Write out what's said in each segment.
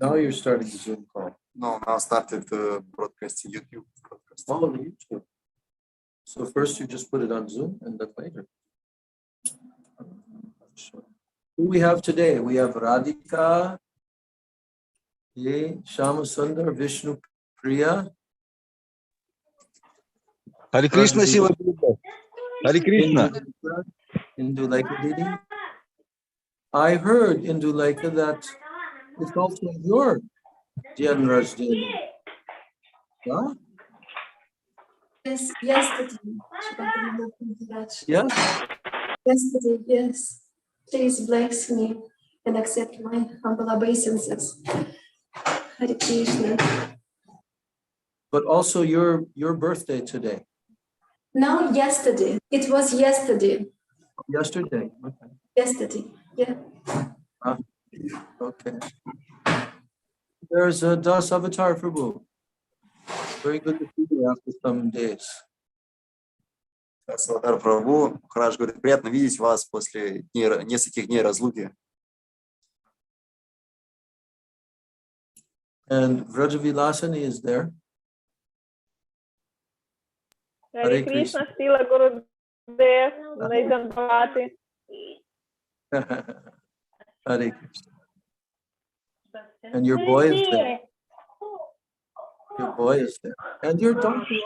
Now you're starting the Zoom call. No, now started broadcasting YouTube broadcast. Oh, on YouTube. So first you just put it on Zoom and then later. Who we have today? We have Radhika, Shama Sundar, Vishnu Priya. Hare Krishna, Sila Gurudev. Hare Krishna. Indulaika Didi. I heard, Indulaika, that it's also your Janraj Day. Huh? Yes, yesterday. Yes? Yesterday, yes. Please bless me and accept my humble obeisances. Hare Krishna. But also your birthday today. No, yesterday. It was yesterday. Yesterday. Okay. Yesterday, yeah. Okay. There's a Das Avatar Prabhu. Very good to see you after some days. Саватар Прабху, Махарадж говорит, приятно видеть вас после нескольких дней разлуки. And Vrajavilasani is there. Hare Krishna, Sila Gurudev, Naidandavati. Hare Krishna. And your boy is there. Your boy is there. And your donkey.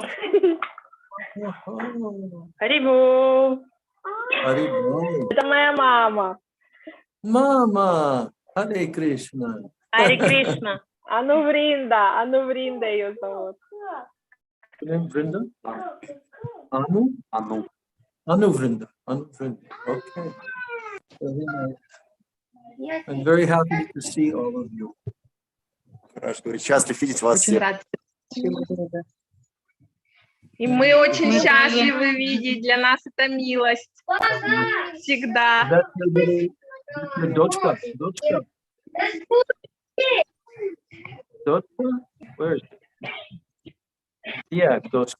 Haribol. Haribol. Это моя мама. Mama. Hare Krishna. Hare Krishna. Анувринда ее зовут. Vrinda? Anu? Anu. Anuvrinda. Anuvrinda. Okay. Very nice. I'm very happy to see all of you. Махарадж говорит, счастлив видеть вас всех. И мы очень счастливы видеть. Для нас это милость. Всегда. Дочка. Дочка. Дочка? Where is she? Yeah, дочка.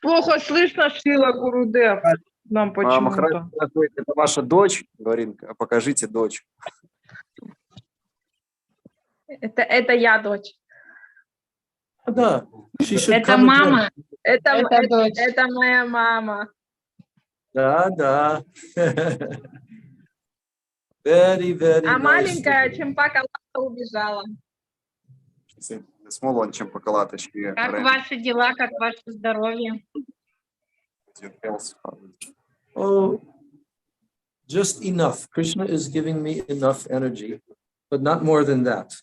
Плохо слышно, Шила Гурудев. Нам почему-то. Это ваша дочь, говорит, покажите дочь. Это я дочь. Да. Это мама. Это моя мама. Да. Very, very А nice. маленькая Чемпакалата убежала. Small one, Чемпакалата. Как ваши дела, как ваше здоровье? Oh, just enough. Krishna is giving me enough energy, but not more than that.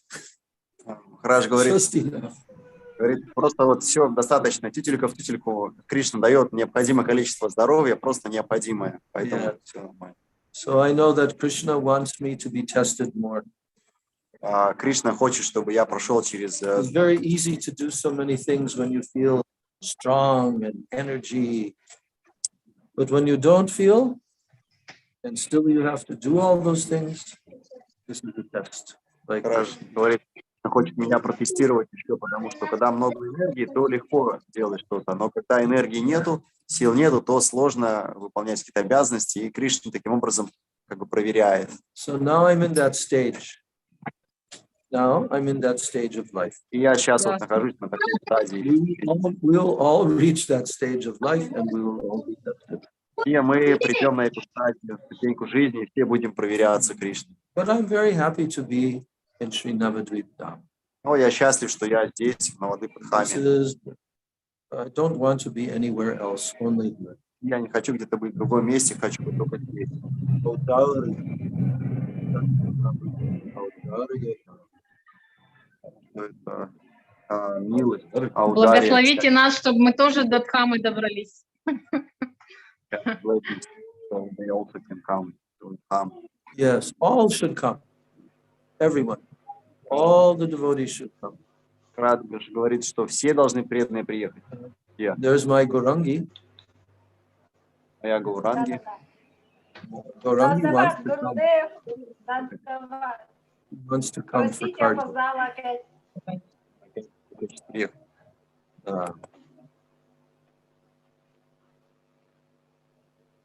Махарадж говорит, Just enough. просто вот все достаточно, тютелька в тютельку. Кришна дает необходимое количество здоровья, просто необходимое. Поэтому все нормально. So I know that Krishna wants me to be tested more. Кришна хочет, чтобы я прошел через... It's very easy to do so many things when you feel strong and energy. But when you don't feel, and still you have to do all those things, this is the test. Like говорит, хочет меня протестировать еще, потому что когда много энергии, то легко делать что-то. Но когда энергии нету, сил нету, то сложно выполнять какие-то обязанности. И Кришна таким образом как бы проверяет. So now I'm in that stage. Now I'm in that stage of life. И я сейчас вот нахожусь на такой стадии. We'll all reach that stage of life, and we will all be tested. И мы придем на эту стадию, ступеньку жизни, и все будем проверяться Кришной. But I'm very happy to be in Sri Navadvip Dham. Но я счастлив, что я здесь, в Навадвипадхаме. I don't want to be anywhere else, only here. Я не хочу где-то быть в другом месте, хочу быть только здесь. Это милость, Благословите нас, чтобы мы тоже до Дхамы добрались. Yes, all should come. Everyone. All the devotees should come. Радгаш говорит, что все должны преданные приехать. There's my Gaurangi. Моя Гауранги. Gaurangi wants to come for Kartik.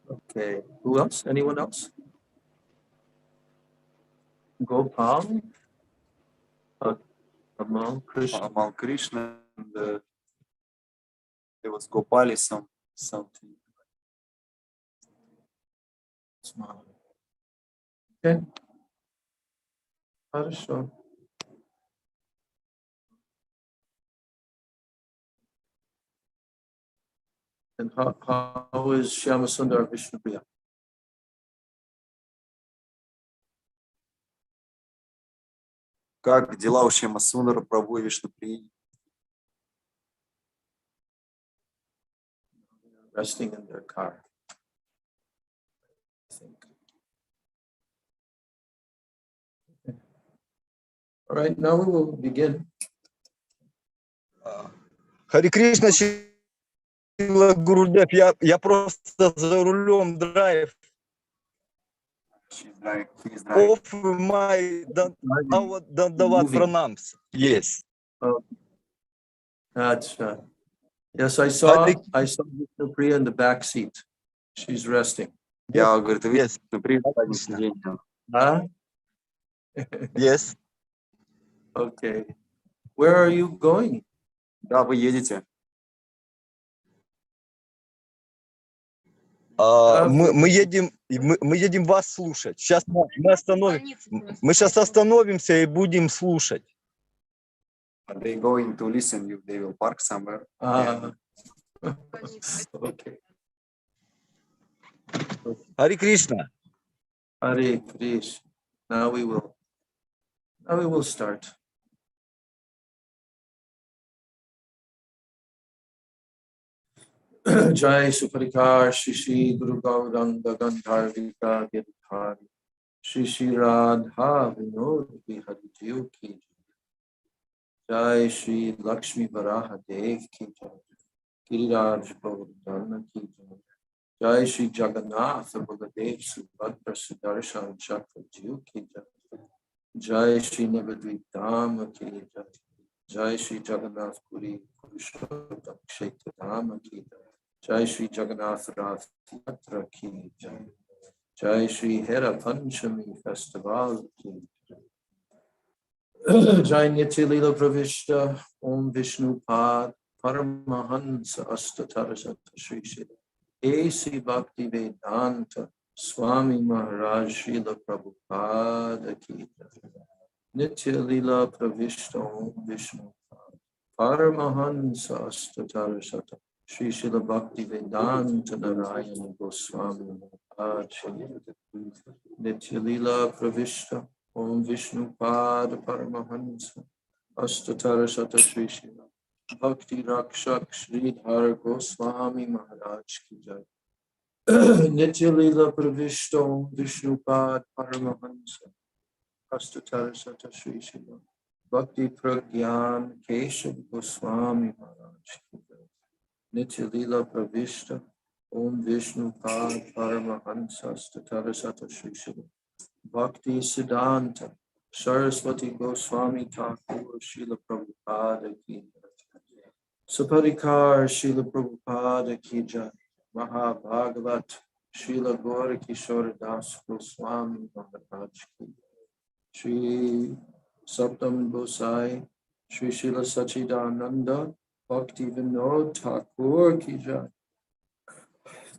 Okay. Who else? Anyone else? Gopal, Amal Krishna. Amal Krishna, and there was Gopali something. Okay. Хорошо. And how is Shyamasundar Vishnupriya? Как дела у Шьямасундара Прабху и Вишнуприи? Resting in their car, I think. Okay. All right, now we will begin. Хари Кришна, Шила Гурудев, я просто за рулем драйв. Off my Dandavat pranams. Yes. That's yes, I saw Vishnupriya in the back seat. She's resting. Я, говорит, Yes. Huh? Yes. Okay. Where are you going? Да, вы едете. Мы едем вас слушать. Сейчас мы сейчас остановимся и будем слушать. Are they going to listen you? They will park somewhere. Okay. Хари Кришна. Hare Krishna. Now we will start. Jai Suparikar Shishi Guru Gauranga Gandharvika Girdhari Shishi Radha Vinod Bihari Jiv Ki Jai Shri Lakshmi Varaha Dev Ki Jai Giriraj Govardhana Ki Jai Jai Shri Jagannath Baladev Subhadra Sudarshan Chakra Jiv Ki Jai Jai Shri Navadvip Dham Ki Jai Jai Shri Jagannath Puri Purushottam Kshetra Dham Ki Jai Jai Shri Jagannath Rath Yatra Ki Jai Jai Shri Hera Panchami Festival Ki Jai Jai Nitya Lila Pravishta Om Vishnu Pad Paramahansa Astatarasata Shri Shri A.C. Bhaktivedanta Swami Maharaj Srila Prabhupada Ki Jai Nitya Lila Pravishta Om Vishnu Pad Paramahansa Astatarasata Shri Srila Bhaktivedanta Narayana Goswami Maharaj Nitya Lila Pravishta Om Vishnu Pada Paramahansa Astatarasata Shri Srila Bhakti Rakshak Shri Dhar Goswami Maharaj Ki Jai Nitya Lila Pravishta Om Vishnu Pada Paramahansa Astatarasata Shri Srila Bhakti Pragyan Keshav Goswami Maharaj Ki Jai Nitya Lila Pravishta Om Vishnu Pad Paramahansa Astatarasata Shri Srila Bhakti Siddhanta Saraswati Goswami Thakur Srila Prabhupada Ki Jai Saparikar Srila Prabhupada Ki Jai Mahabhagavat Srila Gaura Kishore Das Goswami Maharaj Ki Jai Shri Saptam Gosai Shri Srila Sachidananda Bhakti Vinod Thakur Ki Jai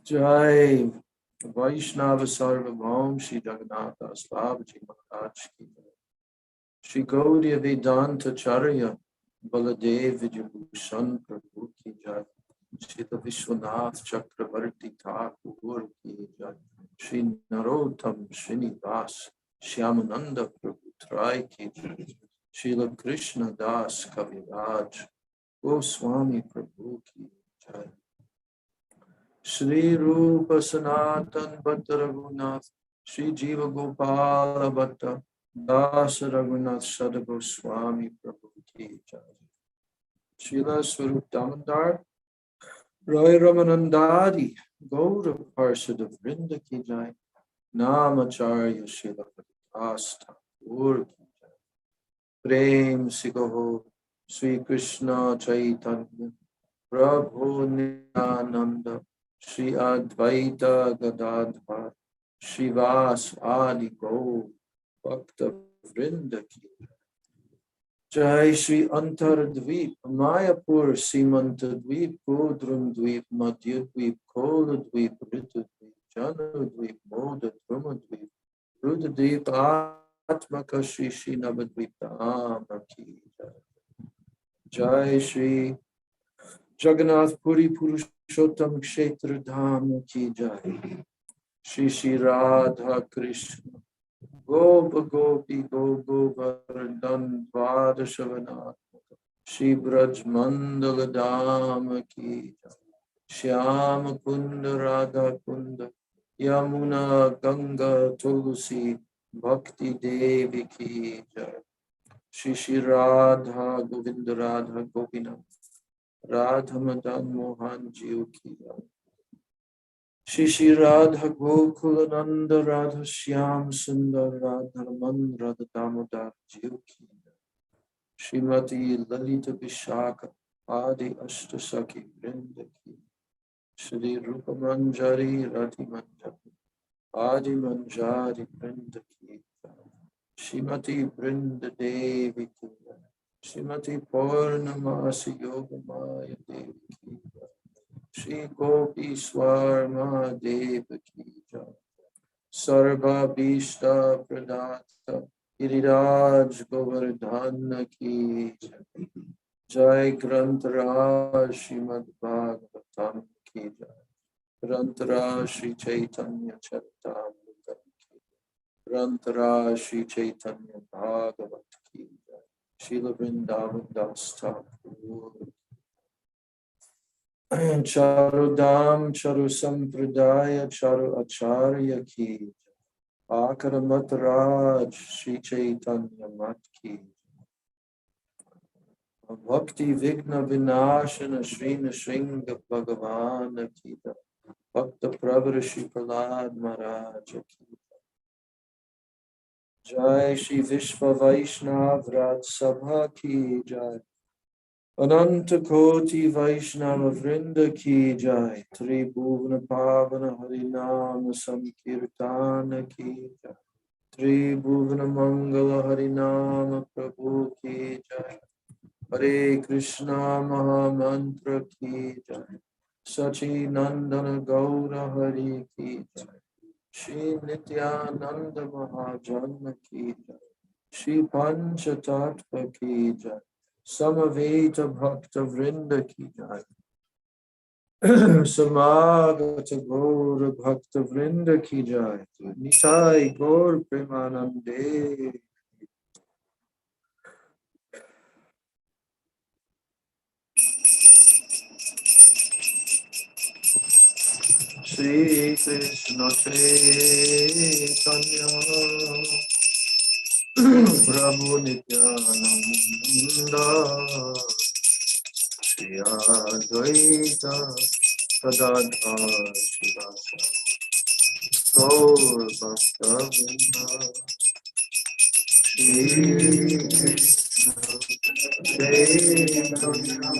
Jai Vaishnava Sarvabhaum Shri Jagannath Das Babaji Maharaj Ki Jai Shri Gaudiya Vedanta Charya Baladev Vijayabhushan Prabhu Ki Jai Srila Vishwanath Chakravarti Thakur Ki Jai Shri Narottam Srinivas Shyamananda Prabhu Trai Ki Jai Srila Krishna Das Kaviraj Goswami Prabhu Ki Jai Shri Rupa Sanatan Bhatta Raghunath Shri Jiva Gopala Bhatta Dasa Raghunath Sada Goswami Prabhu Ki Jai Srila Swarup Damodar Roy Ramanandari Gaura Parsada Vrinda Ki Jai Namacharya Srila Bhaktas Thakur Ki Jai Prem Sigaho Sri Krishna Chaitanya Prabhu Nityananda Shri Advaita Gadadhar Shivas Adi Gaur Bhakta Vrinda ki. Jai Shri Antar Dweep, Mayapur, Simanta Dweep, Kodrum Dweep, Madhya Dweep, Kola Dweep, Ritu Dweep, Janu Dweep, Moda, Druma Dweep, Ruda Dweep, Atmaka Shri Shri Navadweep, Amaki. Jai Shri Jagannath Puri Purushottam Kshetra Dham ki Jai. Shri Shri Radha Krishna Gopa Gopi Govardhan Dvadashavana Shri Braj Mandala Dham ki Jai. Shyama Kunda Radha Kunda Yamuna Ganga Tulsi Bhakti Devi ki Jai. Shri Shri Radha Govinda Radha Gopinath Radha Madan Mohan Jiu ki Jai. Shri Shri Radha Gokulananda Radha Shyam Sundar Radha Raman Radha Damodar Jiu ki Jai. Srimati Lalita Vishaka Adi Ashtasaki Vrinda ki. Shri Rupa Manjari Radhi Manjari Adi Manjari Vrinda ki. Shrimati Vrinda Devi ki. Shrimati Purnamasi Yoga Maya Devi ki. Shri Gopi Swarma Devi ki. Sarva Bhishta Pradata Giriraj Govardhana ki. Jai Granthara Srimad Bhagavatam ki jai. Grantara Shri Chaitanya Charitamrita ki. Grantara Shri Chaitanya Bhagavat ki. Srila Vrindavan Das Thakur. Charudam Charu Sampradaya Charu Acharya ki. Akaramat Raj Shri Chaitanya Mat ki. Bhakti Vigna Vinashana Shrina Shringa Bhagavana ki. Bhakta Pravara Shri Prahlad Maharaj ki. Jai Shri Vishva Vaishnav Raj Sabha ki Jai. Ananta Koti Vaishnava Vrinda ki Jai. Tribhuvana Pavana Harinama Sankirtana ki Jai. Tribhuvana Mangala Harinama Prabhu ki Jai. Hare Krishna Maha Mantra ki Jai. Sachi Nandana Gaura Hari ki Jai. Shri Nityananda Mahajanna ki Jai. Shri Panchatattva ki Jai. Samaveta Bhakta Vrinda ki Jai. Samagata Gaura Bhakta Vrinda ki Jai. Nitai Gaur Premanande. Shri Krishna Chaitanya Prabhu Nityananda Shri Advaita Gadadhar Shivasa Gaur Bhakta Vrinda Shri Krishna Chaitanya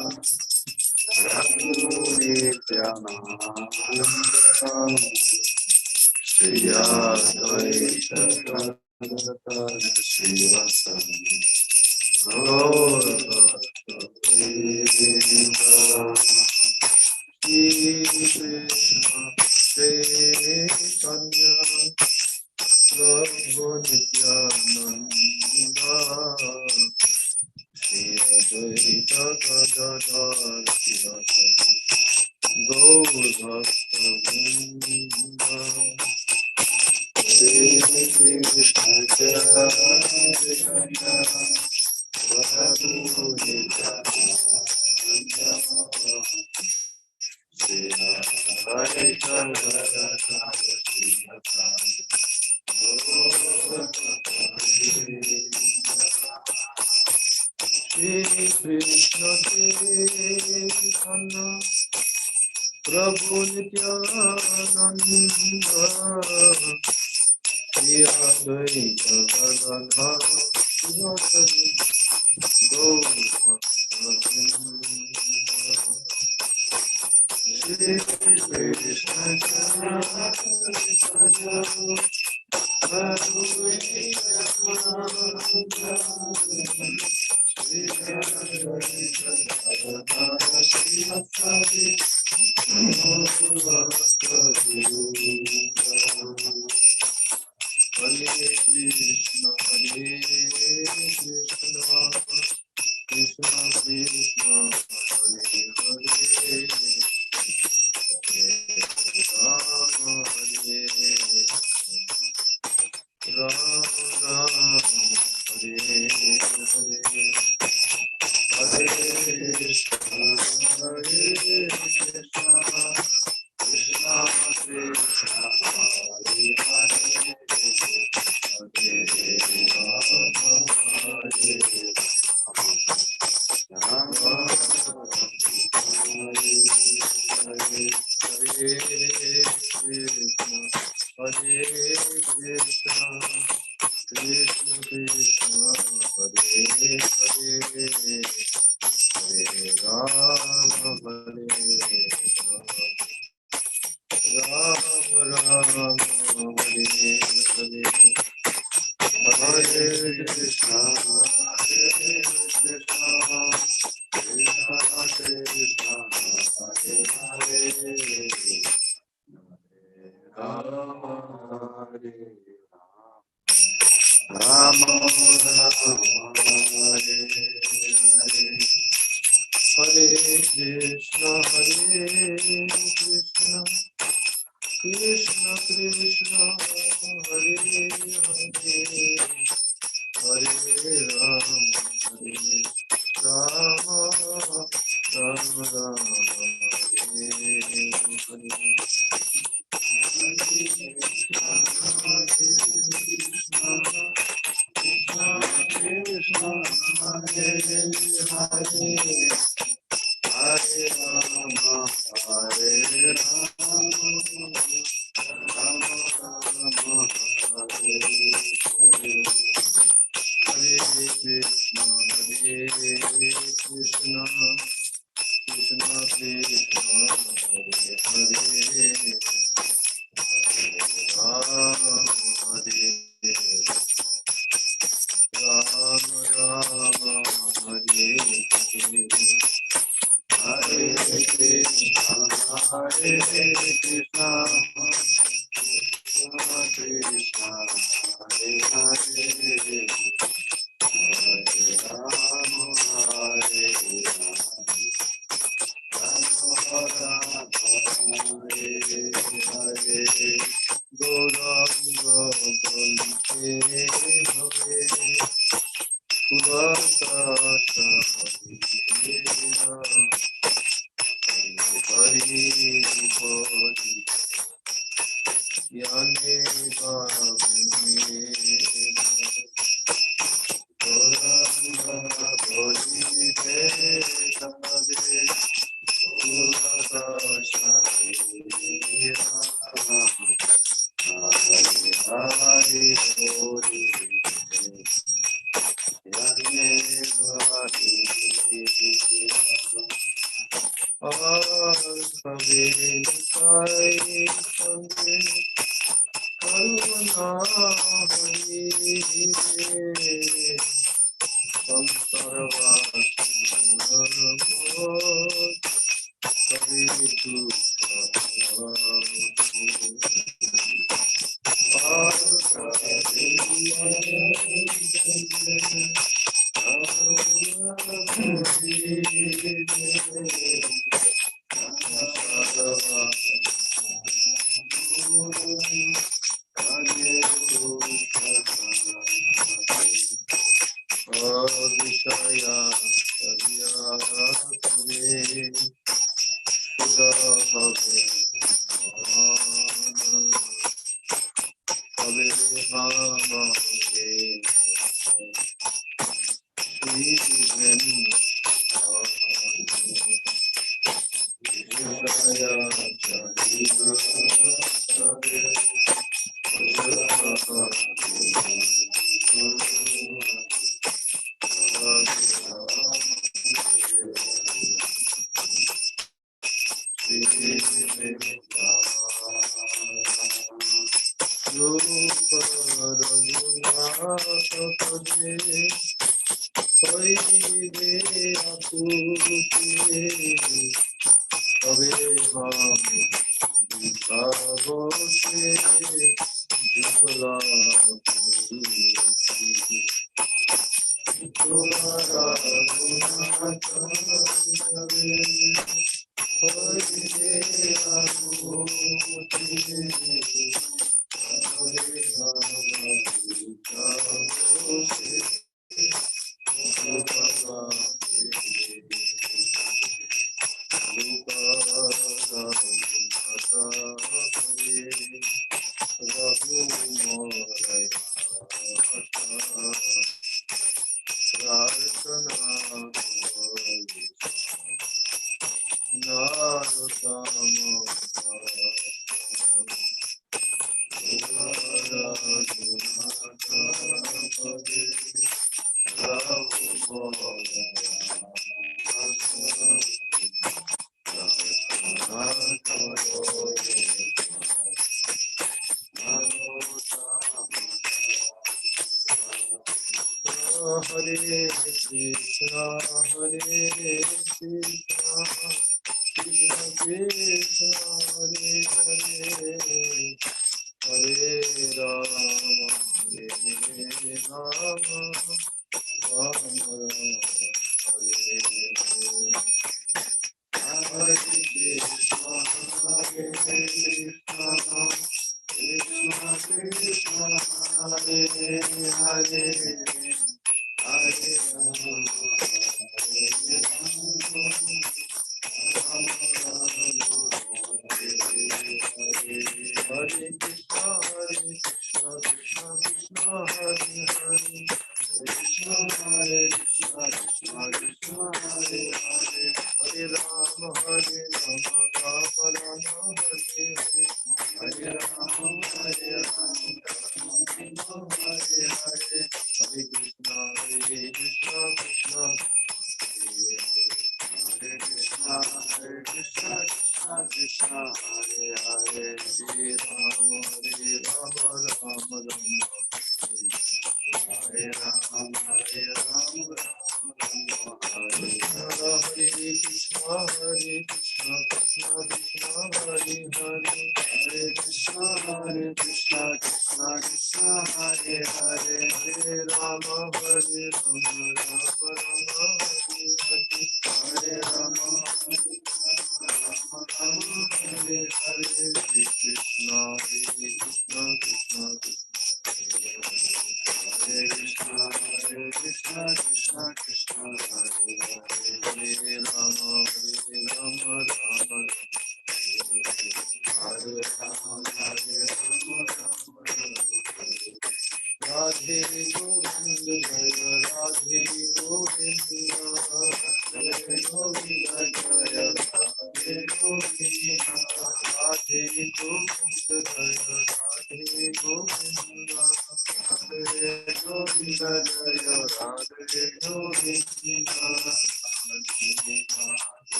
Prabhu Nityananda Shri Advaita Gadadhar Shivasa Gaur Bhakta Vrinda Shri Krishna Chaitanya Prabhu Nityananda Shri Advaita Gadadhar Shivasa Gaur Bhakta Vrinda Shri Krishna Chaitanya Prabhu Nityananda Shri Advaita Gadadhar Shivasa Gaur Bhakta Vrinda Shri Krishna Chaitanya Prabhu Nityananda Shri Advaita Gadadhar Shivasa Gaur Bhakta Vrinda Shri Krishna Chaitanya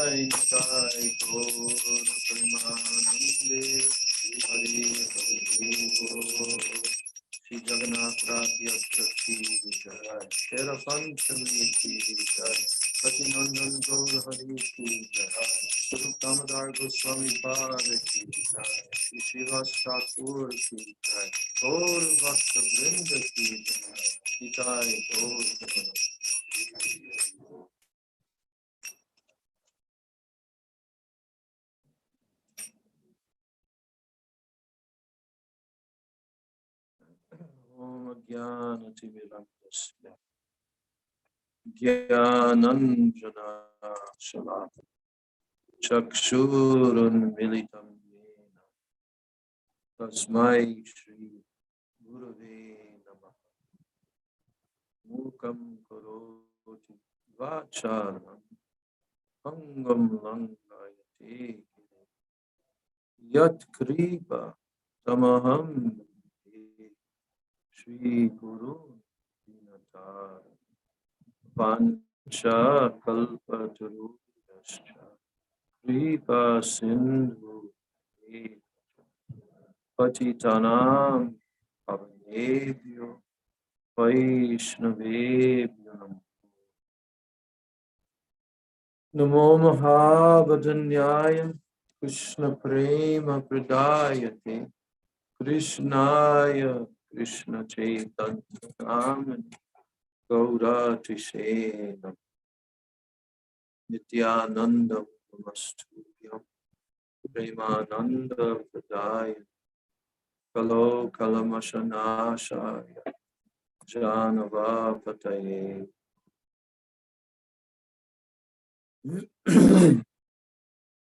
Nitai Gaur Premanande Hari Hari Shri Jagannath Rath Yatra Ki Jai Tera Panchami Ki Jai Satinandan Gaur Hari Ki Jai Sarup Damodar Goswami Pada Ki Jai Shri Srivas Thakur Ki Jai Gaur Bhakta Vrinda Ki Jai Nitai Gaur Premanande. Om Jnanatimirandasya Jnananjana Shalaka Chakshurun Militam Yena Tasmai Shri Gurave Namaha Mukam Karoti Vacharam Angam Langayate Yat Kripa Tamaham Shri Guru Dinatar Pancha Kalpatarudascha Kripa Sindhu Patitanam Pavanebhyo Vaishnavebhyo Namo Mahabhadanyaya Krishna Prema Pradayate Krishnaya Krishna Chaitanya Namani Gaura Tisena Nityananda Namastuyam Premananda Pradaya Kalo Kalamashanashaya Janava Pataye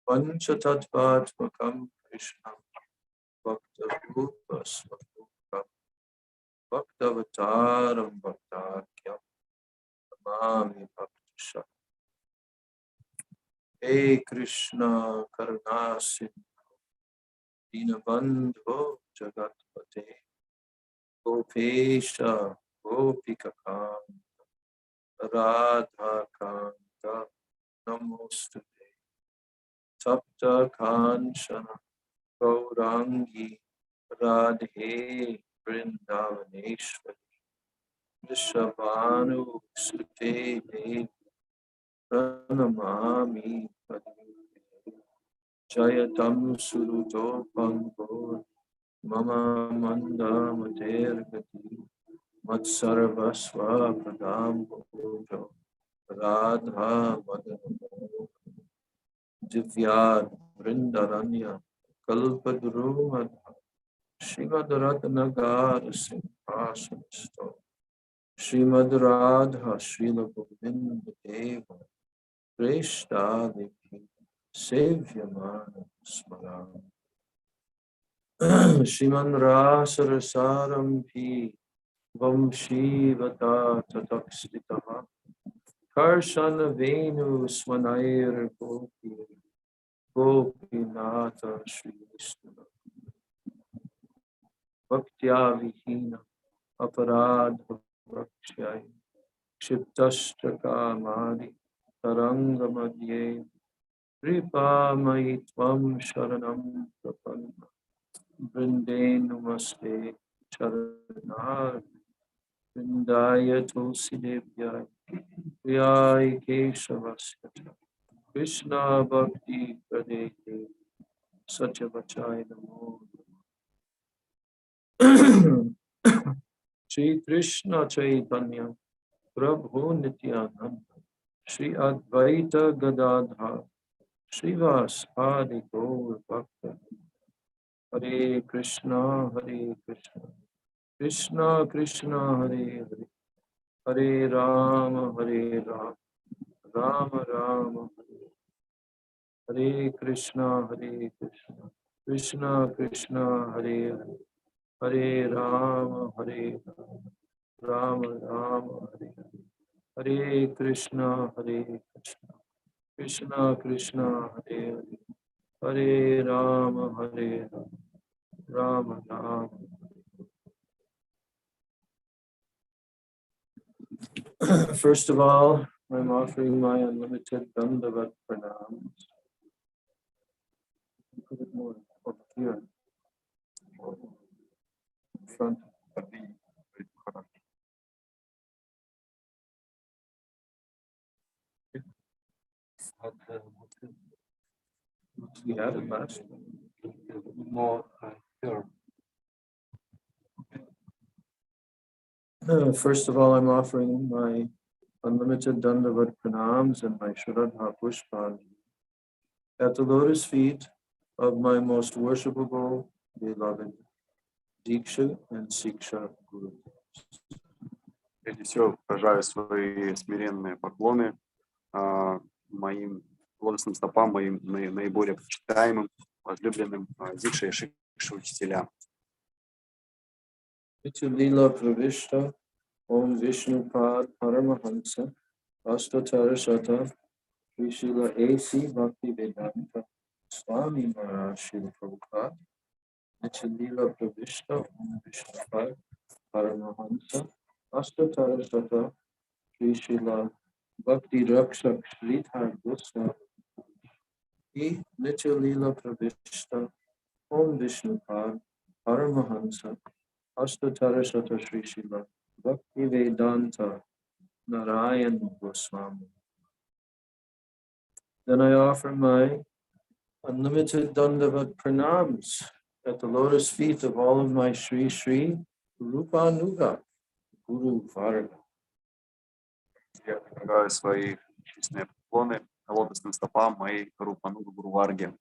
Panchatattvatmakam Krishna Bhakta Rupa Swarupa Bhaktavataram Bhaktakyam Namami Bhaktasha Hey Krishna Karuna Sindhu Dinabandho Jagatpate Gopesha Gopika Kanta Radha Kanta Namostute Tapta Kanchana Gaurangi Radhe Vrindavaneshwari Vrishabhanu Sute Devi Pranamami Padme Jayatam Suruto Pango Mama Manda Matergati Matsarvasva Pradam Bojo Radha Madhamo Divyad Vrindaranya Kalpadrumadha Srimad Ratnagar Simhasanasto Srimad Radha Srila Govinda Deva Preshta Devi Sevyamana Smaran Shriman Rasarasaram Pi Vamshivata Tatakshitaha Karshana Venu Swanair Gopi Gopinata Shri Vishnu Bhaktya Vihina Aparadha Bhakshyai Kshiptashtaka Madi Taranga Madhye Kripa Maitvam Sharanam Prapanna Vrinde Namaste Charanar Vrindaya Tulsi Devyai Vyai Keshavasya Krishna Bhakti Pradeke Satyavachai Namo Shri Krishna Chaitanya Prabhu Nityananda Shri Advaita Gadadhar Srivas Adi Gaur Bhakta Hare Krishna Krishna Krishna Hare Hare Hare Rama Rama Rama Hare Krishna Krishna Krishna Hare Hare Hare Rama Rama Rama Hare Hare Hare Krishna Krishna Krishna Hare Hare Hare Rama Rama Rama. First of all, I'm offering my unlimited Dandavat pranams. Put it more up here, in front. We had it last. More First of all, I'm offering my unlimited Dandavat pranams and my Shraddha Pushpan at the lotus feet of my most worshipable, beloved Diksha and Siksha Guru. Прежде всего, выражаю свои смиренные поклоны моим лотосным стопам, моим наиболее почитаемым, возлюбленным Дикша и Шикша учителям. Lila Pravishta Om Vishnu Pad Paramahansa Astatara Shata Srila A.C. Bhaktivedanta Swami Maharaj Srila Prabhupada Lila Pravishta Om Vishnu Pad Paramahansa Astatara Shata Srila Bhakti Rakshak Sridhar Goswami Lila Pravishta Om Vishnu Pad Paramahansa Astatara Shata Srila Bhaktivedanta Narayan Goswami. Then I offer my unlimited Dandavat pranams at the lotus feet of all of my Sri Sri Rupanuga Guru Varga. Я предлагаю свои честные поклоны лотосным стопам моей Рупануга Гуру Варги.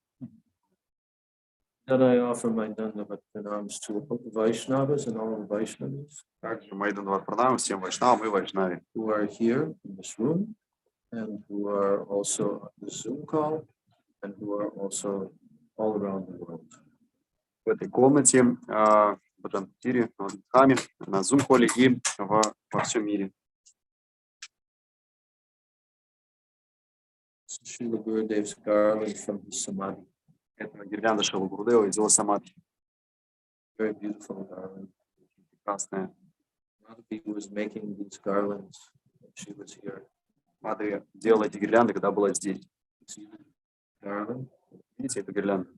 Then I offer my Dandavat pranams to all the Vaishnavas and all the Vaishnavas. Также мои Дандават пранамы всем вайшнавам и вайшнаве, who are here in this room and who are also on the Zoom call and who are also all around the world. в этой комнате, в этом эфире, на Дхаме, на Zoom-холле и во всем мире. Srila Gurudev's garland from his samadhi. Это гирлянда Шрила Гурудева из его самадхи. Very beautiful garland. Прекрасная. Madhavi was making these garlands when she was here. Мадхави делала эти гирлянды, когда была здесь. See the garland? Видите эту гирлянду?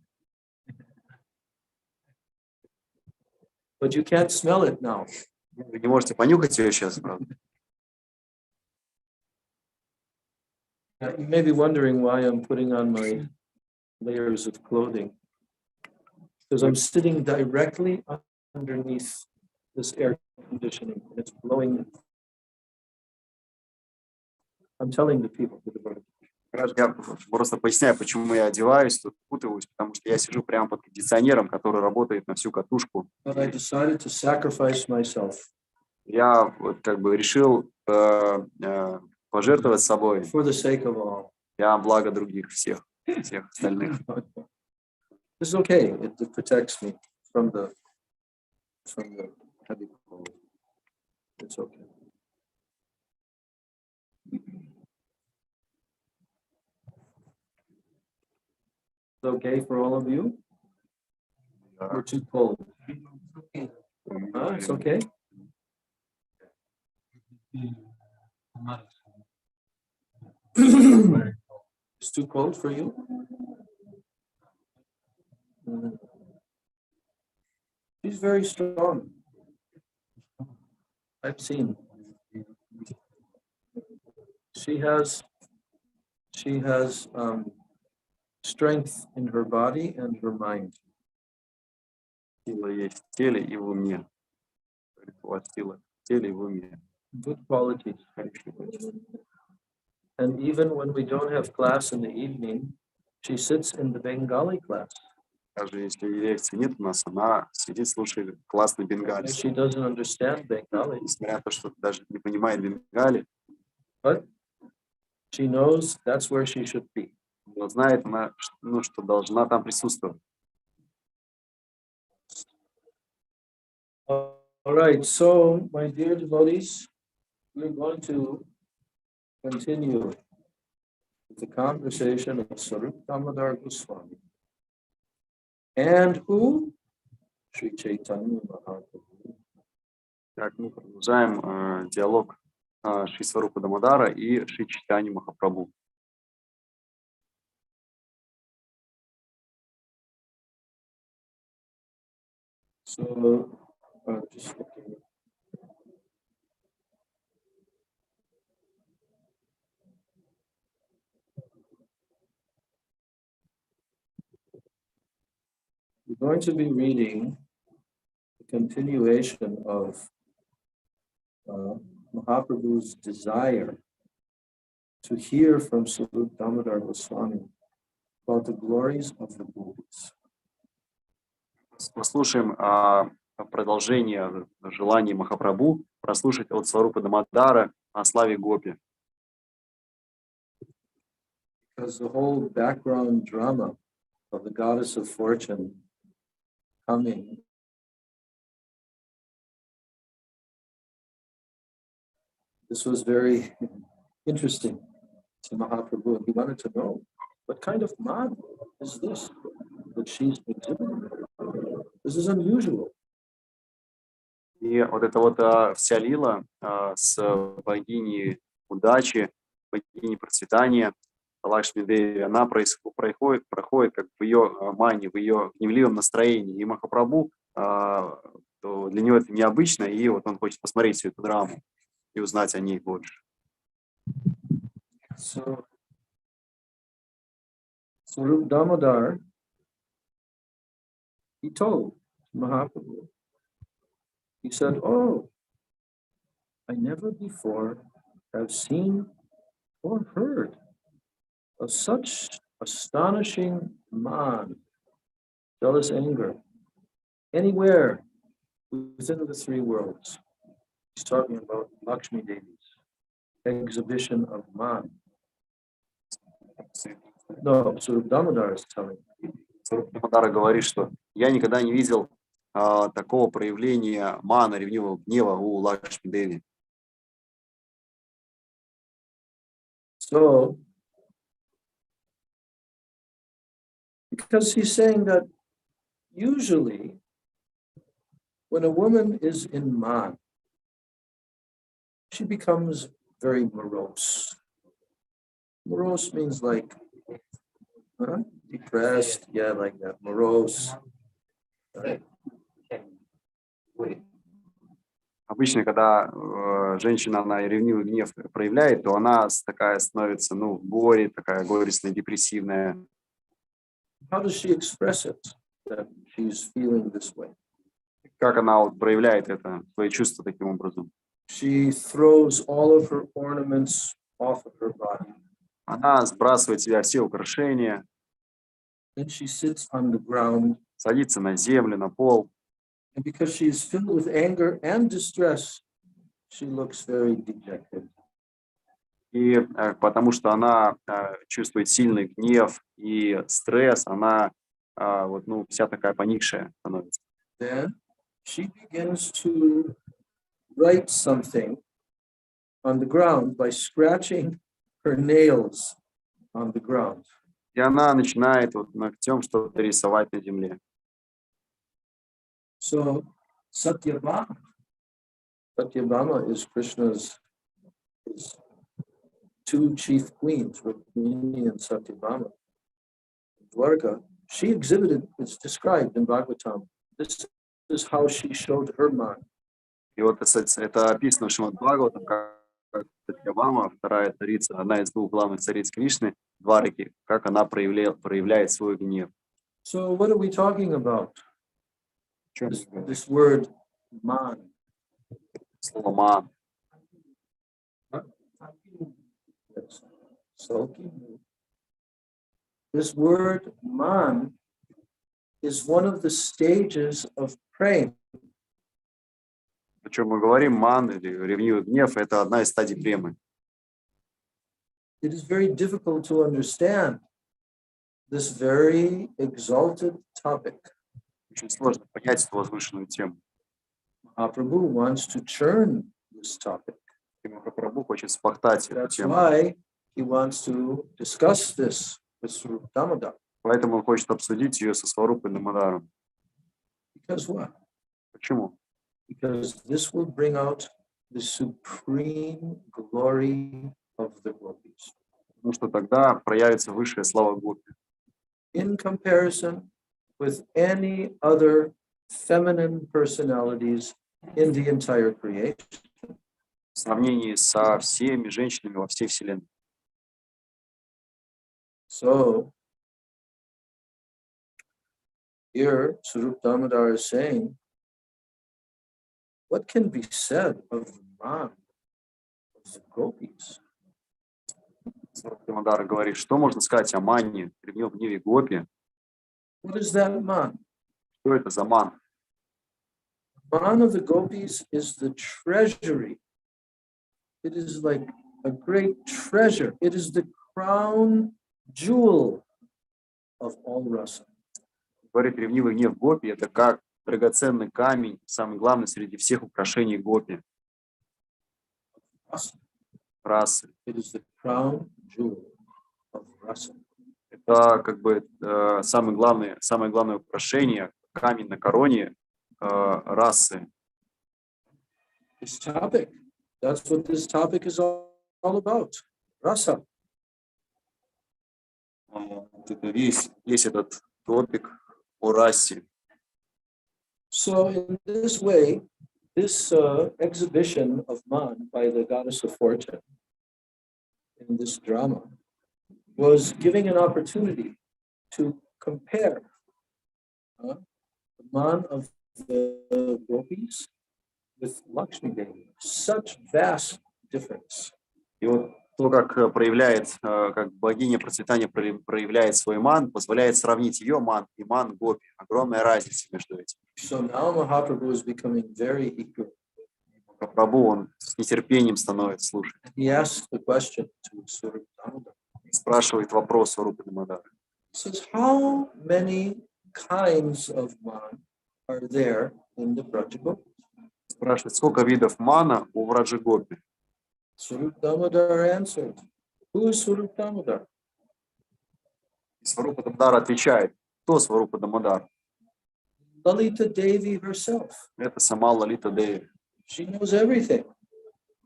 But you can't smell it now. Вы не можете понюхать ее сейчас, правда? Now, you may be wondering why I'm putting on my layers of clothing. Because I'm sitting directly underneath this air conditioning and it's blowing. I'm telling the people to the world. Я просто поясняю, почему я одеваюсь, тут путаюсь, потому что я сижу прямо под кондиционером, который работает на всю катушку. But I decided to sacrifice myself Я вот как бы решил пожертвовать собой for the sake of all. для блага других всех остальных. This is okay. It protects me from the heavy cold. It's okay. It's okay for all of you? We're too cold. It's okay. It's too cold for you? She's very strong. I've seen. She has strength in her body and her mind. Сила есть в теле и в уме. У вас сила в теле и в уме. Good qualities. And even when we don't have class in the evening, she sits in the Bengali class. Даже если лекции нет у нас, она сидит, слушает классный бенгальский. She doesn't understand Bengali, Несмотря на то, что даже не понимает бенгали, but she knows that's where she should be. но знает она, что должна там присутствовать. All right, so my dear devotees, we're going to continue with the conversation of Sarup Damodar Goswami. And who? Sri Chaitanya Mahaprabhu. Так, мы продолжаем диалог Шри Сварупа Дамодара и Шри Чайтанья Махапрабху. So, just looking. We're going to be reading the continuation of Mahaprabhu's desire to hear from Swarup Damodar Goswami about the glories of the gopis. Послушаем продолжение желаний Махапрабху прослушать от Сварупы Дамодара о славе Гопи. Because the whole background drama of the goddess of fortune coming this was very interesting to Mahaprabhu. He wanted to know what kind of man is this that she's exhibiting. This is unusual. И вот эта вот вся лила с богиней удачи, богиней процветания, Лакшми Деви, она проходит как в ее мане, в ее гневливом настроении. И Махапрабху, для него это необычно, и вот он хочет посмотреть всю эту драму и узнать о ней больше. So, Swarup Damodar, he told Mahaprabhu, he said, "Oh, I never before have seen or heard of such astonishing man, jealous anger, anywhere within the three worlds." He's talking about Lakshmi Devi's exhibition of man. No, Swarup Damodar is telling. Сварупа Дамодара говорит, что я никогда не видел такого проявления мана, ревнивого гнева у Лакшми Деви. So, because he's saying that usually when a woman is in man, she becomes very morose. Morose means like depressed, yeah, like that, morose. Right? Обычно, когда женщина она ревнивый гнев проявляет, то она такая становится, в горе, такая горестная, депрессивная. How does she express it that she's feeling this way? Как она вот проявляет это, свои чувства таким образом? She throws all of her ornaments off of her body. Она сбрасывает с себя все украшения, Then she sits on the ground. садится на землю, на пол. And because she is filled with anger and distress, she looks very dejected. И потому что она чувствует сильный гнев и стресс, она вся такая поникшая становится. Then she begins to write something on the ground by scratching her nails on the ground. И она начинает ногтем что-то рисовать на земле. So Satyabhama is Krishna's his two chief queens, Rukmini and Satyabhama. Dwarka, she exhibited, it's described in Bhagavatam. This is how she showed her mind. И вот это описано в Шримад Бхагаватам, как Сатьябхама, вторая царица, одна из двух главных цариц Кришны, Двараки, как она проявляет свой гнев. So what are we talking about? This word man. Слово ман. Yes. Sulking. This word man is one of the stages of praying. О чем мы говорим, ман или ревнивый гнев, это одна из стадий премы. It is very difficult to understand this very exalted topic. Очень сложно понять эту возвышенную тему. Mahaprabhu wants to churn this topic. И Махапрабху хочет спахтать эту That's тему. why he wants to discuss this with Swarup Damodar. Поэтому он хочет обсудить ее со Сварупой Дамодаром. Because what? Почему? Because this will bring out the supreme glory of the gopis. Потому что тогда проявится высшая слава гопи. In comparison with any other feminine personalities in the entire creation. В сравнении со всеми женщинами во всей Вселенной. So, here Swarup Damodar is saying, what can be said of the man of the gopis? Дамодар говорит, что можно сказать о манне, в гневе гопи? What is that man? Что это за ман? Man of the gopis is the treasury. It is like a great treasure. It is the crown jewel of all rasa. Говорит, ревнивый гнев гопи – это как драгоценный камень, самый главный среди всех украшений гопи. Расы. It is the crown jewel of rasa. Это как бы самое главное украшение, камень на короне расы. This topic, that's what this topic is all about. Rasa. Это весь этот топик о расе. So in this way, this exhibition of Man by the goddess of fortune in this drama was giving an opportunity to compare the Man of the gopis with Lakshmi Devi. Such vast difference. И вот то, как проявляет, как богиня процветания проявляет свой ман, позволяет сравнить ее ман и ман гопи. Огромная разница между этим. So now Mahaprabhu is becoming very eager. Прабху, он с нетерпением становится слушать. He asks the question to Swarup Damodar. Спрашивает вопрос у Рупы Дамодара. He says, how many kinds of man are there in the Brajagopis? Спрашивает, сколько видов мана у Враджагопи? Swarup Damodar answered, who is Swarup Damodar? Сварупа Дамодар отвечает, кто Сварупа Дамодар? Lalita Devi herself. Это сама Лалита Деви. She knows everything.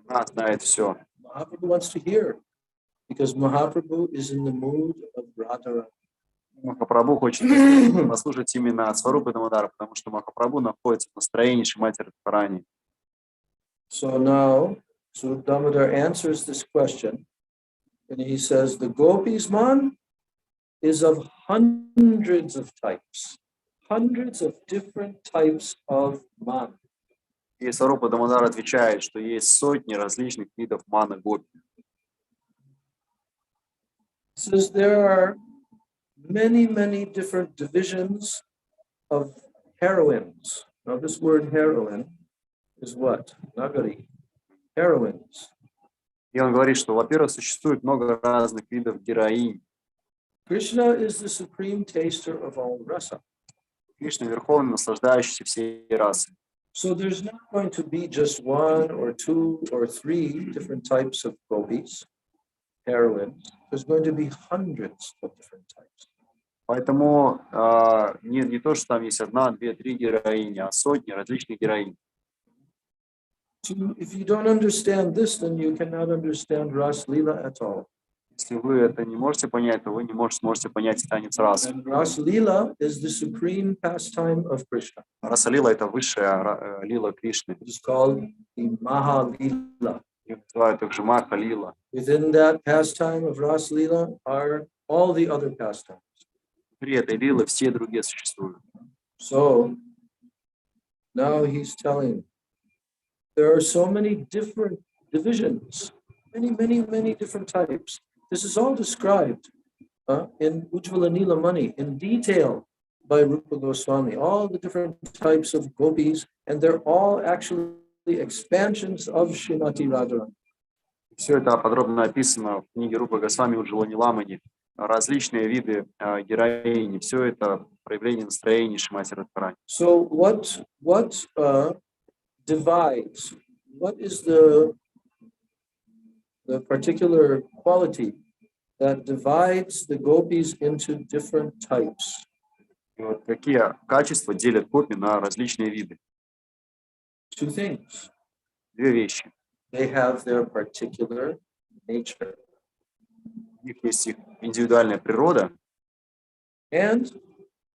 Она знает все. Mahaprabhu wants to hear because Mahaprabhu is in the mood of Radharani. Махапрабху хочет послушать именно от Сварупы Дамодара, потому что Махапрабху находится в настроении Шримати Радхарани. So now Swarup Damodar answers this question and he says the Gopis man is of hundreds of types. Hundreds of different types of man. И Сварупа Дамодар отвечает, что есть сотни различных видов мана гопи. Says there are many different divisions of heroines. Now this word heroine is what? Nagari. Heroines. И он говорит, что, во-первых, существует много разных видов героинь. Krishna is the supreme taster of all rasa. Кришна верховный, наслаждающийся всей расой. So there's not going to be just one or two or three different types of gopis, heroines. There's going to be hundreds of different types. Поэтому не то, что там есть одна, две, три героини, а сотни различных героинь. So if you don't understand this, then you cannot understand Ras Leela at all. Если вы это не можете понять, то вы не сможете понять танец рас. And Ras Leela is the supreme pastime of Krishna. Раса лила – это высшая лила Кришны. It is called the Mahalila. Ее называют также Маха лила. Within that pastime of Ras Leela are all the other pastimes. Внутри этой лилы все другие существуют. So now he's telling there are so many different divisions, many different types. This is all described in Ujjvala Nilamani in detail by Rupa Goswami, all the different types of gopis, and they're all actually expansions of Srimati Radharani. Все это подробно описано в книге Рупы Госвами Ujjvala Nilamani. Различные виды героини. Все это проявление настроения Шримати Радхарани. So what divides? What is the particular quality that divides the gopis into different types? И вот какие качества делят гопи на различные виды? Two things. две вещи. They have their particular nature. У них есть их индивидуальная природа, And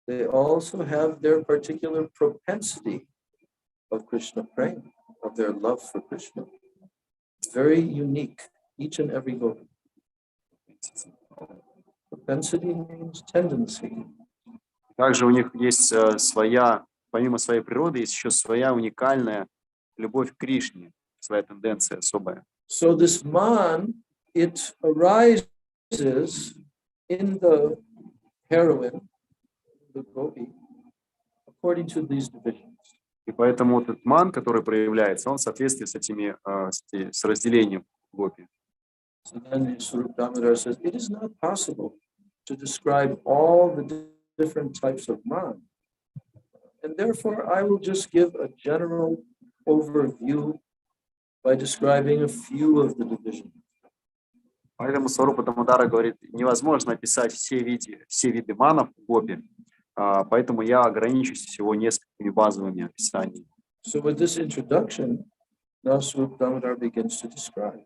they also have their particular propensity of Krishna prema, of their love for Krishna. It's very unique, each and every gopi. Propensity means tendency. также у них есть своя, помимо своей природы, есть еще своя уникальная любовь к Кришне, своя тенденция особая. So this man, it arises in the heroine, the gopi, according to these divisions. И поэтому вот этот ман, который проявляется, он в соответствии с этими, с разделением гопи. So then Swarup Damodar says, it is not possible to describe all the different types of man. And therefore, I will just give a general overview by describing a few of the divisions. Поэтому Сварупа Дамодара говорит, невозможно описать все виды манов в гопи, поэтому я ограничусь всего несколькими базовыми описаниями. So with this introduction, now Swarup Damodar begins to describe.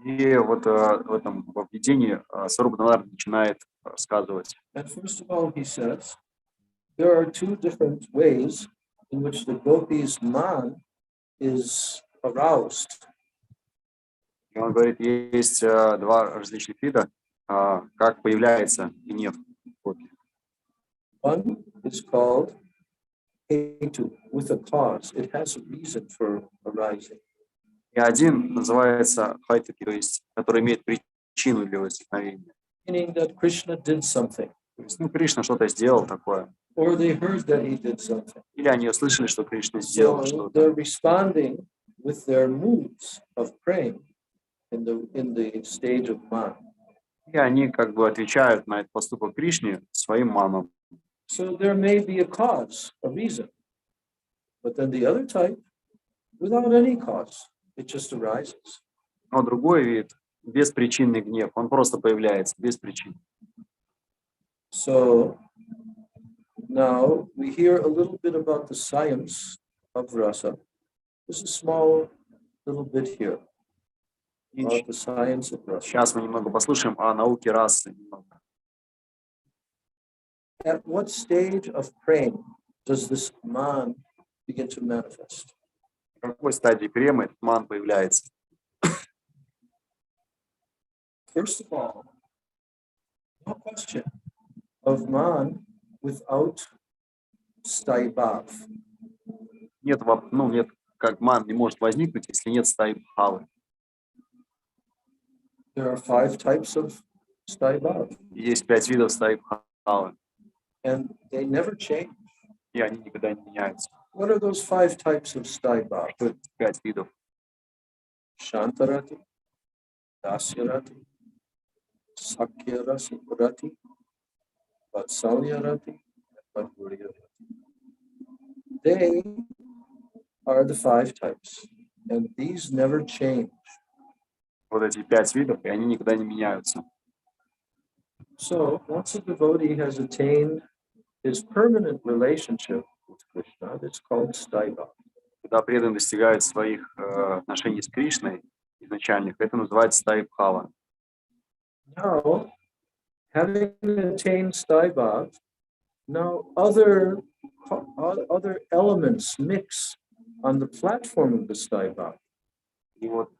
И вот в этом введении Сварупа Дамодар начинает рассказывать. And first of all, he says, there are two different ways in which the gopi's man is aroused. И он говорит, есть два различных вида, как появляется гнев гопи. One is called hetu, with a cause. It has a reason for arising. И один называется хайтаки, то есть, который имеет причину для возникновения. Meaning that Krishna did something, То есть, Кришна что-то сделал такое. or they heard that he did something. Или они услышали, что Кришна сделал So что-то. they're responding with their moods of praying in the stage of man. И они как бы отвечают на этот поступок Кришне своим маном. So there may be a cause, a reason. But then the other type, without any cause, it just arises. Но другой вид, беспричинный гнев, он просто появляется без причин. So now we hear a little bit about the science of rasa. Just a small little bit here about the science of rasa. Сейчас мы немного послушаем о науке расы. Немного. At what stage of praying does this man begin to manifest? В какой стадии крема этот ман появляется? First of all, no question of man without staibhav. Нет, нет, как ман не может возникнуть, если нет стаи бхавы. There are 5 types of staibhav, Есть 5 видов стаи бхавы, and they never change. и они никогда не меняются. What are those 5 types of staibhav? Что это 5 видов? Shantarati, Dasyarati, Sakyarati, Vatsalyarati, and Madhuryarati. They are the 5 types, and these never change. Вот эти 5 видов, и они никогда не меняются. So once a devotee has attained his permanent relationship with Krishna, it's called staibhav. Когда преданный достигает своих отношений с Кришной изначальных, это называется стаи бхава. Now, having attained staibhav, now other elements mix on the platform of the staibhav. И вот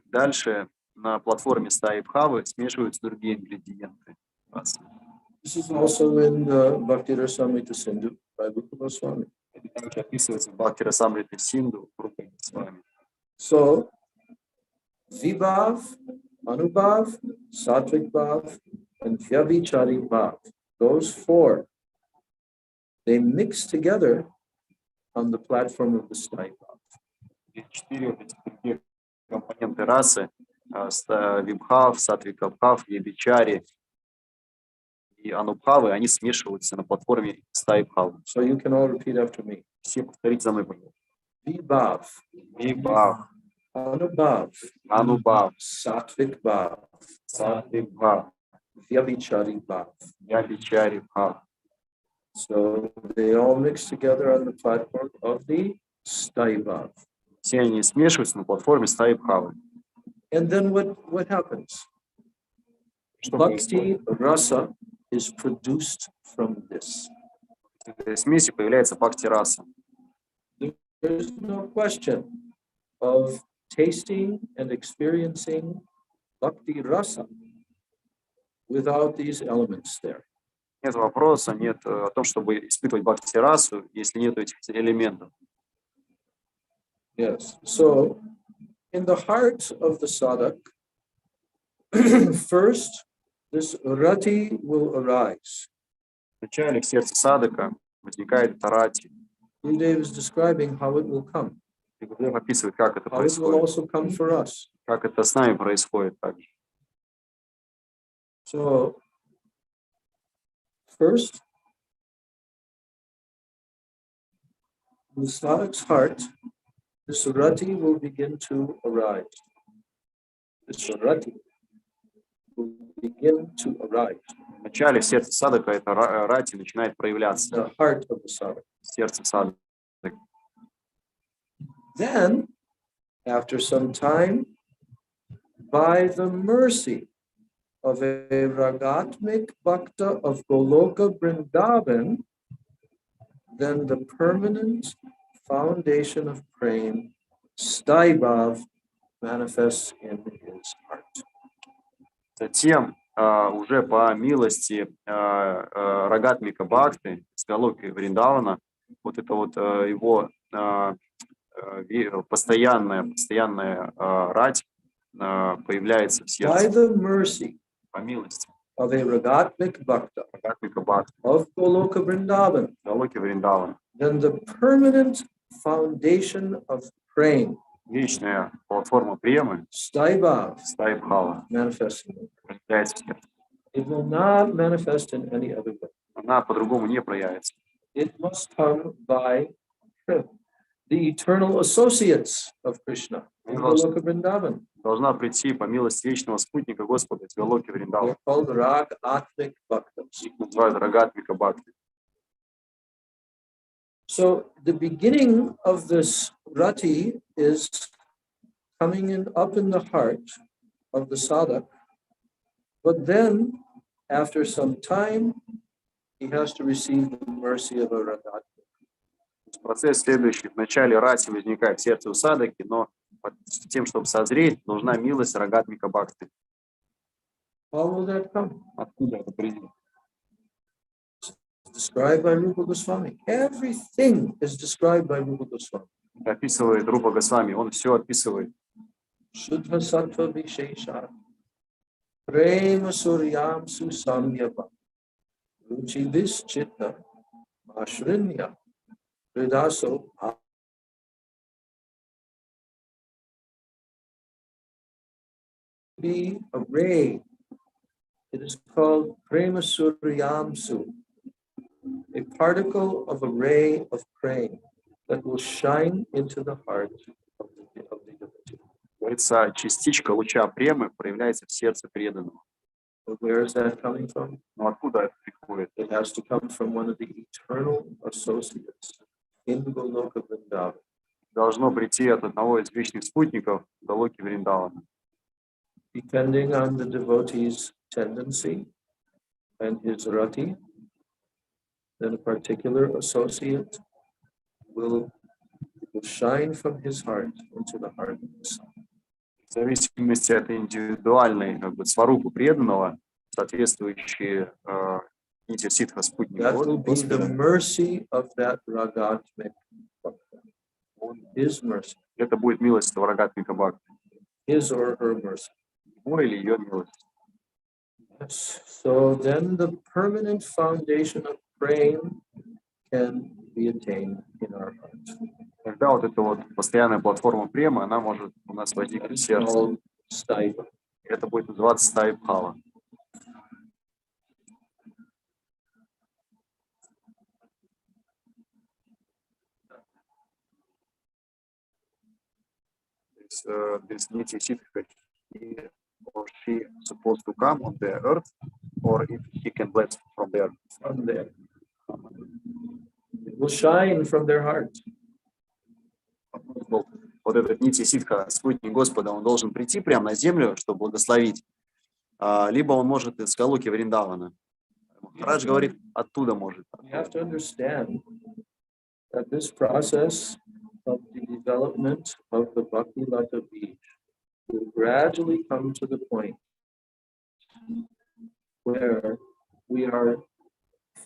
дальше на платформе стаи бхавы смешиваются другие ингредиенты. This is also in the Bhakti-rasamrita Sindhu by Rupa Goswami. Это также описывается в Бхакти-расамрите Синду Рупой Госвами. So, Vibhav, Anubhav, Sattvic Bhav, and Vyabhichari Bhav, those 4, they mix together on the platform of the staibhav. 4 вот этих других компоненты расы, Вибхав, Сатвикабхав, Ебичари и Анубхавы, они смешиваются на платформе стаи бхавы. So you can all repeat after me. Все повторите за мной, пожалуйста. Vibhav, Вибхав, Anubhav, Анубхав, Sattvic Bhav, Сатвикбхав, Vyabhichari Bhav. Ябичари Бхав. So they all mix together on the platform of the staibhav. Все они смешиваются на платформе стаи Бхавы. And then what happens? Что Bhakti происходит? rasa is produced from this. В этой смеси появляется бхакти-раса. There's no question of tasting and experiencing bhakti rasa without these elements there. Нет вопроса, нет о том, чтобы испытывать бхакти-расу, если нет этих элементов. Yes. So in the heart of the sadhak, first, this rati will arise. Вначале в сердце садака возникает тарати. Gurudev is describing how it will come. И Гурудев описывает, как это How it will происходит, also come for us. как это с нами происходит также. So first, in the sadhak's heart, this rati will begin to arise. This rati will begin to arise. Вначале в сердце садака это рати начинает проявляться. The heart of the sadhak. В сердце садака. Then, after some time, by the mercy of a ragatmik bhakta of Goloka Vrindavan, then the permanent foundation of prema, Staibhav, manifests in his heart. Затем уже по милости Рагатмика Бхакты с Галоки Вриндавана, вот это вот его постоянная рать появляется в By сердце the mercy по милости of a ragatmik bhakta Рагатмика Бхакты of Goloka Vrindavan, Галоки Вриндавана. then the permanent foundation of prema, Вечная платформа премы Staibhav, стаи Бхава manifests in him. проявляется в сердце. It will not manifest in any other way. Она по-другому не проявится. It must come by the eternal associates of Krishna in Goloka Vrindavan. Должна прийти по милости вечного спутника Господа из Галоки They're Вриндавана. called Ragatmik Bhaktas. Их называют Рагатмика Бхакти. So the beginning of this rati is coming in up in the heart of the sadhak, but then after some time, he has to receive the mercy of a ragat. Процесс следующий. В начале рати возникает в сердце у садаки, но с тем, чтобы созреть, нужна милость Рагатмика Бхакти. How will that come? Откуда это придет? Described by Rupa Goswami. Everything is described by Rupa Goswami. Описывает Рупа Госвами, он все описывает. Shuddha sattva vishesha prema suryam susamyava ruchi vischitta ashrinya ridaso be a ray. It is called prema suryamsu, a particle of a ray of prema that will shine into the heart of the devotee. Говорится, частичка луча премы проявляется в сердце преданного. But where is that coming from? Но откуда это приходит? It has to come from one of the eternal associates in Goloka Vrindavan. Должно прийти от одного из вечных спутников Галоки Вриндавана. Depending on the devotee's tendency and his rati, then a particular associate will shine from his heart into the heart of the son. В зависимости от индивидуальной сварупы преданного, соответствующие нити ситха спутника That will be the Господа, mercy of that ragatmik bhakta. His mercy, это будет милость этого Рагатмика Бхакти. his or her mercy. Его или ее милость. Yes. So then the permanent foundation of praying can be attained in our hearts. Тогда вот эта вот постоянная платформа премы, она может у нас возникнуть в сердце. Called Staiva. Это будет называться стаи Бхава. This niti sitha, he or she supposed to come on the earth, or if he can bless from there. From there. It will shine from their heart. Вот вот этот Нити Ситха, спутник Господа, он должен прийти прямо на землю, чтобы благословить, либо он может из Галуки Вриндавана. Махарадж говорит, оттуда может. You have to understand that this process of the development of the Bhakti-lata beach will gradually come to the point where we are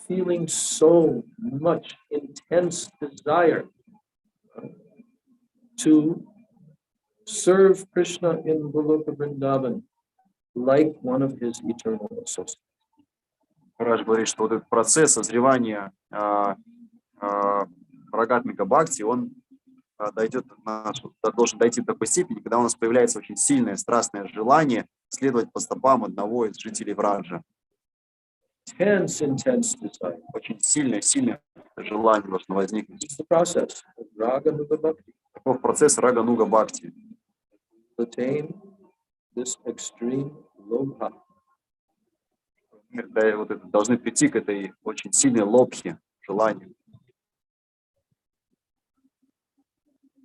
feeling so much intense desire to serve Krishna in Goloka Vrindavan like one of his eternal associates. Махарадж говорит, что вот этот процесс созревания рагатмика бхакти, он должен дойти до такой степени, когда у нас появляется очень сильное, страстное желание следовать по стопам одного из жителей Враджа. Intense desire. Очень сильное желание должно возникнуть. It's the process of Raganuga Bhakti. Таков процесс Рагануга Бхакти. Attain this extreme lobha. Вот это, должны прийти к этой очень сильной лобхе, желанию.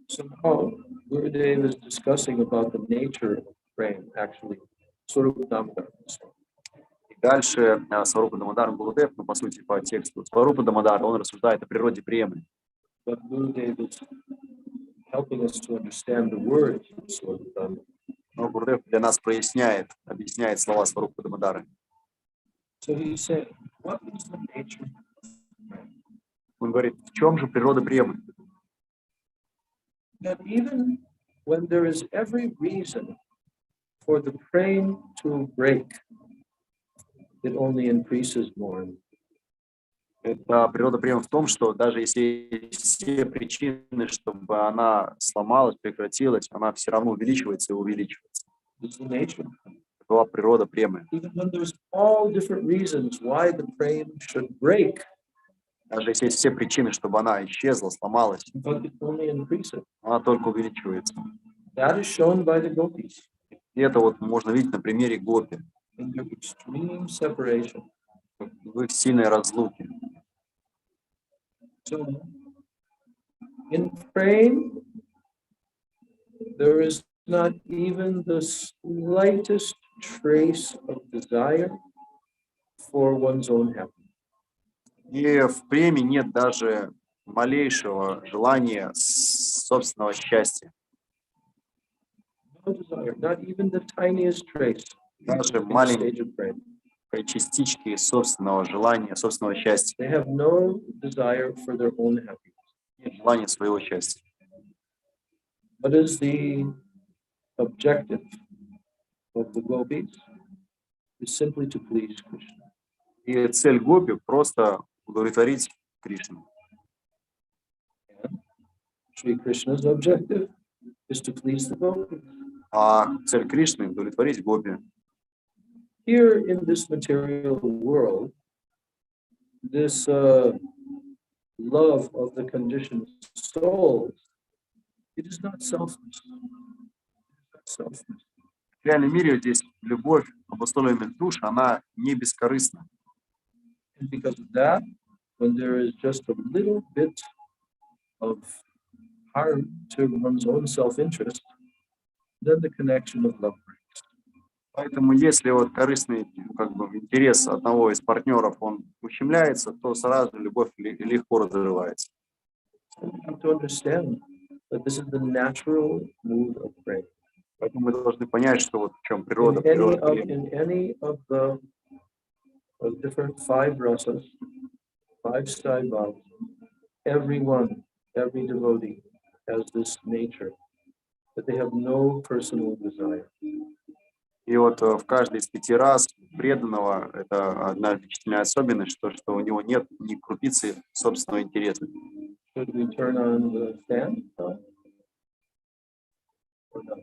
So now Gurudev is discussing about the nature of praying, actually. Swarupa Damodar. И дальше Сварупа Дамодар Гурудев, по сути, по тексту Сварупа Дамодар, он рассуждает о природе премы. But Gurudev is helping us to understand the words of Swarupa Damodar. Но Гурудев для нас объясняет слова Сварупа Дамодара. So he said, what is the nature of praying? Он говорит, в чем же природа премы? That even when there is every reason for the praying to break, it only increases more. Это природа премы в том, что даже если все причины, чтобы она сломалась, прекратилась, она все равно увеличивается и увеличивается. This is the nature. Такова природа премы. Even when there's all different reasons why the praying should break, Даже если есть все причины, чтобы она исчезла, сломалась, but it only increases. она только увеличивается. That is shown by the gopis И это вот можно видеть на примере гопи, in their extreme separation. в их сильной разлуке. So, in praying, there is not even the slightest trace of desire for one's own happiness. И в преме нет даже малейшего желания собственного счастья. No desire, not even the tiniest trace Даже in the маленькой stage of praying. частички собственного желания, собственного счастья, They have no desire for their own happiness. нет желания своего счастья. What is the objective of the gopis? Is simply to please Krishna. И цель гопи просто удовлетворить Кришну. Shri Krishna's objective is to please the gopis. А цель Кришны удовлетворить гопи. Here in this material world, this love of the conditioned souls, it is not selfless. Selfless. В реальном мире здесь любовь обусловленных душ, она не бескорыстна. And because of that, when there is just a little bit of harm to one's own self-interest, then the connection of love breaks. Поэтому если вот корыстный интерес одного из партнеров, он ущемляется, то сразу любовь легко разрывается. So we have to understand that this is the natural mood of praying. Поэтому мы должны понять, что вот в чем природа. In any of the different 5 rasas, 5 staivas, everyone, every devotee has this nature that they have no personal desire. И вот в каждой из 5 рас преданного это одна отличительная особенность, что у него нет ни крупицы собственного интереса. Should we turn on the fan? Or not?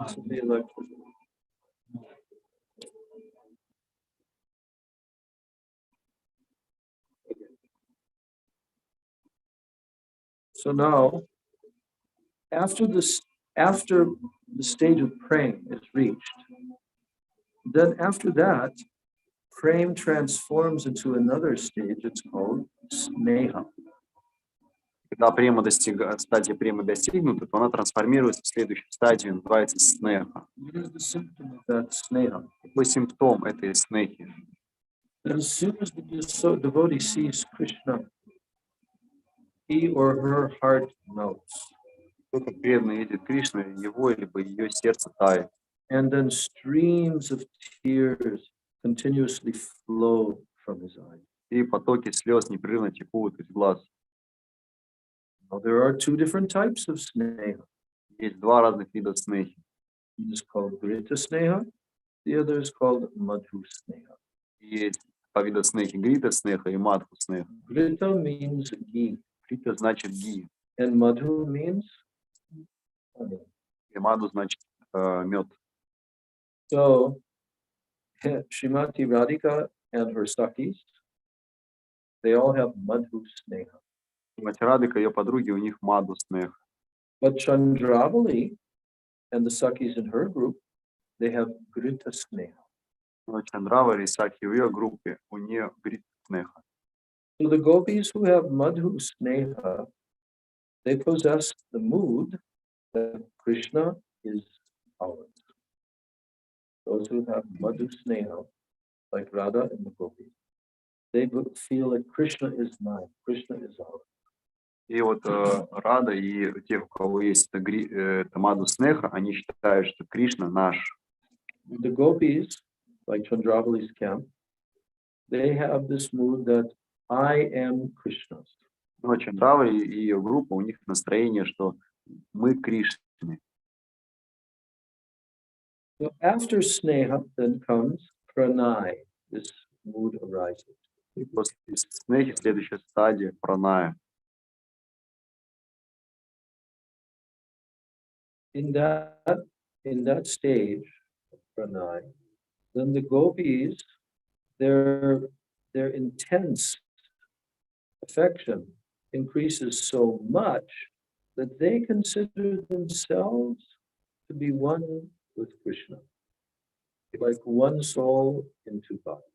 This is the electricity. So now, after the stage of praying is reached, Then after that, frame transforms into another stage. It's called sneha. Когда стадия премы достигнута, то она трансформируется в следующую стадию, называется снеха. What is the symptom of that sneha? Какой симптом этой снехи? That as soon as the devotee sees Krishna, he or her heart melts. Только преданный видит Кришну, его либо ее сердце тает. And then streams of tears continuously flow from his eyes. И потоки слез непрерывно текут из глаз. Now, there are two different types of sneha. Есть два разных вида снехи. One is called grita sneha, the other is called madhu sneha. Есть два вида снехи: грита снеха и мадху снеха. Grita means ghee, Грита значит ги, and madhu means honey. и мадху значит мед. So, Srimati Radhika and her Sakis, they all have madhu sneha. Махарадж и ее подруги, у них мадху снеха. But Chandravali and the Sakis in her group, they have grita sneha. Но Чандрава и Саки в ее группе, у нее грита снеха. So the gopis who have madhu sneha, they possess the mood that Krishna is ours. Those who have madhu sneha, like Radha and the gopis, they would feel that Krishna is mine, Krishna is ours. И вот Рада и те, у кого есть это мадху снеха, они считают, что Кришна наш. The gopis, like Chandravali's camp, they have this mood that I am Krishna's. Но Чандрава и ее группа, у них настроение, что мы Кришны. So after sneha, then comes pranay. This mood arises. И после снехи следующая стадия праная. In that stage of pranay, then the gopis, their intense affection increases so much that they consider themselves to be one with Krishna, like one soul in two bodies.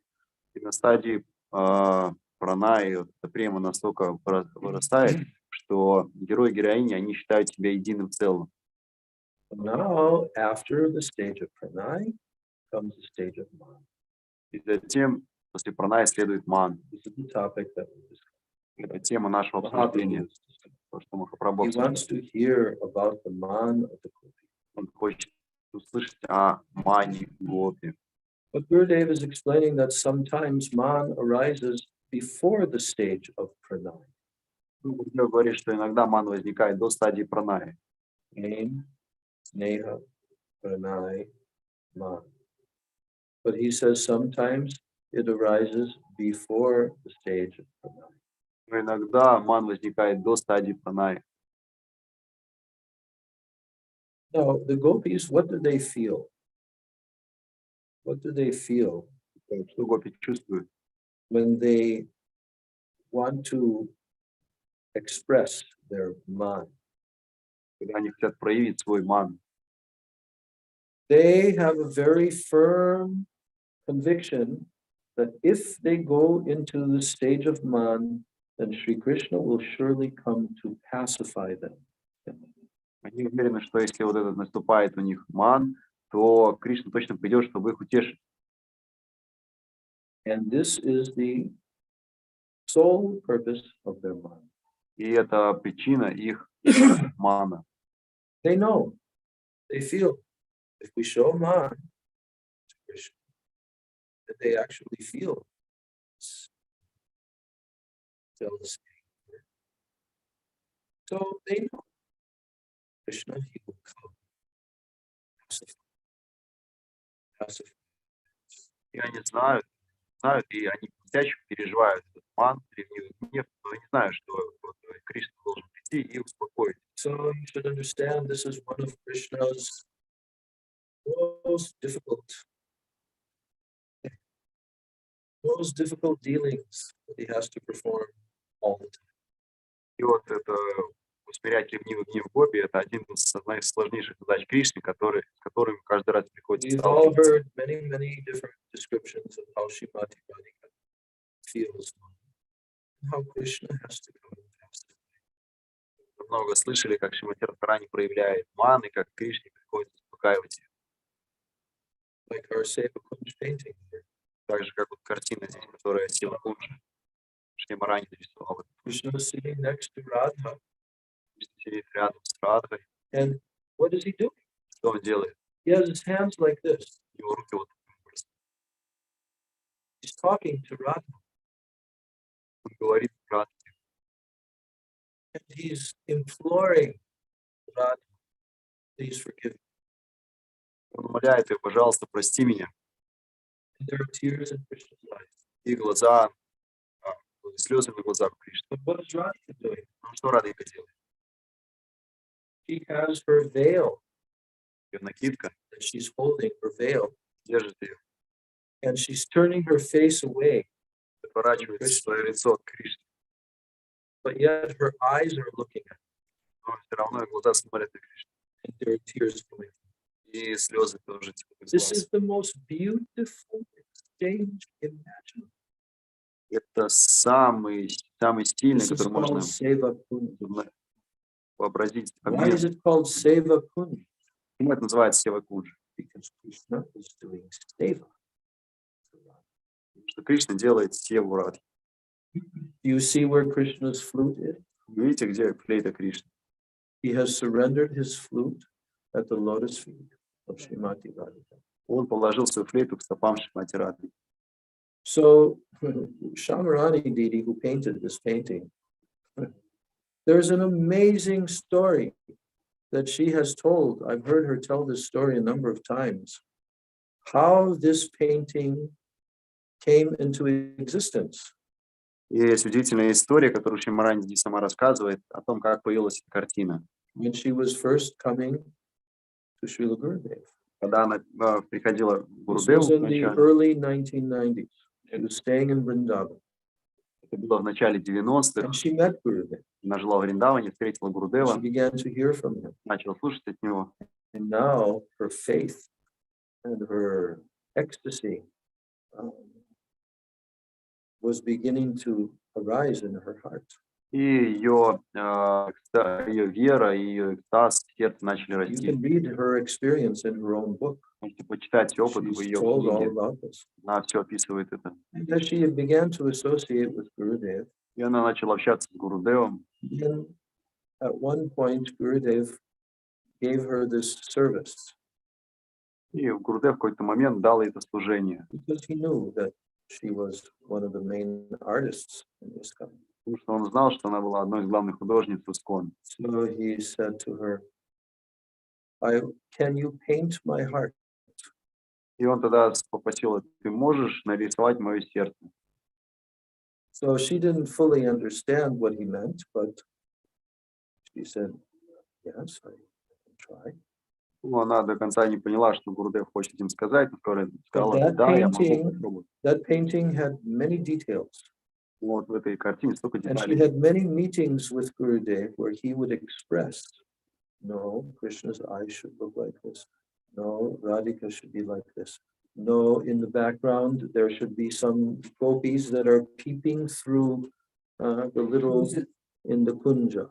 И на стадии пранаи према настолько вырастает, что герой и героини, они считают себя единым целым. Now, after the stage of pranay, comes the stage of man. И затем, после пранаи, следует ман. This is the topic that we discussed. Это тема нашего обсуждения. То, что Махапрабху He wants to hear about the man of the gopis. Он хочет услышать о мане гопи. But Gurudev is explaining that sometimes man arises before the stage of pranay. Гурудев говорит, что иногда ман возникает до стадии пранаи. Aim, sneha, pranay, man. But he says sometimes it arises before the stage of pranay. Но иногда ман возникает до стадии пранаи. Now, the gopis, what do they feel? What do they feel Что гопи чувствуют, when they want to express their man? когда они хотят проявить свой ман? They have a very firm conviction that if they go into the stage of man, then Sri Krishna will surely come to pacify them. Они уверены, что если вот этот наступает у них ман, то Кришна точно придет, чтобы их утешить. And this is the sole purpose of their man. И это причина их мана. They know, they feel, if we show man to Krishna, that they actually feel jealousy. So they know Krishna, he will come. Pacify. И они знают, и они по-настоящему переживают этот ман, ревнивый гнев, но они знают, что вот Кришна должен прийти и успокоить. So you should understand this is one of Krishna's most difficult dealings that he has to perform all the time. И вот это усмирять ревнивый гнев гопи, это один из одна из сложнейших задач Кришны, с которой которыми каждый раз приходится We've all сталкиваться. heard many different descriptions of how Srimati Radhika feels, and how Krishna has to come and pass it. Мы много слышали, как Шримати Радхарани проявляет ман, и как Кришне приходится успокаивать их. Like our Seva Kunj painting here. Так же, как вот картина здесь, которая Сева Кунджа Шри Махарадж нарисовал. Krishna is sitting next to Radha. Кришна сидит рядом с Радхой. And what does he do? Что он делает? He has his hands like this. Его руки вот таким образом. He's talking to Radha. Он говорит с Радхой. And he's imploring Radha, please forgive me. Он умоляет ее, пожалуйста, прости меня. And there are tears in Krishna's eyes. И глаза, слезы на глазах Кришны. But what is Radhika doing? Ну что Радхика делает? She has her veil Ее накидка that she's holding, her veil, держит ее, and she's turning her face away, поворачивает свое лицо от Кришны. but yet her eyes are looking at Но все равно ее глаза смотрят на Кришну. her, and there are tears coming. И слезы тоже текут из This глаз. is the most beautiful exchange imaginable. Это самый стильный, This is который можно called Seva Kunj. вообразить. Why is it called Seva Kunj? Почему это называется Сева Кунджа? Because Krishna is doing Seva. Потому что Кришна делает Севу Радхи. Do you see where Krishna's flute is? Видите, где флейта Кришны? He has surrendered his flute at the lotus feet of Srimati Radhika. Он положил свою флейту к стопам Шримати Радхи. So Shamarani Didi, who painted this painting, there's an amazing story that she has told. I've heard her tell this story a number of times, how this painting came into existence. И есть удивительная история, которую Шримати сама рассказывает о том, как появилась эта картина. When she was first coming to Srila Gurudev. Когда она приходила к This Гурудеву was in the вначале, early 1990s. She was staying in Vrindavan. это было в начале 90-х, And she met Gurudev. она жила в Вриндаване, встретила She Гурудева, began to hear from him. начала слушать от него. And now her faith and her ecstasy was beginning to arise in her heart. И ее вера, и ее экстаз, сердце начали You расти. can read her experience in her own book. Можете почитать опыт в She's ее told all книге. about this. Она все описывает это. And as she began to associate with Gurudev, И она начала общаться с Гурудевом. then at one point Gurudev gave her this service И Гурудев в какой-то момент дал ей это служение. because he knew that she was one of the main artists in this company. Потому что он знал, что она была одной из главных художниц Искон. So he said to her, can you paint my heart? И он тогда попросил, ты можешь нарисовать мое сердце? So she didn't fully understand what he meant, but she said, yes, I can try. Ну, она до конца не поняла, что Гурудев хочет им сказать, но сказала, that да, я могу painting- попробовать. That painting had many details, Вот в этой картине столько and she деталей. had many meetings with Gurudev where he would express, no, Krishna's eyes should look like this. No, Radhika should be like this. No, in the background, there should be some gopis that are peeping through the little, in the kunja.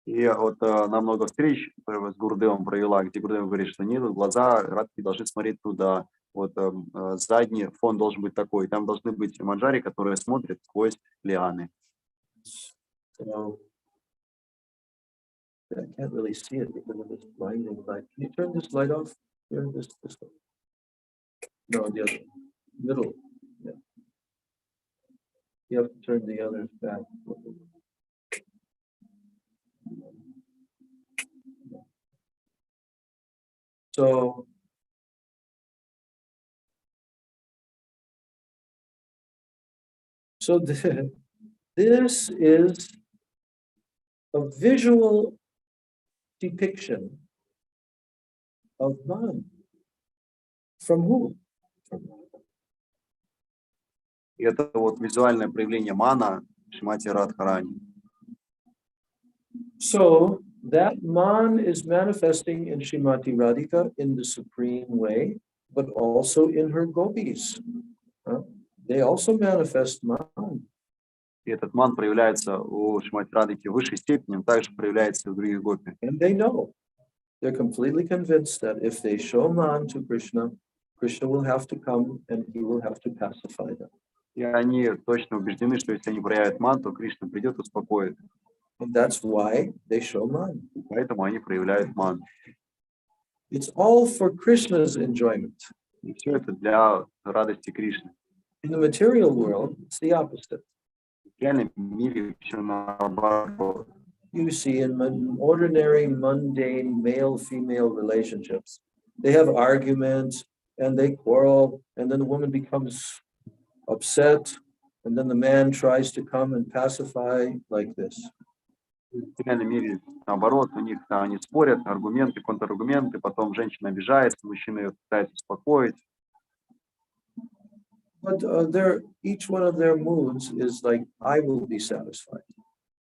И вот на много встреч с Гурудевом провела, где Гурудев говорит, что нет, глаза Радхи должны смотреть туда. Вот задний фон должен быть такой. Там должны быть манджари, которые смотрят сквозь лианы. So, I can't really see it because of this blinding light. Can you turn this light off? Here, this one. No, the other, middle. Yeah. You have to turn the others back. So this is a visual depiction of man. From who? From И это вот визуальное проявление мана Шримати Радхарани. So that man is manifesting in Srimati Radhika in the supreme way, but also in her gopis. They also manifest man. И этот ман проявляется у Шримати Радхики в высшей степени, он также проявляется и у других гопи. And they know. They're completely convinced that if they show man to Krishna, Krishna will have to come and he will have to pacify them. И они точно убеждены, что если они проявят ман, то Кришна придет и успокоит. And that's why they show man. Поэтому они проявляют ман. It's all for Krishna's enjoyment. И все это для радости Кришны. In the material world, it's the opposite. В реальном мире все наоборот. You see, in ordinary, mundane, male-female relationships, they have arguments and they quarrel, and then the woman becomes upset, and then the man tries to come and pacify like this. В реальном мире наоборот, у них они спорят, аргументы, контраргументы, потом женщина обижается, мужчина ее пытается успокоить. But each one of their moods is like, I will be satisfied.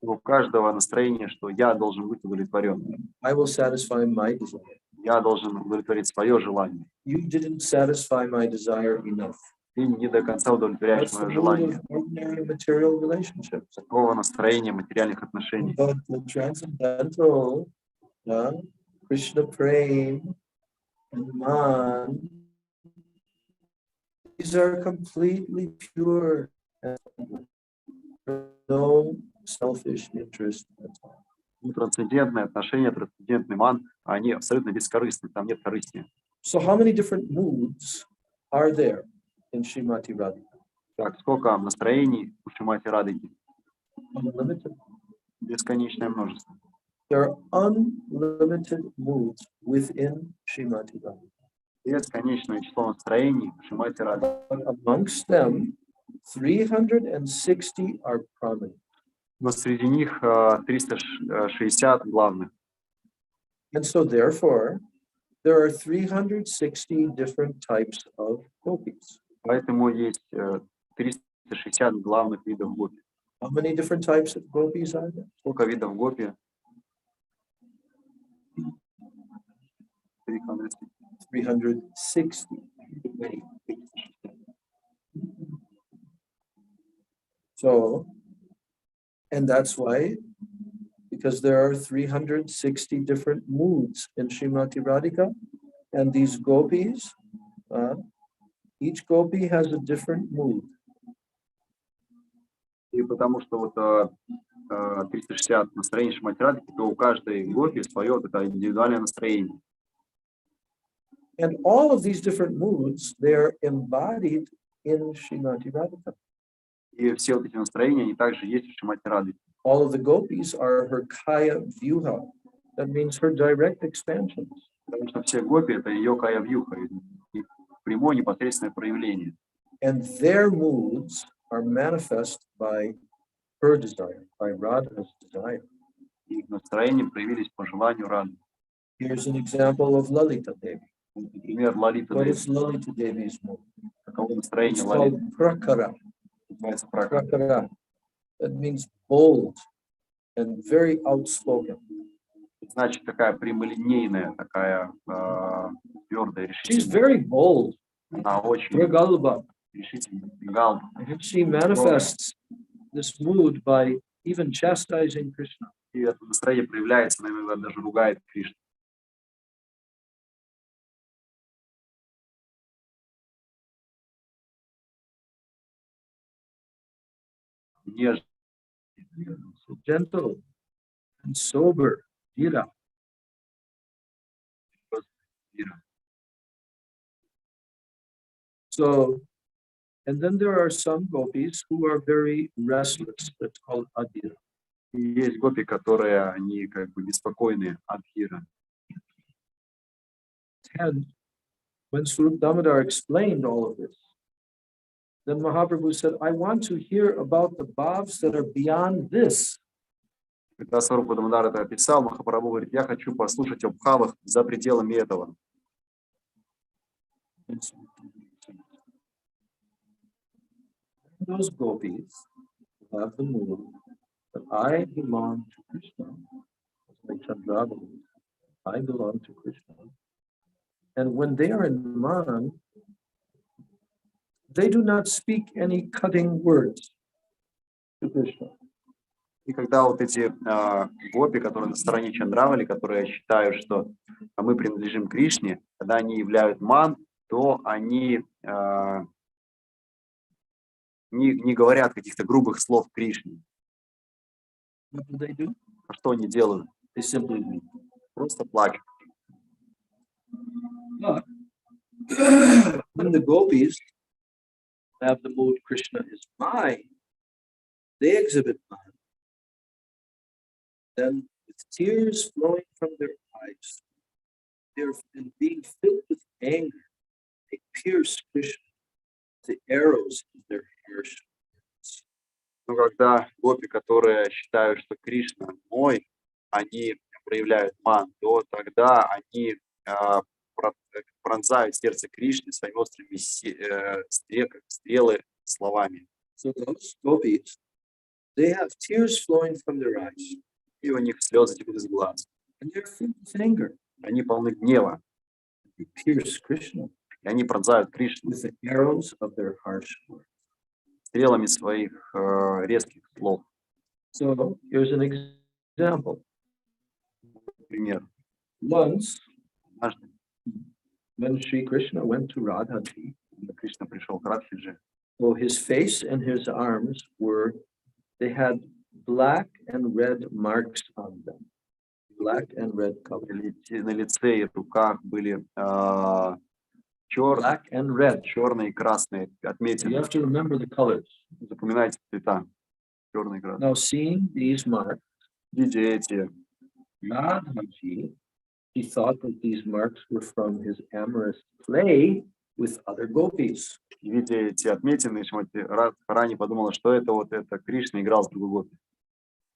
У каждого настроение, что я должен быть удовлетворен. I will satisfy my desire. Я должен удовлетворить свое желание. You didn't satisfy my desire enough. Ты не до конца удовлетворяешь That's мое the mood желание. of ordinary material relationships. Такого настроения материальных отношений. But the transcendental, Krishna praying, and man, these are completely pure and no selfish interest at all. Трансцендентные отношения, трансцендентный ман, они абсолютно бескорыстны, там нет корысти. So how many different moods are there in Srimati Radhika? Так, сколько настроений у Шримати Радхики? Unlimited. Бесконечное множество. There are unlimited moods within Srimati Radhika. Бесконечное число настроений у Шримати Радхики. But amongst them, 360 are prominent. Но среди них 360 главных. And so therefore, there are 360 different types of gopis. Поэтому есть 360 главных видов гопи. How many different types of gopis are there? Сколько видов гопи? 360. So, and that's why, because there are 360 different moods in Srimati Radhika, and these gopis, each gopi has a different mood. И потому что вот 360 настроений Шримати Радхики, то у каждой гопи свое вот это индивидуальное настроение. And all of these different moods, they are embodied in Srimati Radhika. И все вот эти настроения, они также есть в Шримати Радхике. All of the gopis are her kaya vyuha. That means her direct expansions. Потому что все гопи — это ее кая-вьюха, и прямое непосредственное проявление. And their moods are manifest by her desire, by Radha's desire. Их настроения проявились по желанию Рады. Here's an example of Lalita Devi. Например, Лалита What Деви. is Lalita Devi's mood? Каково It's настроение called Лалиты? prakara. Называется пракара. Prakara. That means bold and very outspoken. Значит, такая прямолинейная, такая твердая, She's решительная. very bold. Она очень Pragalba. решительная. Галба. And she manifests this mood by even chastising Krishna. И это настроение проявляется, она иногда даже ругает Кришну. Нежно. So gentle and sober. Dhira. So, and then there are some gopis who are very restless. That's called adhira. И есть гопи, которые, они как бы беспокойные от Хира. And when Swarup Damodar explained all of this, then Mahaprabhu said, I want to hear about the bhavs that are beyond this. Когда Сварупа Дамодар это описал, Махапрабху говорит, я хочу послушать о бхавах за пределами этого. Those gopis have the mood that I belong to Krishna. My Chandravali. I belong to Krishna. And when they are in man, they do not speak any cutting words to Krishna. И когда вот эти гопи, которые на стороне Чандравали, которые считают, что мы принадлежим Кришне, когда они являют ман, то они не говорят каких-то грубых слов Кришне. What do they do? А что они делают? They simply weep. Просто плачут. But when the gopis have the mood Krishna is mine, they exhibit mine. Then with tears flowing from their eyes, they're being filled with anger. They pierce Krishna with the arrows of their harsh words. Но когда гопи, которые считают, что Кришна мой, они проявляют ман, то тогда они пронзают сердце Кришны своими острыми стрелы словами. So those gopis, they have tears flowing from their eyes. И у них слезы текут из глаз. And they're filled with anger. Они полны гнева. They pierce Krishna И они пронзают Кришну with the arrows of their harsh words. стрелами своих резких слов. So here's an example. Например, Once, однажды, when Sri Krishna went to Radhaji, когда Кришна пришел к Радхидже, so his face and his arms they had black and red marks on them. Black and red color. на лице и руках были Black and red. черные и красные You отметины. have to remember the colors. Запоминайте цвета. Черный и красный. Now, seeing these marks, Видите эти, Radhaji, he thought that these marks were from his amorous play with other gopis. видя эти отметины, Шримати Радхарани подумала, что это Кришна играл с другой гопи.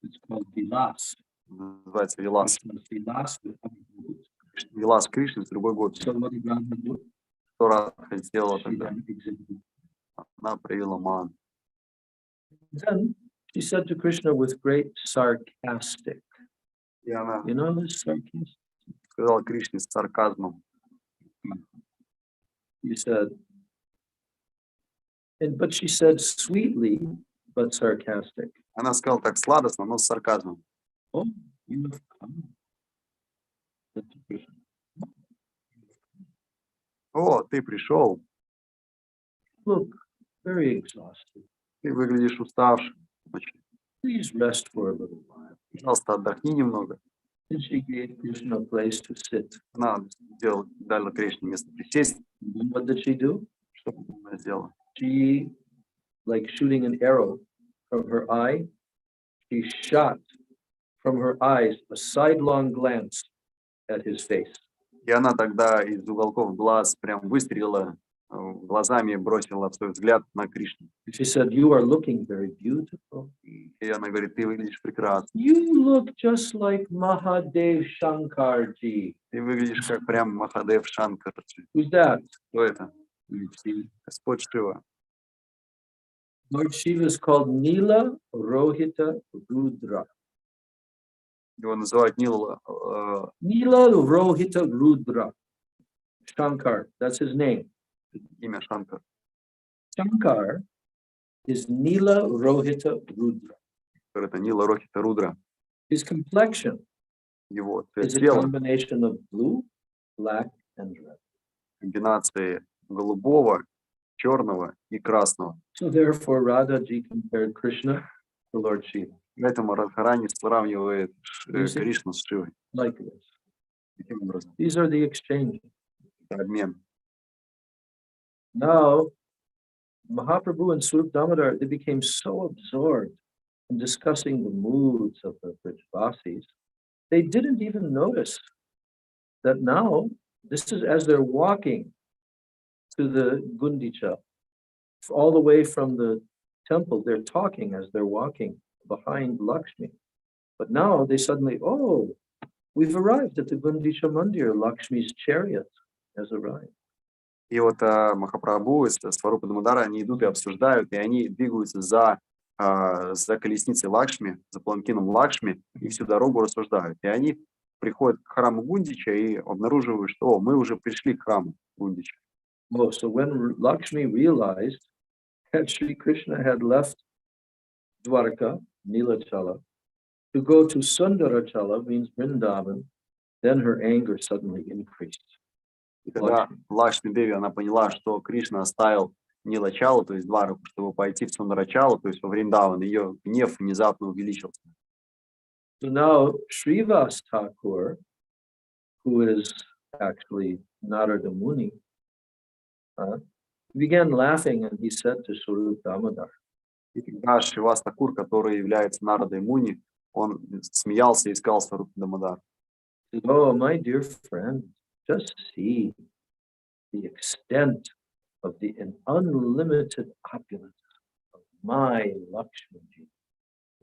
It's called Vilas. Называется Вилас. Vilas with other gopis. Вилас Кришны с другой гопи. So what did Radha do? Что Радха сделала She тогда? then exhibited. Она проявила ман. Then she said to Krishna with great sarcastic. И она You know this sarcasm? сказала Кришне с сарказмом. He said, but she said sweetly, but sarcastic. Она сказала так сладостно, но с сарказмом. Oh, you have come. Said to Krishna, О, ты пришел, look, very exhausted. ты выглядишь уставшим. Очень. Please rest for a little while. Пожалуйста, отдохни немного. Then she gave Krishna a place to sit. Она дала Кришне место присесть. And what did she do? Что она сделала? She, like shooting an arrow from her eye, she shot from her eyes a sidelong glance at his face. И она тогда из уголков глаз прям выстрелила глазами, бросила свой взгляд на Кришну. She said, you are looking very beautiful. И она говорит, ты выглядишь прекрасно. You look just like Mahadev Shankarji. Ты выглядишь как прям Махадев Шанкарджи. Who's that? Кто это? Господь Шива. Lord Shiva is called Nila Rohita Rudra. Его называют Нила. Nila Rohita Rudra. Shankar, that's his name. Имя Шанкар. Shankar is Nila Rohita Rudra. Это Нила Рохита Рудра. His complexion Его is a тело combination of blue, black, and red. комбинации голубого, черного и красного. So therefore, Radhaji compared Krishna to Lord Shiva. Поэтому Радхарани сравнивает Кришну с Шивой. Like this. Таким образом, These are the exchanges. это обмен. Now, Mahaprabhu and Swarup Damodar, they became so absorbed in discussing the moods of the Brajvasis, they didn't even notice that now, this is as they're walking to the Gundicha, all the way from the temple, they're talking as they're walking behind Lakshmi. But now they suddenly, oh, we've arrived at the Gundicha Mandir, Lakshmi's chariot has arrived. И вот Махапрабху с Сварупа Дамодара, они идут и обсуждают, и они двигаются за колесницей Лакшми, за паланкином Лакшми, и всю дорогу рассуждают. И они приходят к храму Гундича и обнаруживают, что мы уже пришли к храму Гундича. Oh, so when Lakshmi realized that Sri Krishna had left Dwarka, Nilachala, to go to Sundarachala, means Vrindavan, then her anger suddenly increased. И когда Лакшми Деви, она поняла, что Кришна оставил Нилачалу, то есть Двараку, чтобы пойти в Сундарачалу, то есть во Вриндаван, ее гнев внезапно увеличился. So now Srivas Thakur, who is actually Narada Muni, began laughing and he said to Swarup Damodar, И когда Шривас Такур, который является Нарадой Муни, он смеялся и сказал Сварупа Дамодар: "Oh, my dear friend, just see the extent of the unlimited opulence of my Lakshmi."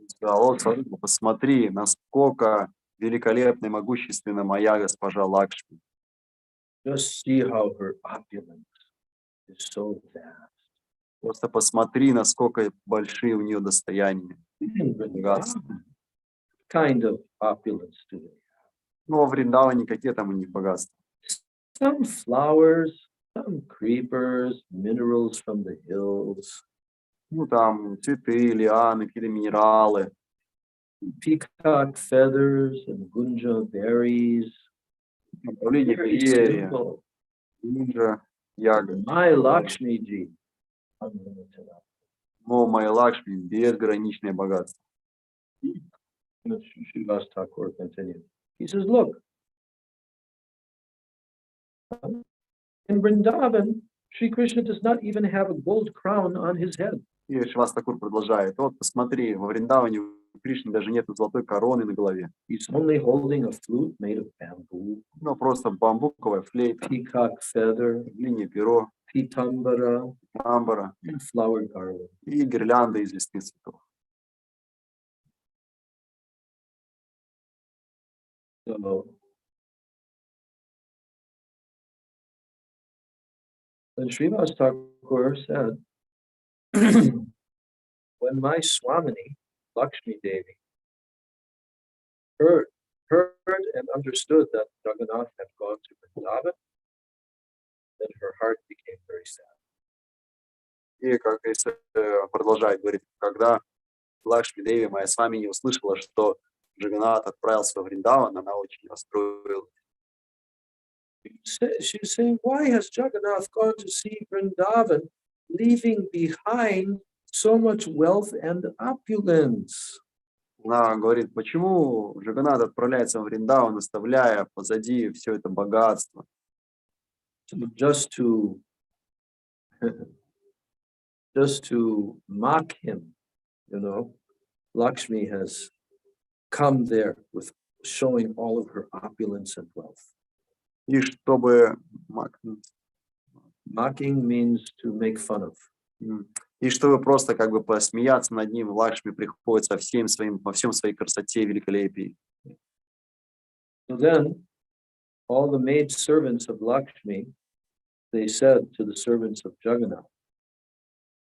сказал: Сварупа, посмотри, насколько великолепна и могущественна моя госпожа Лакшми. Just see how her opulence is so vast. Просто посмотри, насколько большие у нее достояния. Kind of opulence do they have? Но во Вриндаване какие там у них богатства? Some flowers, some creepers, minerals from the hills, Ну там цветы, лианы, какие-то минералы, peacock feathers and gunja berries. направление Very перья, simple. инджа, ягод. My Lakshmi ji, unlimited opulence. Но моя Лакшми безграничное богатство. Srivas Thakur continued. He says, look, in Vrindavan, Sri Krishna does not even have a gold crown on his head. И Шривас Такур продолжает: вот посмотри, во Вриндаване у Кришны даже нет золотой короны на голове. He's only holding a flute made of bamboo, Ну просто бамбуковая флейта, peacock feather, длинное перо, pitambara, амбара and flower garland. и гирлянда из листвы цветов. So, then Srivas Thakur said, when my Swamini, Lakshmi Devi, heard and understood that Jagannath had gone to Vrindavan, then her heart became very sad. И как продолжает говорить, когда Лакшми Деви, моя с вами, не услышала, что Джаганнат отправился во Вриндаван, она очень расстроилась. She's saying, why has Jagannath gone to see Vrindavan, leaving behind so much wealth and opulence? Она говорит, почему Джаганнат отправляется в Вриндаван, оставляя позади все это богатство? Just to mock him, you know, Lakshmi has come there with showing all of her opulence and wealth. И чтобы Mocking means to make fun of. И чтобы просто как бы посмеяться над ним, Лакшми приходит со всем своим, во всем своей красоте и великолепии. So then, all the maid servants of Lakshmi, they said to the servants of Jagannath,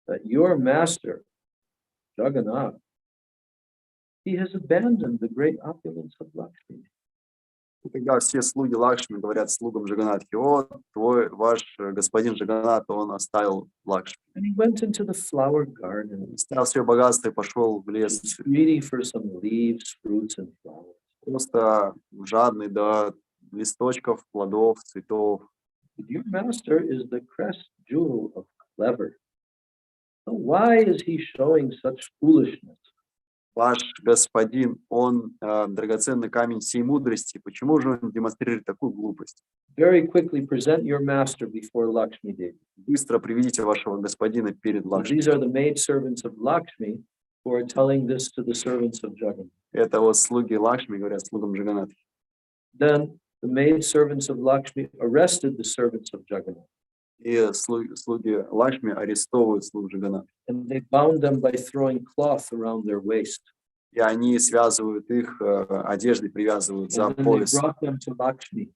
that your master, Jagannath, he has abandoned the great opulence of Lakshmi. И когда все слуги Лакшми говорят слугам Джаганнатхи: вот ваш господин Джаганнат, он оставил Лакшми. And he went into the flower garden, Оставил свое богатство и пошел в лес. greedy for some leaves, fruits, and flowers. Просто жадный до листочков, плодов, цветов. Your master is the crest jewel of clever. So why is he showing such foolishness? Ваш господин, он драгоценный камень всей мудрости. Почему же он демонстрирует такую глупость? Very quickly present your master before Lakshmi Devi. Быстро приведите вашего господина перед Лакшми. These are the maid servants of Lakshmi who are telling this to the servants of Jagannath. Это вот слуги Лакшми говорят слугам Джаганнатхи. Then the maid servants of Lakshmi arrested the servants of Jagannath. И слуги Лакшми арестовывают слуг Джаганната. And they bound them by throwing cloth around their waist. И они связывают их одеждой, привязывают за And then they пояс. brought them to Lakshmi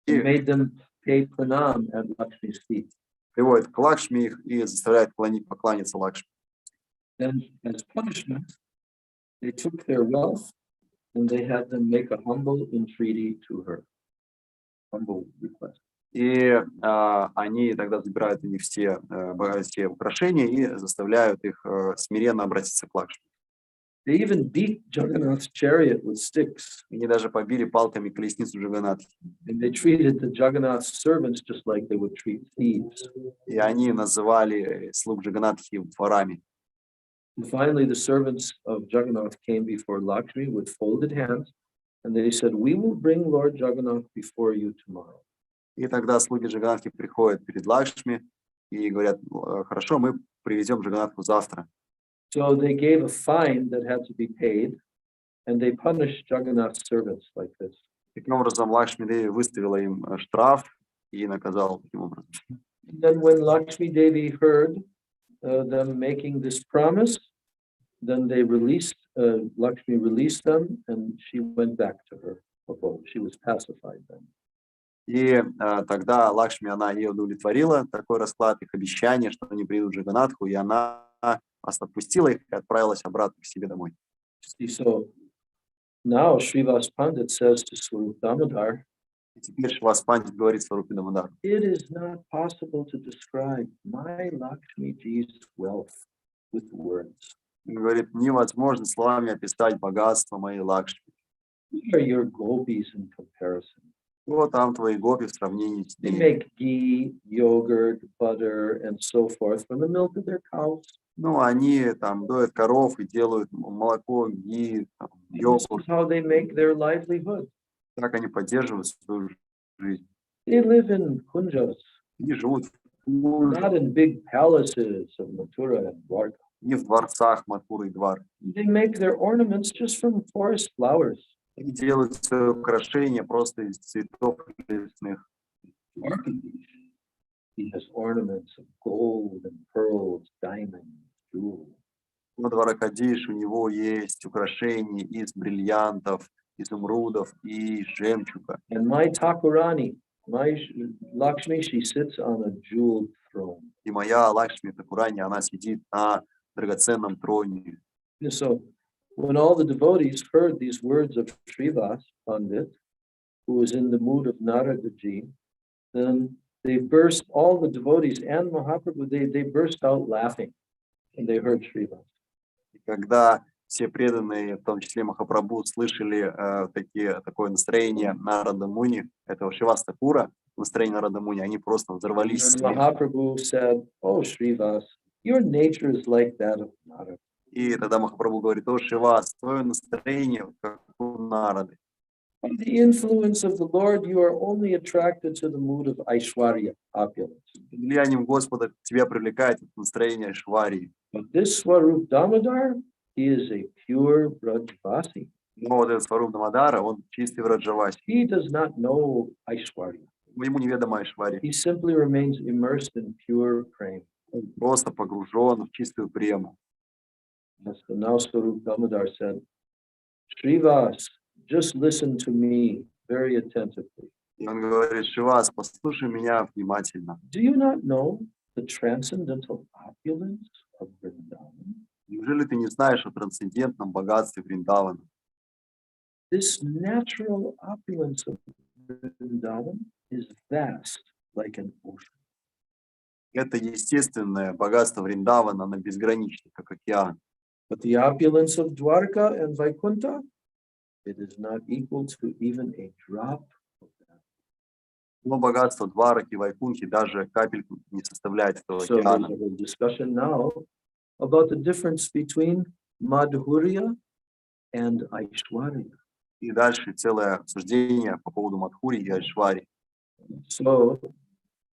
И and made them pay pranam at Lakshmi's feet. приводят к Лакшми их и заставляют покланяться Лакшми. Then, as punishment, they took their wealth And they had them make a humble entreaty to her. Humble request. И они тогда забирают у них все украшения и заставляют их смиренно обратиться к Лакшми. They even beat Jagannath's chariot with sticks. Они даже побили палками колесницу Джаганнатхи. And they treated the Jagannath's servants just like they would treat thieves. И они называли слуг Джаганнатхи ворами. And finally, the servants of Jagannath came before Lakshmi with folded hands, and they said, "We will bring Lord Jagannath before you tomorrow." И тогда слуги Джаганнатхи приходят перед Лакшми и говорят: хорошо, мы привезем Джаганнатху завтра. So they gave a fine that had to be paid, and they punished Jagannath's servants like this. Таким образом, Лакшми Деви выставила им штраф и наказала таким образом. And then when Lakshmi Devi heard them making this promise, then they Lakshmi released them, and she went back to her abode. She was pacified then. И тогда Лакшми, она ее удовлетворила, такой расклад, их обещание, что они придут в Джаганнатху, и она отпустила их и отправилась обратно к себе домой. So now Srivas Pandit says to Swarup Damodar, И теперь Шривас Пандит говорит Сварупе Дамодару: it is not possible to describe my Lakshmi Ji's wealth with words. Он говорит: невозможно словами описать богатство моей Лакшми. Who are your gopis in comparison? Вот там твои гопи в сравнении с They ними. make ghee, yogurt, butter, and so forth from the milk of their cows. Ну, они там доят коров и делают молоко, ги, там, This йогурт. is how they make their livelihood. Так они поддерживают свою жизнь. They live in kunjas, И живут в not in big palaces of Mathura and Dwarka. не в дворцах Матхуры и Двар. They make their ornaments just from forest flowers. Они делают свои украшения просто из цветов лесных. Dwarkadish, he has ornaments of gold and pearls, diamonds, jewels. Вот Дваракадиш, у него есть украшения из бриллиантов, изумрудов и жемчуга. And my Thakurani, my Lakshmi, she sits on a jeweled throne. И моя Лакшми Такурани, она сидит на драгоценном троне. So when all the devotees heard these words of Srivas Pandit, who was in the mood of Naradaji, then they burst, all the devotees and Mahaprabhu, they burst out laughing when they heard Srivas. И когда все преданные, в том числе Махапрабху, слышали такое настроение Нарада Муни, этого Шриваса Такура, настроение Нарада Муни, они просто взорвались And смехом. Mahaprabhu said, "Oh Srivas, your nature is like that of Narada." И тогда Махапрабху говорит: о, Шривас, твое настроение как у Нарады. By the influence of the Lord, you are only attracted to the mood of Aishwarya, opulence. Влиянием Господа тебя привлекает это настроение Шварии. But this Swarup Damodar, he is a pure Brajvasi. Но вот этот Сваруб Дамодара, он чистый Враджаваси. He does not know Aishwarya. Ему неведома Швария. He simply remains immersed in pure prema. Он просто погружен в чистую прему. So now Swarup Damodar said, Srivas, just listen to me very attentively. И он говорит: Шривас, послушай меня внимательно. Do you not know the transcendental opulence of Vrindavan? Неужели ты не знаешь о трансцендентном богатстве Вриндавана? This natural opulence of Vrindavan is vast, like an ocean. Это естественное богатство Вриндавана, оно безгранично, как океан. But the opulence of Dwarka and Vaikuntha, it is not equal to even a drop of that. Но богатство Двараки, Вайкунхи даже капельку не составляет этого So there's океана. a whole discussion now about the difference between Madhurya and Aishwarya. И дальше целое обсуждение по поводу Мадхури и Айшвари. So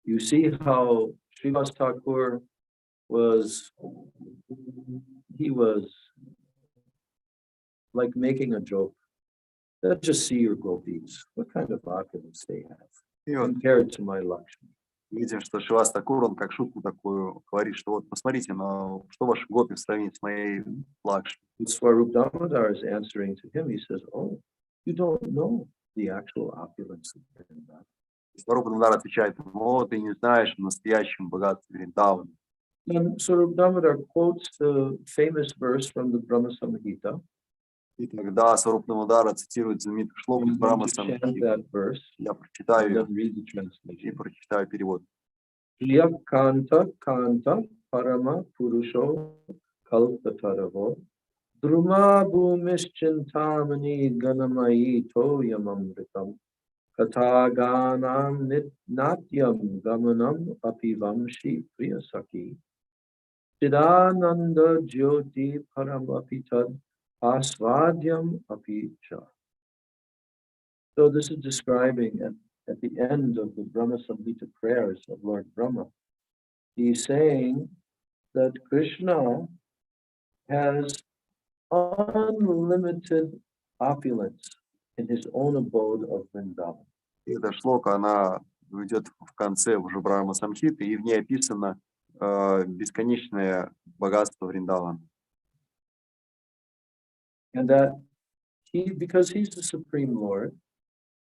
you see how Srivas Thakur he was like making a joke. Let's just see your gopis. What kind of opulence they have И вот compared to my Lakshmi. видим, что Шривас Такур, он как шутку такую говорит, что вот посмотрите, но что ваши гопи в сравнении с моей Лакшми. And Swarup Damodar is answering to him. He says, "Oh, you don't know the actual opulence of Vrindavan." Сварупа Дамодар отвечает: о, ты не знаешь о настоящем богатстве Вриндавана. Then Swarup Damodar quotes the famous verse from the Brahma Samhita. И тогда Сварупнамудара цитирует знаменитый шлок из I'm Брахма going to chant Самхиты. that verse Я and прочитаю ее then read the и translation. прочитаю перевод. Kanta Kanta Parama Purusho Kalpataravo Druma Bhumischintamani Ganamayi Toyamamritam Kataganam Natyam Gamanam Apivamshi Priyasaki Chidananda Jyoti Paramapitad Asvadyam Apicha. So this is describing at the end of the Brahma Samhita prayers of Lord Brahma. He's saying that Krishna has unlimited opulence in his own abode of Vrindavan. И эта шлока, она идет в конце уже Брахма Самхиты, и в ней описано бесконечное богатство Вриндавана. And that because he's the Supreme Lord,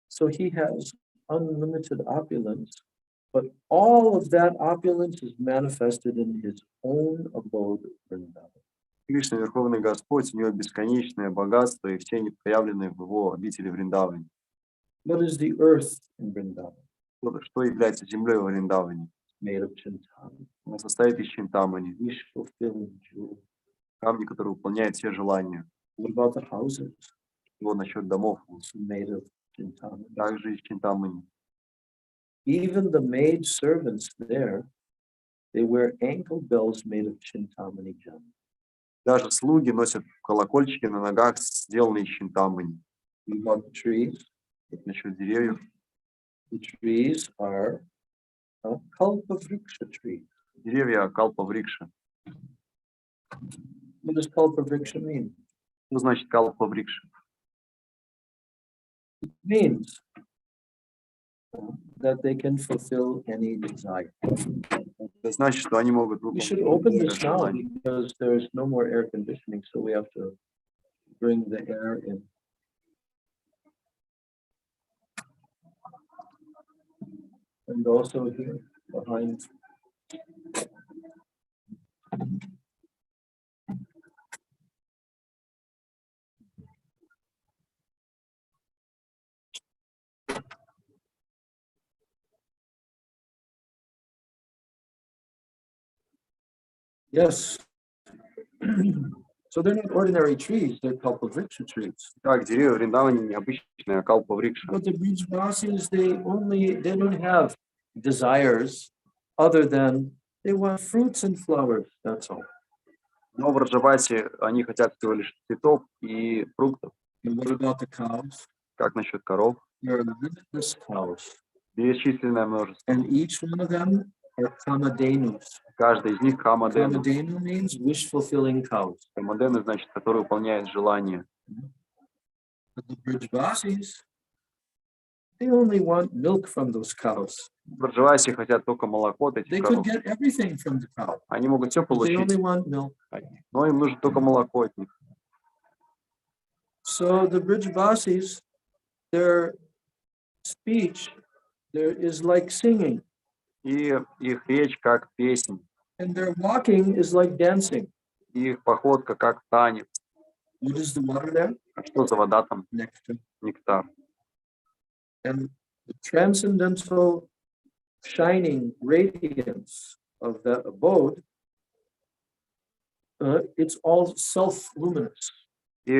so he has unlimited opulence, but all of that opulence is manifested in his own abode, Vrindavan. Кришна, Верховный Господь, у него бесконечное богатство, и все они проявлены в его обители Вриндаване. What is the earth in Vrindavan? Что является землей во Вриндаване? Made of Chintamani, Она состоит из чинтамани, wish-fulfilling jewel. камни, которые выполняют все желания. What about the houses? Вот насчет домов, Also made of Chintamani. также из чинтамани. Even the maid servants there, they wear ankle bells made of Chintamani gem. Даже слуги носят колокольчики на ногах, сделанные из чинтамани. What about the trees? Вот насчет деревьев. The trees are Kalpavriksha trees. Деревья калпаврикша. What does Kalpavriksha mean? Что значит калпаврикша? It means that they can fulfill any desire. Это значит, что они могут We should выполнить open любое this now желание. because there's no more air conditioning, so we have to bring the air in. And also here behind. Yes. So they're not ordinary trees, they're Kalpavriksha trees. Так, деревья в Вриндаване необычные, а калпаврикша. But the Brijvasis, they don't have desires other than they want fruits and flowers, that's all. Но в Раджавасе они хотят всего лишь цветов и фруктов. And what about the cows? Как насчет коров? There are limitless cows, Бесчисленное множество. and each one of them are Kamadhenus. Каждый из них камадену. Kamadhenu means wish-fulfilling cows. Камадены, значит, который выполняет желание. But the Brijvasis, they only want milk from those cows. В Раджавасе хотят только молоко от They этих could коров. get everything from the cow, Они могут все but they получить, only want milk. но им нужно только молоко от них. So the Brijvasis, their speech there is like singing, И их речь как песнь, and their walking is like dancing. и их походка как танец. What is the water there? А что за вода там? Nectar. Нектар. And the transcendental shining radiance of that abode, it's all self-luminous. И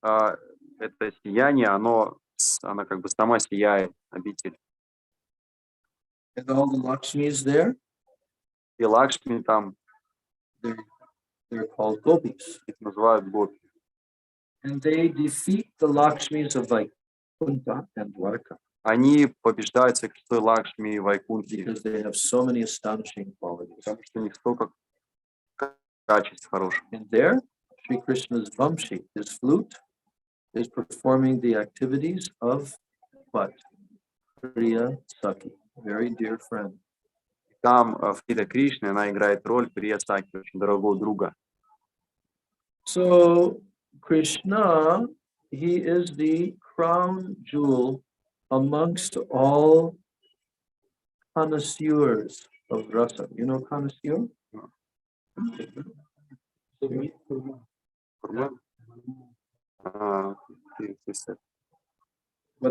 это сияние, оно как бы сама сияет, обитель. And all the Lakshmis there, И Лакшми там, they're called gopis. их называют гопи. And they defeat the Lakshmis of Vaikuntha and Dwarka Они побеждают всех той Лакшми и Вайкунхи, because they have so many astonishing qualities. потому что у них столько качеств хороших. And there, Sri Krishna's Vamshi, his flute, is performing the activities of what? Priya Saki, very dear friend. Там Фрида Кришна, она играет роль Прия-саки, очень дорогого друга. So Krishna, he is the crown jewel amongst all connoisseurs of rasa. You know connoisseur? What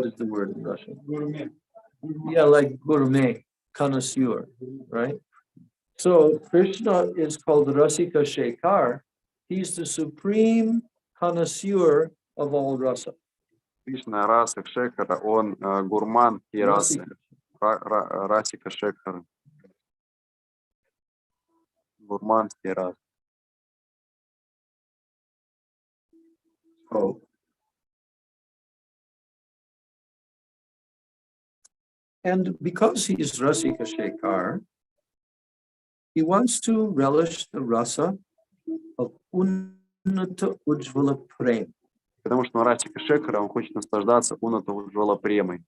is the word in Russian? Yeah, like gourmet, connoisseur, right? So Krishna is called Rasika Shekhar. He's the supreme connoisseur of all rasa. Кришна Раса Шекара, он гурман и расы. Расика Шекара. Гурман и расы. Oh. And because he is Rasika Shekhar, he wants to relish the rasa of Unnata Ujjvala Prem. Потому что он Расика Шекара, он хочет наслаждаться Уната Уджвала Премой.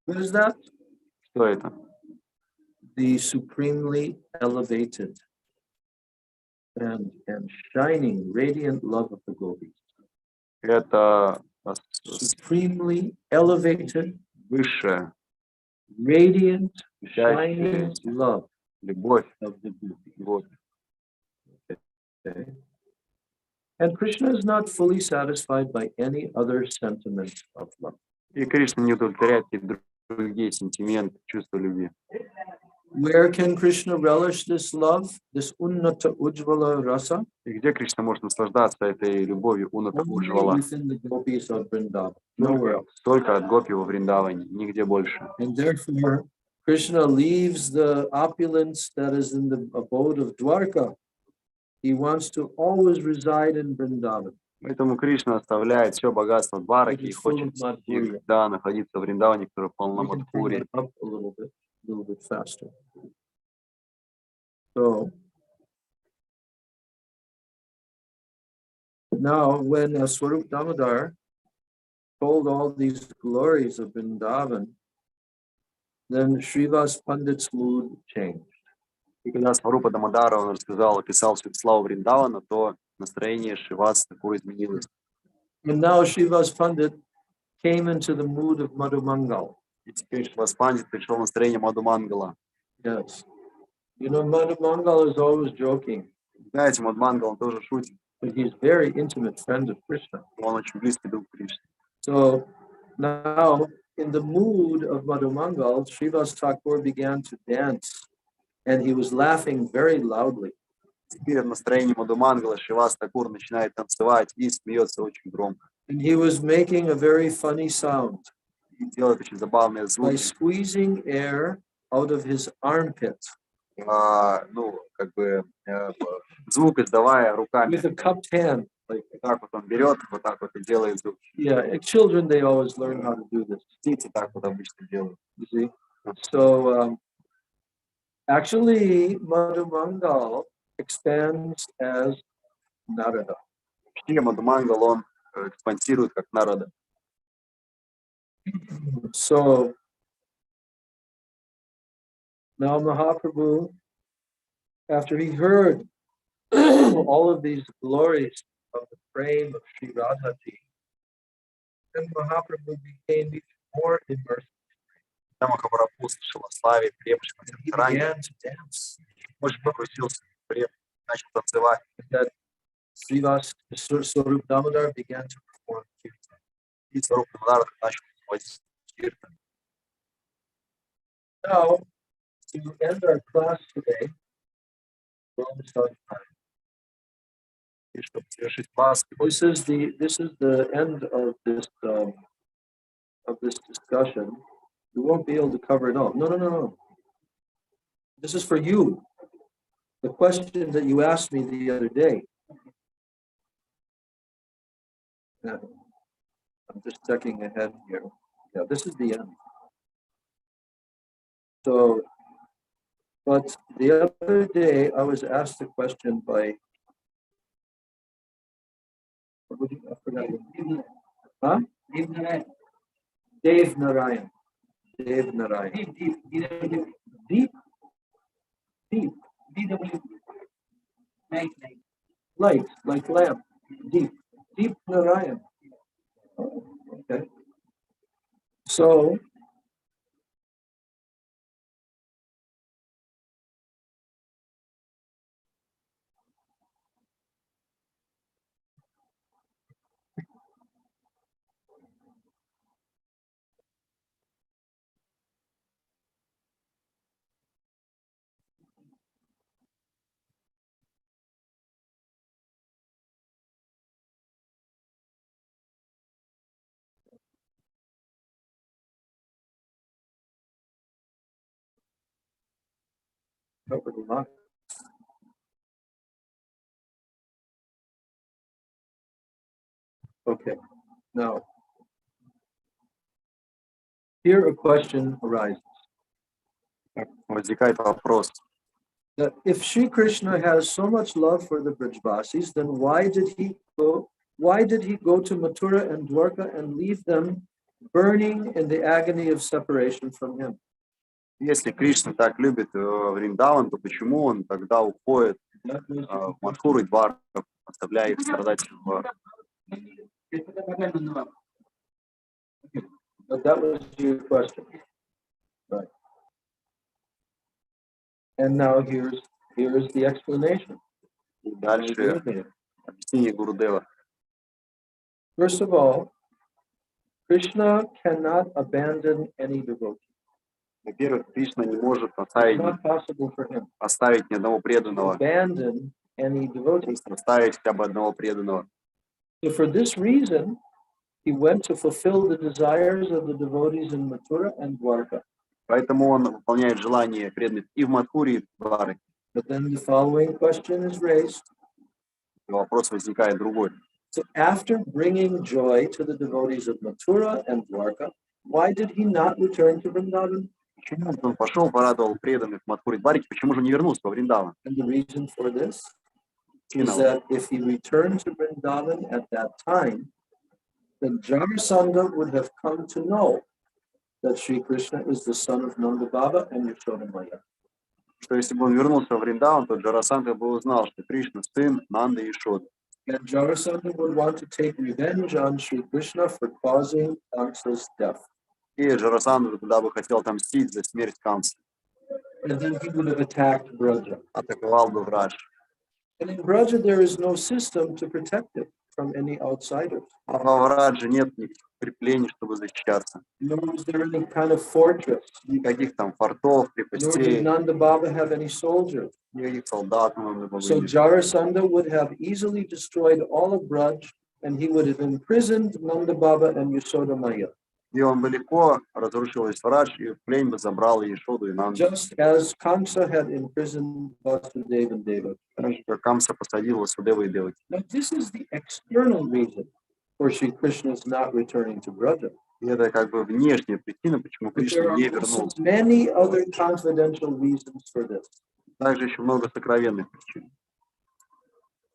What is that? Что это? The supremely elevated and shining, radiant love of the gopis. Это Supremely elevated, высшая, radiant, shining love любовь of the gopis. Okay. And Krishna is not fully satisfied by any other sentiment of love. И Кришна не удовлетворяет и другие сентименты, чувства любви. Where can Krishna relish this love, this unnata ujjvala rasa? И где Кришна может наслаждаться этой любовью Уната Only Уджвала? within the gopis of Vrindavan, nowhere else. Только от гопи во Вриндаване, нигде больше. And therefore, Krishna leaves the opulence that is in the abode of Dwarka. He wants to always reside in Vrindavan. Поэтому Кришна оставляет все богатство Двараки и хочет всегда находиться в Вриндаване, который полон We can bring Мадхури. it up a little bit faster. So now, when Swarup Damodar told all these glories of Vrindavan, then Srivas Pandit's mood changed. И когда Сварупа Дамодара он рассказал, описал всю славу Вриндавана, то настроение Шриваса такое изменилось. And now Srivas Pandit came into the mood of Madhumangal. И теперь Шривас Пандит пришел в настроение Мадхумангала. Yes. You know, Madhumangal is always joking, Знаете, Мадхумангал, он тоже шутит. but he's a very intimate friend of Krishna. Он очень близкий друг Кришны. So now, in the mood of Madhumangal, Srivas Thakur began to dance, and he was laughing very loudly. Теперь в настроении Мадхумангала Шривас Такур начинает танцевать и смеется очень громко. And he was making a very funny sound И делает очень забавные by звуки. squeezing air out of his armpit Ну, как бы звук издавая руками. with a cupped hand. Вот так вот он берет, вот так вот и делает звук. Yeah, children, they always learn how to do this. Дети так вот обычно делают. You see? So actually, Madhumangal expands as Narada. Вообще Мадхумангал, он экспансирует как народа. So now Mahaprabhu, after he heard all of these glories of the frame of Sri Radhaji, then Mahaprabhu became even more immersed. Когда Махапрабху слышал о славе Премши He Махараджа, began to dance. очень погрузился в Прем, начал танцевать. That Srivas Swarup Damodar began to perform kirtan. И Сваруп Дамодар начал проводить киртан. Now, to end our class today, we're almost out of time. И чтобы завершить класс, This is the end of this discussion. We won't be able to cover it all. No. This is for you. The question that you asked me the other day. Yeah. I'm just checking ahead here. Yeah, this is the end. So, but the other day I was asked a question by, I forgot. Huh? Dave Narayan. Dev Narayan. Deep. Light, like lamp. Deep Narayan. Okay. So, Okay, now, here a question arises. Возникает вопрос. That if Sri Krishna has so much love for the Brajbasis, then why did he go to Mathura and Dwarka and leave them burning in the agony of separation from him? Если Кришна так любит Вриндаван, то почему он тогда уходит в Мадхуру и Дварку, оставляя их страдать в... But that was your question. Right. And now here's the explanation. Дальше объяснение Гурудева. First of all, Krishna cannot abandon any devotee. Во-первых, Кришна не может It's not possible for him оставить ни одного to преданного, abandon any devotee. оставить хотя бы одного преданного. So for this reason, he went to fulfill the desires of the devotees in Mathura and Dwarka. Поэтому он выполняет желания преданных и в Мадхуре, и в Двараке. But then the following question is raised. И вопрос возникает другой. So after bringing joy to the devotees of Mathura and Dwarka, why did he not return to Vrindavan? Почему он пошел, порадовал преданных в Мадхуре и Двараке, почему же не вернулся во Вриндаван? And the reason for this is that if he returned to Vrindavan at that time, then Jarasandha would have come to know that Sri Krishna is the son of Nanda Baba and Yashoda Maya. Что если бы он вернулся в Вриндаван, то Джарасандха бы узнал, что Кришна сын Нанды и Йашоды. And Jarasandha would want to take revenge on Sri Krishna for causing Kamsa's death. И Джарасандха тогда бы хотел отомстить за смерть Камсы. And then he would have attacked Braja. Атаковал бы Врадж. And in Braja, there is no system to protect it from any outsiders. А во Врадже нет никаких укреплений, чтобы защищаться. Nor was there any kind of fortress. Никаких там фортов, Nor did крепостей, Nanda Baba have any soldiers. никаких солдат. So Jarasandha would have easily destroyed all of Braj, and he would have imprisoned Nanda Baba and Yashoda Maya. И он бы легко разрушил весь Врадж и в плен бы забрал и Йашоду, и Нанду. Just as Kamsa had imprisoned Vasudeva and Devaki. Так же, как Камса посадил Васудева и Деваки. Now, this is the external reason for Sri Krishna's not returning to Braja. И это как бы внешняя причина, почему But there Кришна are не also вернулся. many other confidential reasons for this. Также еще много сокровенных причин.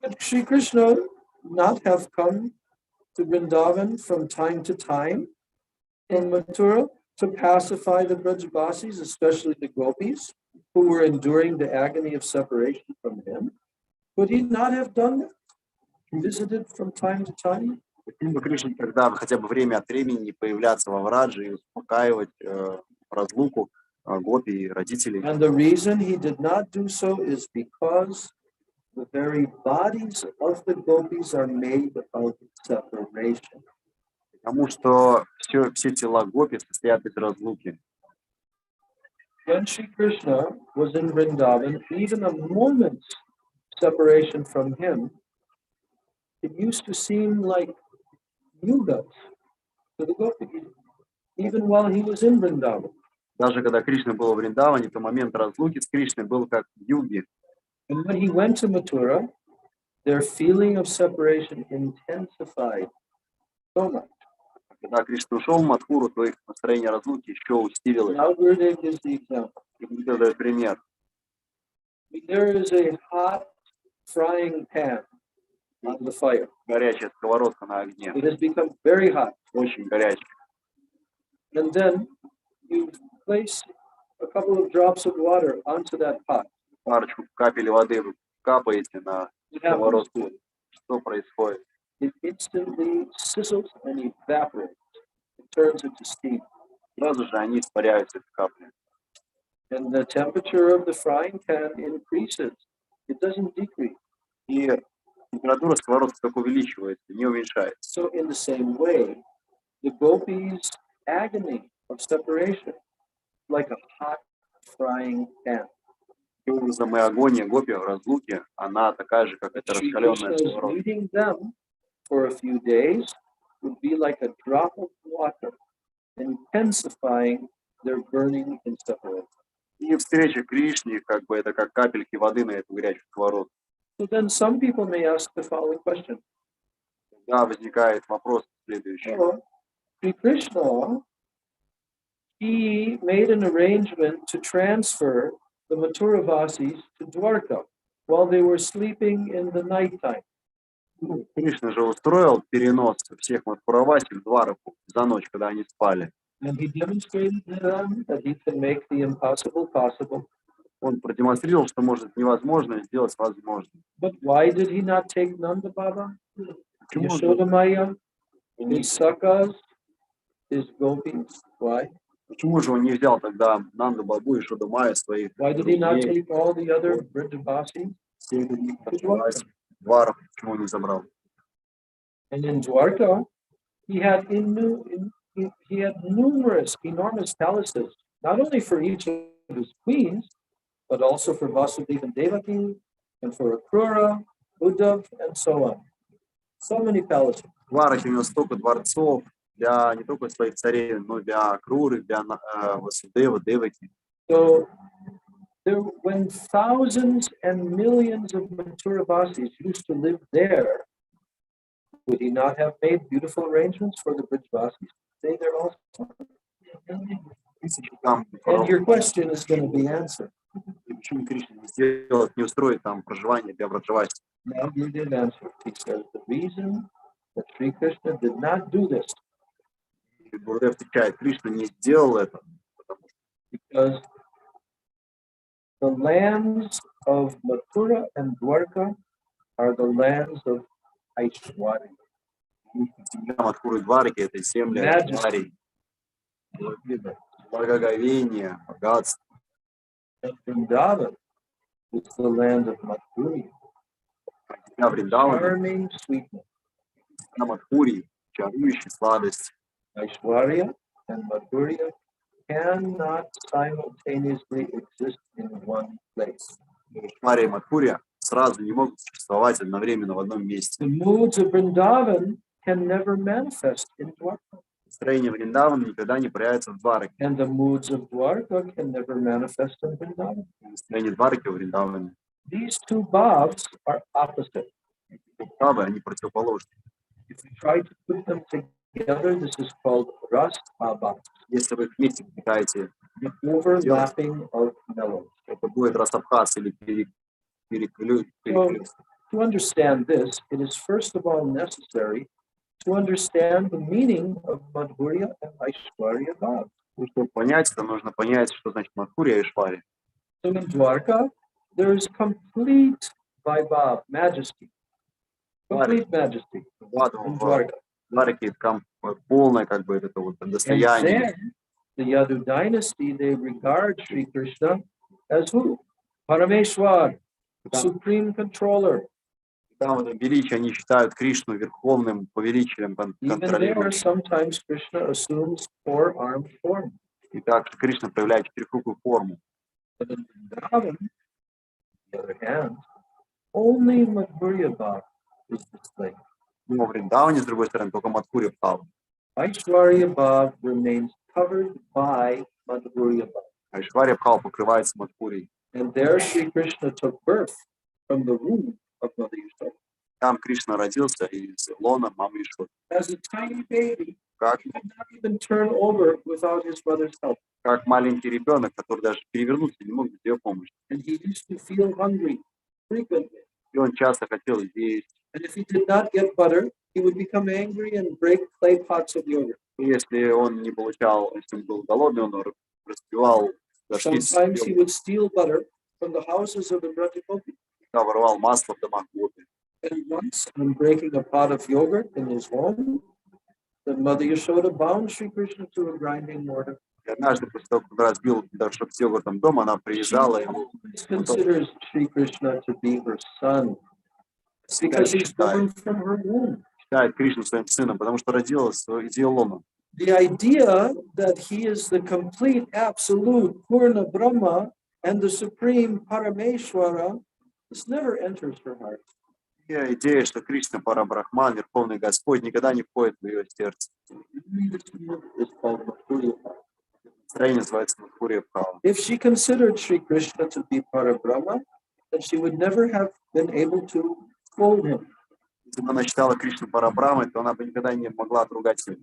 Could Sri Krishna not have come to Vrindavan from time to time in Mathura to pacify the Brajbasis, especially the gopis, who were enduring the agony of separation from him? Could he not have done that? Visited from time to time? Почему бы Кришна тогда хотя бы время от времени не появляться во Врадже и успокаивать разлуку гопи и родителей? And the reason he did not do so is because the very bodies of the gopis are made of separation. Потому что все тела гопи состоят из разлуки. When Sri Krishna was in Vrindavan, even a moment's separation from him, it used to seem like yugas to the gopis, even while he was in Vrindavan. Даже когда Кришна был в Вриндаване, то момент разлуки с Кришной был как юги. And when he went to Mathura, their feeling of separation intensified so much. Когда Кришна ушел в Мадхуру, то их настроение разлуки еще усилилось. Now Gurudev gives the example. Я даю пример. There is a hot frying pan on the fire. Горячая сковородка на огне. It has become very hot. Очень горячая. And then you place a couple of drops of water onto that pot. Парочку капель воды вы капаете на сковородку. Что происходит? It instantly sizzles and evaporates. It turns into steam. Сразу же они испаряются, эти капли. And the temperature of the frying pan increases. It doesn't decrease. И температура сковородки только увеличивается, не уменьшается. So in the same way, the gopis' agony of separation, like a hot frying pan. Таким образом, и агония гопи в разлуке, она такая же, как эта раскаленная сковородка. Meeting them for a few days would be like a drop of water, intensifying their burning in separation. И встреча Кришне, как бы это как капельки воды на эту горячую сковородку. So then some people may ask the following question. Да, возникает вопрос следующий. So, Sri Krishna, he made an arrangement to transfer the Mathuravasis to Dwarka while they were sleeping in the nighttime. Кришна же устроил перенос всех Мадхураваси в Двараку за ночь, когда они спали. And he demonstrated to them that he can make the impossible possible. Он продемонстрировал, что может невозможное сделать возможным. But why did he not take Nanda Baba, Почему же, Yashoda Maya, his Sakas, his Gopis? Why? почему же он не взял тогда Нанду Бабу и Шода Майя своих Why did he not друзей, take all the other Vrajavasis? всех других Мадхураваси, Дваров, почему он не забрал? And in Dwarka, he had numerous, enormous palaces, not only for each of his queens, but also for Vasudeva and Devaki, and for Akrura, Uddhav, and so on. So many palaces. В Двараке у него столько дворцов для не только своих царей, но и для Круры, для Васудева, Деваки. So when thousands and millions of Mathuravasis used to live there, would he not have made beautiful arrangements for the Brijvasis to stay there also? And your question is going to be answered. Почему Кришна не сделал, не устроит там проживание для Враджаваси? Now you did answer. He says the reason that Sri Krishna did not do this Гурдев отвечает, Кришна не сделал это, because the lands of Mathura and Dwarka are the lands of Aishwarya. земля Мадхуры и Двараки — это земли Айшварии, благоговения, богатства. And Vrindavan is the land of Madhurya, Земля Вриндавана, charming sweetness. на Мадхури, чарующей сладости. Aishwarya and Madhurya cannot simultaneously exist in one place. Айшвария и Мадхурия сразу не могут существовать одновременно в одном месте. The moods of Vrindavan can never manifest in Dwarka, Настроение Вриндавана никогда не проявится в Двараке. and the moods of Dwarka can never manifest in Vrindavan. Настроение Двараки в Вриндаване. These two bhavs are opposite. Правы, они противоположны. If you try to put them together, this is called ras bhava, Если вы их вместе впитаете, the overlapping of mellows. это будет расабхас или переклюз. To understand this, it is first of all necessary to understand the meaning of Madhurya and Aishwarya bhavs. Чтобы понять это, нужно понять, что значит Мадхурия и Айшвария. So in Dwarka, there is complete vaibhav, majesty. Complete majesty in Dwarka. В Двараке там полное как бы это вот And достояние. then, the Yadu dynasty, they regard Sri Krishna as who? Parameshwar, supreme controller. Там в этом величии они считают Кришну верховным повелителем, Even there, контролирующим. sometimes Krishna assumes four-armed form. И так Кришна проявляет четырехрукую форму. But in Vrindavan, on the other hand, only Madhurya Bhav is displayed. Но в Вриндаване, с другой стороны, только Мадхурия Бхава. Aishwarya Bhav remains covered by Madhurya Bhav. Айшвария Бхава покрывается Мадхурией. And there Sri Krishna took birth from the womb of Mother Yashoda. Там Кришна родился из лона мамы Ишвары. As a tiny baby, Как, he could not even turn over without his mother's help. как маленький ребенок, который даже перевернуться не мог без ее помощи. And he used to feel hungry frequently. И он часто хотел есть. And if he did not get butter, he would become angry and break clay pots of yogurt. И если он не получал, если он был голодный, он разбивал горшки с Sometimes he йогуртом, would steal butter from the houses of the Brajagopis. воровал масло в домах гопи. And once, when breaking a pot of yogurt in his home, the Mother Yashoda bound Sri Krishna to a grinding mortar. И однажды, после того, как он разбил горшок с йогуртом дома, она She привязала его. always considers Sri Krishna to be her son because he's born from her womb. Считает Кришну своим сыном, потому что родилась из ее лона. The idea that he is the complete, absolute, Purna Brahma and the supreme Parameshwara, this never enters her heart. И идея, что Кришна Парабрахман, Верховный Господь, никогда не входит в ее сердце. It's called Madhurya Bhava. Настроение называется Мадхурия-бхава. If she considered Sri Krishna to be Parabrahma, then she would never have been able to scold him. Если бы она считала Кришну Парабрамой, то она бы никогда не могла отругать его.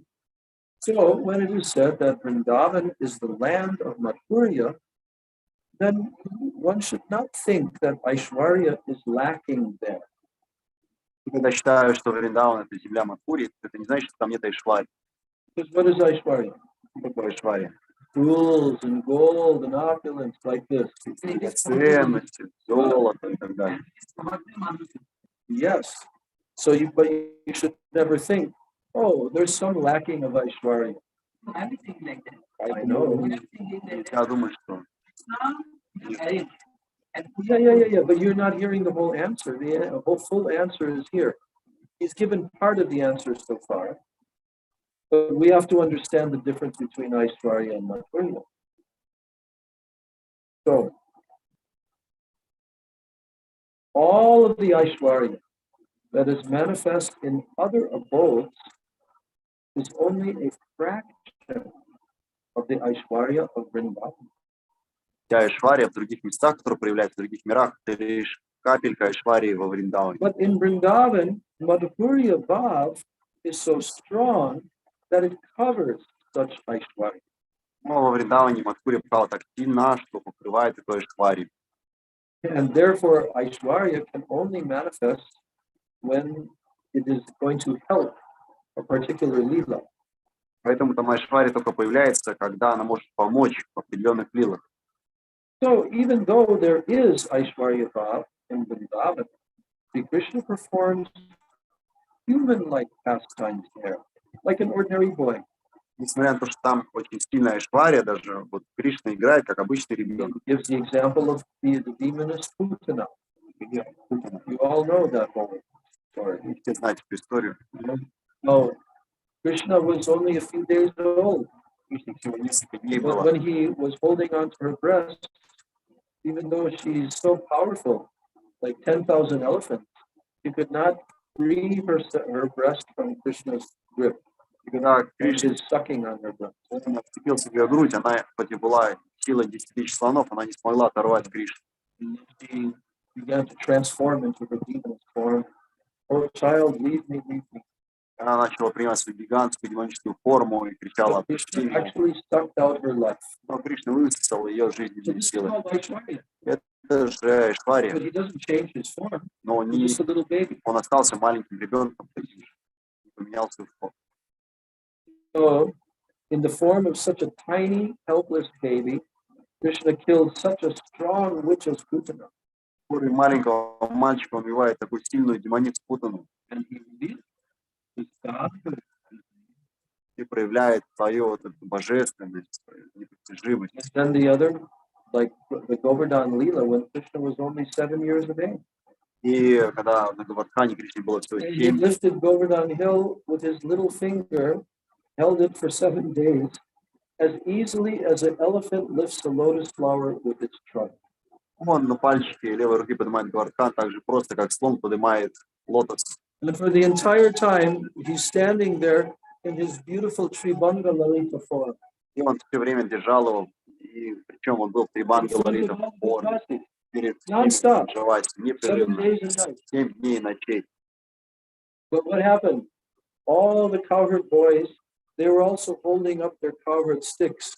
So when it is said that Vrindavan is the land of Madhurya, then one should not think that Aishwarya is lacking there. И когда считаю, что Вриндаван — это земля Мадхури, это не значит, что там нет Айшвари. Because what is Aishwarya? Что такое Айшвари? Jewels and gold and opulence like this. Ценности, золото и так далее. Yes. So but you should never think, oh, there's some lacking of Aishwarya. I know. Я думаю, что Yeah. But you're not hearing the whole answer. The whole full answer is here. He's given part of the answer so far. But we have to understand the difference between Aishwarya and Madhurya. So, all of the Aishwarya that is manifest in other abodes is only a fraction of the Aishwarya of Vrindavan. вся Айшвария в других местах, которые проявляются в других мирах, это лишь капелька Айшварии во Вриндаване. But in Vrindavan, Madhurya Bhav is so strong that it covers such Aishwarya. Но во Вриндаване Мадхурия-бхава так сильна, что покрывает эту Айшварию. And therefore, Aishwarya can only manifest when it is going to help a particular lila. Поэтому там Айшвария только появляется, когда она может помочь в определенных лилах. So even though there is Aishwarya Bhav in Vrindavan, Sri Krishna performs human-like pastimes there, like an ordinary boy. Несмотря на то, что там очень сильная Айшвария, даже вот Кришна играет, как обычный ребенок. He gives the example of the demoness Putana. You all know that whole story. Все знаете эту историю. No, Krishna was only a few days old. Кришне всего несколько дней But было. when he was holding on to her breast, even though she's so powerful, like 10,000 elephants, she could not free her breast from Krishna's grip. И когда And Кришна she's sucking on her breast. вцепился в ее грудь, она, хоть и была силой 10 тысяч слонов, она не смогла оторвать Кришну. And she began to transform into her demon form. Oh, child, leave me, leave me. Она начала принимать свою гигантскую демоническую форму и кричала: But «Отпусти Krishna меня». actually sucked out her life. Но Кришна высосал ее So жизненные this is силы. called Aishwarya. Это же But Айшвария, he doesn't change his form. но He's не, just a little baby. он остался маленьким ребенком, таким же, не поменял свою форму. So, in the form of such a tiny, helpless baby, Krishna killed such a strong witch as Putana. В форме маленького мальчика он убивает такую сильную демоницу Путану And he revealed his God. и проявляет свою вот эту божественность, свою непостижимость. And then the other, like the Govardhan Leela, when Krishna was only 7 years of age. И когда на Гавардхане Кришне было всего And he 7, lifted Govardhan Hill with his little finger, held it for 7 days, as easily as an elephant lifts a lotus flower with its trunk. он на пальчике левой руки поднимает Гавардхан так же просто, как слон поднимает лотос. And for the entire time, he's standing there in his beautiful Tribanga Lalita form. И он все время держал его, и причем он был в Трибанга Лалита в форме, перед Non-stop. Джаваси, 7 непрерывно, days and nights. 7 дней и ночей. But what happened? All the cowherd boys, they were also holding up their cowherd sticks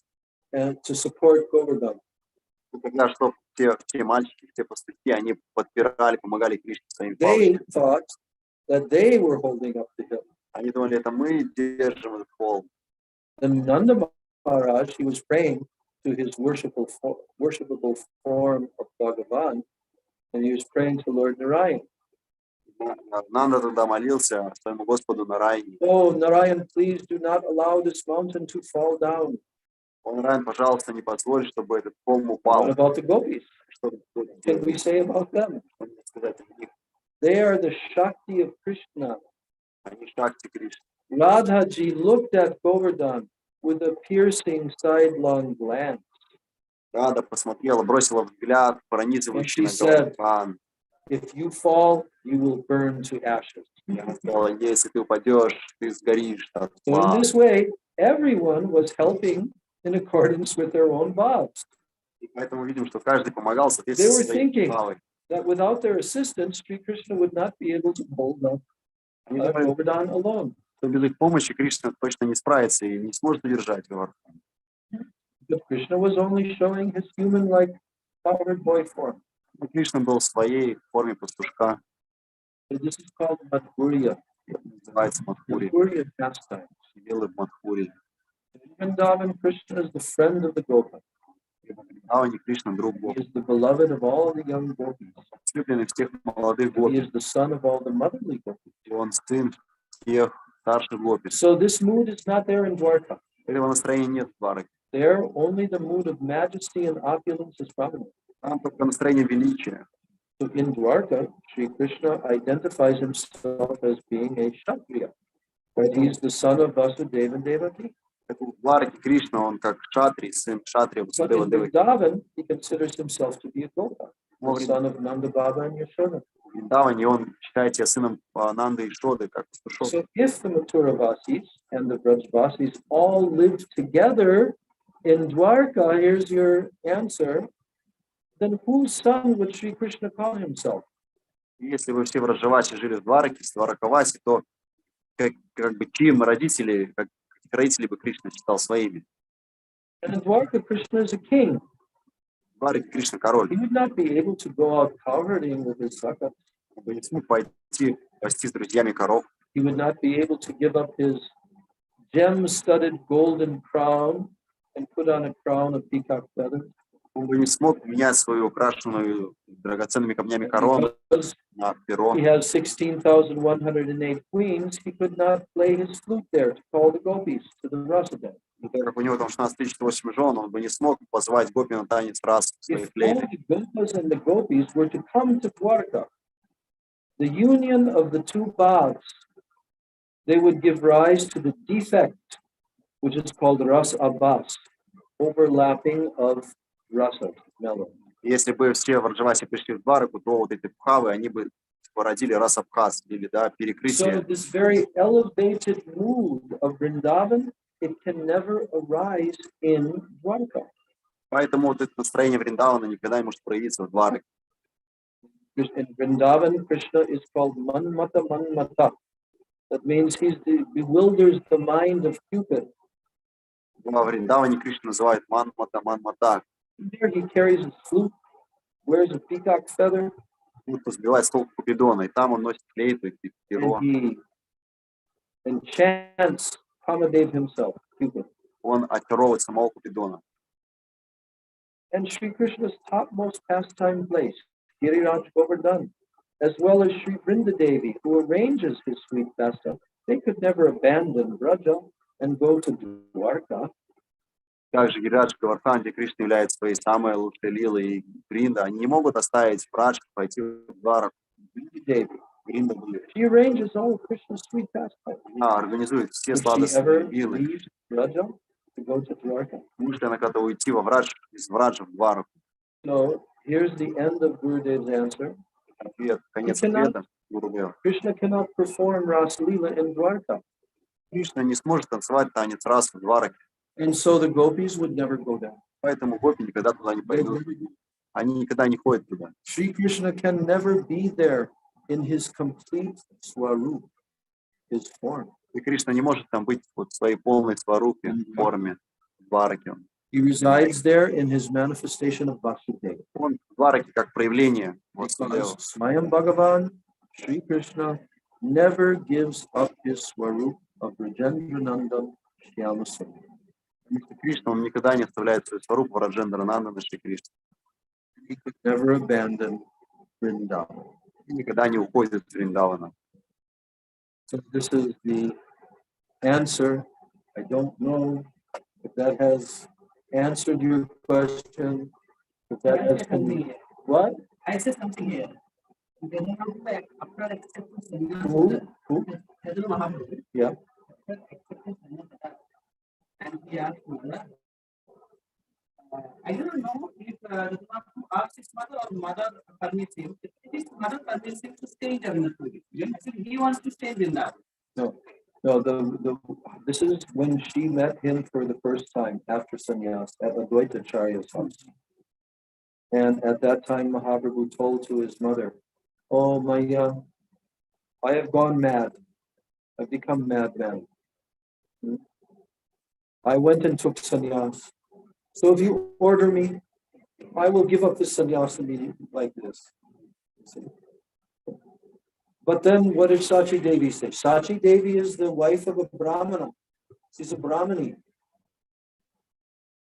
to support Govardhan. И когда что, все мальчики, все пастухи, они подпирали, помогали Кришне своими They палочками. thought that they were holding up the hill. Они думали, это мы держим этот холм. And Nanda Maharaj, he was praying to his worshipable form of Bhagavan, and he was praying to Lord Narayan. Нанда тогда молился своему Господу Нараяне. Oh, Narayan, please do not allow this mountain to fall down. О, Нараян, пожалуйста, не позволь, чтобы этот холм What упал. about the gopis? Что What can we say about them? сказать о них? They are the Shakti of Krishna. Они шакти Кришны. Radhaji looked at Govardhan with a piercing sidelong glance. Рада посмотрела, бросила взгляд, пронизывающий And на she said, Гавардхан. If you fall, you will burn to ashes. Я сказала, если ты упадешь, ты сгоришь от So in славы. this way, everyone was helping in accordance with their own bhavs. И поэтому видим, что каждый помогал в They соответствии were со своей thinking бхавой. that without their assistance, Sri Krishna would not be able to hold up Они думали, Govardhan alone. что без их помощи Кришна точно не справится и не сможет удержать Govardhan. But Krishna was only showing his human-like cowherd boy form. Но Кришна был в своей форме пастушка, So this is called Madhurya. называется Мадхури, Madhurya pastime. сидел в Мадхури. In Vrindavan, Krishna is the friend of the Gopa. И в Вриндаване Кришна друг He Бог, is the beloved of all the young gopis. слюбленный всех молодых He гопи, is the son of all the motherly gopis. и он сын всех старших гопи. So this mood is not there in Dwarka. Этого настроения нет в Двараке. There, only the mood of majesty and opulence is prominent. Там только настроение величия. So in Dwarka, Sri Krishna identifies himself as being a Kshatriya. Right? He's the son of Vasudeva and Devaki. В Двараке Кришна, он как Кшатрий, сын Кшатрия, But Васудева in Деваки. Vrindavan, he considers himself to be a Gopa, Но the son of Nanda Baba and Yashoda. в Вриндаване он считает себя сыном Нанды и Шоды, как пастушок. So if the Mathuravasis and the Brajvasis all lived together in Dwarka, here's your answer, then whose son would Sri Krishna call himself? И если вы все в Раджавасе жили в Двараке, в Дваракавасе, то как бы чьим родители, как родители бы Кришна считал своими? And in Dwarka, Krishna is a king. В Двараке Кришна король. He would not be able to go out cowherding with his sakas. Он бы не смог пойти пасти с друзьями коров. He would not be able to give up his gem-studded golden crown and put on a crown of peacock feathers. Он бы не смог менять свою украшенную драгоценными камнями корону Because на перо. he has 16,108 queens, he could not play his flute there to call the gopis to the rasa dance. И так как у него там 16 008 жен, он бы не смог позвать гопи на танец раз в своей If флейте. only the gopas and the gopis were to come to Dwarka, the union of the two bhavs, they would give rise to the defect, which is called ras abhas, overlapping of rasa, mellow. Если бы все в Раджавасе пришли в Двараку, то вот эти пхавы, они бы породили расабхас, или да, So перекрытие. this very elevated mood of Vrindavan, it can never arise in Dwarka. Поэтому вот это настроение Вриндавана никогда не может проявиться в Двараке. In Vrindavan, Krishna is called Manmata Manmata. That means bewilders the mind of Cupid. Во Вриндаване Кришна называют Манмата Манмата. There he carries his flute, wears a peacock feather, Будто сбивает с толку Купидона, и там он носит флейту и перо. and he enchants Kamadev himself, Cupid. Он очаровывает самого Купидона. And Sri Krishna's topmost pastime place, Giriraj Govardhan, as well as Sri Vrindadevi, who arranges his sweet pastime, they could never abandon Braja and go to Dwarka. Также Гирирадж Гавардхан, где Кришна является своей самой лучшей лилой, и Бринда, они не могут оставить Брадж, пойти в Двараку. Vrindadevi. Бринда будет. She arranges all of Krishna's sweet pastime. Она организует все Would she сладостные ever лилы. leave Braja to go to Dwarka? Может ли она когда-то уйти во Врадж, из Враджа в Двараку? So here's the end of Gurudev's answer. Ответ, конец You cannot- ответа, Гурудева. Krishna cannot perform Ras Leela in Dwarka. Кришна не сможет танцевать танец раз в Двараке, And so the gopis would never go down. поэтому гопи никогда туда не пойдут. Они никогда не ходят туда. Sri Krishna can never be there in his complete swarup, his form. И Кришна не может там быть вот в своей полной сварупе, форме, в Двараке. He resides there in his manifestation of Vasudeva. Он в Двараке как проявление Васудева. Because Swayam Bhagavan, Sri Krishna, never gives up his swarup of Rajendranandan Shyamasundar. Потому что Кришна, он никогда не оставляет свою сварупу Раджендра Нандана Шри Кришна. He could never abandon Vrindavan. И никогда не уходит из Вриндавана. So this is the answer. I don't know if that has answered your question, if that has been, what? I said something here. After acceptance, Who? Mahaprabhu. Yeah. After acceptance, and he asked mother. I don't know if the asked his mother or mother permits him. If his mother permits him to stay in Jagannath Puri. Actually, he wants to stay in Vrindavan. No, This is when she met him for the first time after sannyas at Advaitacharya's house. And at that time, Mahaprabhu told to his mother, "Oh, Maya, I have gone mad. I've become madman. I went and took sannyas. So if you order me, I will give up the sannyas immediately like this." But then what did Sachi Devi say? Sachi Devi is the wife of a Brahmana. She's a Brahmani.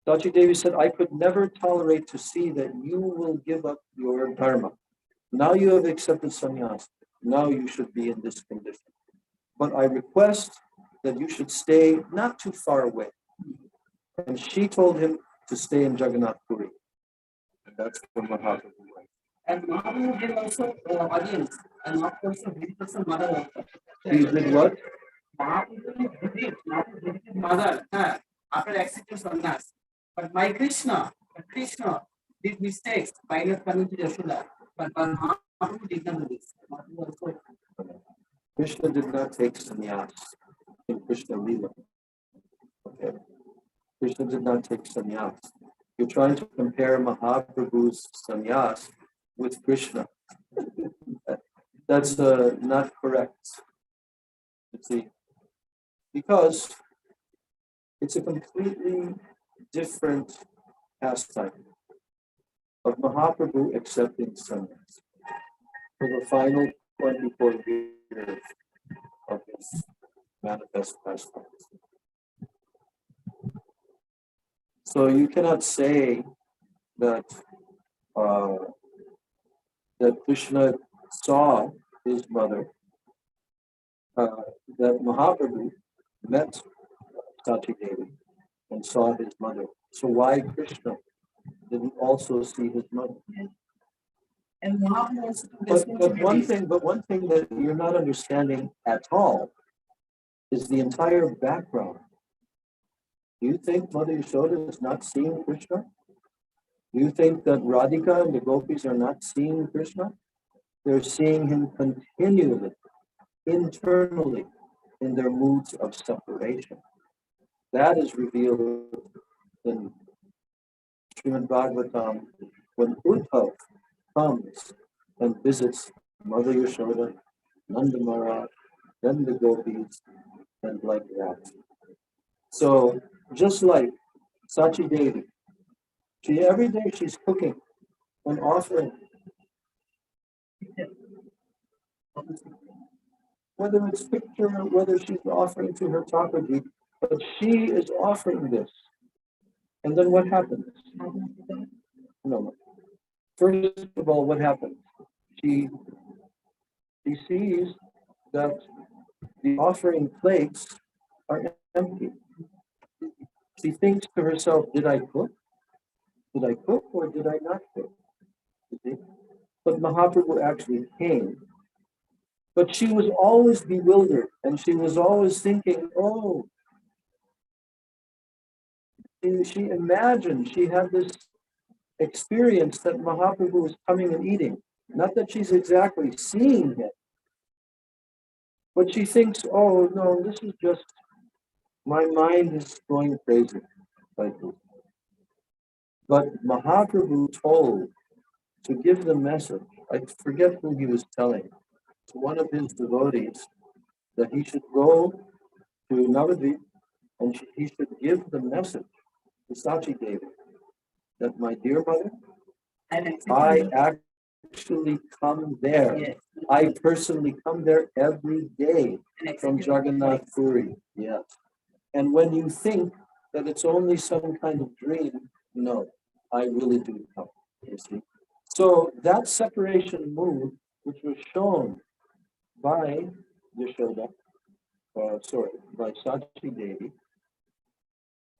Sachi Devi said, "I could never tolerate to see that you will give up your dharma. Now you have accepted sannyas. Now you should be in this condition. But I request that you should stay not too far away." And she told him to stay in Jagannath Puri. And that's where Mahaprabhu went. And Mahaprabhu gave also audience, and not also visitors and mother also. He did what? Mahaprabhu visited mother after accepting sannyas. But my Krishna did mistakes by not coming to Yashoda. But Mahaprabhu did not do this. Mahaprabhu also. Krishna did not take sannyas in Krishna Lila. Okay. Krishna did not take sannyas. You're trying to compare Mahaprabhu's sannyas with Krishna. That's not correct. You see, because it's a completely different pastime of Mahaprabhu accepting sannyas for the final 24 years of his manifest pastime. So you cannot say that that Krishna saw his mother, that Mahaprabhu met Sachi Devi and saw his mother. So why Krishna didn't also see his mother? And Mahaprabhu also But one thing that you're not understanding at all is the entire background. Do you think Mother Yashoda is not seeing Krishna? Do you think that Radhika and the gopis are not seeing Krishna? They're seeing him continually, internally, in their moods of separation. That is revealed in Srimad Bhagavatam when Uddhav comes and visits Mother Yashoda, Nanda Maharaj, then the gopis, and like that. So just like Sachi Devi, every day she's cooking and offering. Whether it's picture, whether she's offering to her Thakurji, but she is offering this. And then what happens? No. First of all, what happens? She sees that the offering plates are empty. She thinks to herself, did I cook? Did I cook or did I not cook? But Mahaprabhu actually came. But she was always bewildered and she was always thinking, oh, she imagined, she had this experience that Mahaprabhu was coming and eating. Not that she's exactly seeing him, but she thinks, oh no, this is just, my mind is going crazy. But Mahaprabhu told to give the message, I forget who he was telling, to one of his devotees, that he should go to Navadvip and he should give the message to Sachi Devi that my dear mother, I actually come there. Yes. I personally come there every day from Jagannath Puri. Yes. And when you think that it's only some kind of dream, no, I really do come. You see. So that separation mood, which was shown by Yashoda, by Sachi Devi,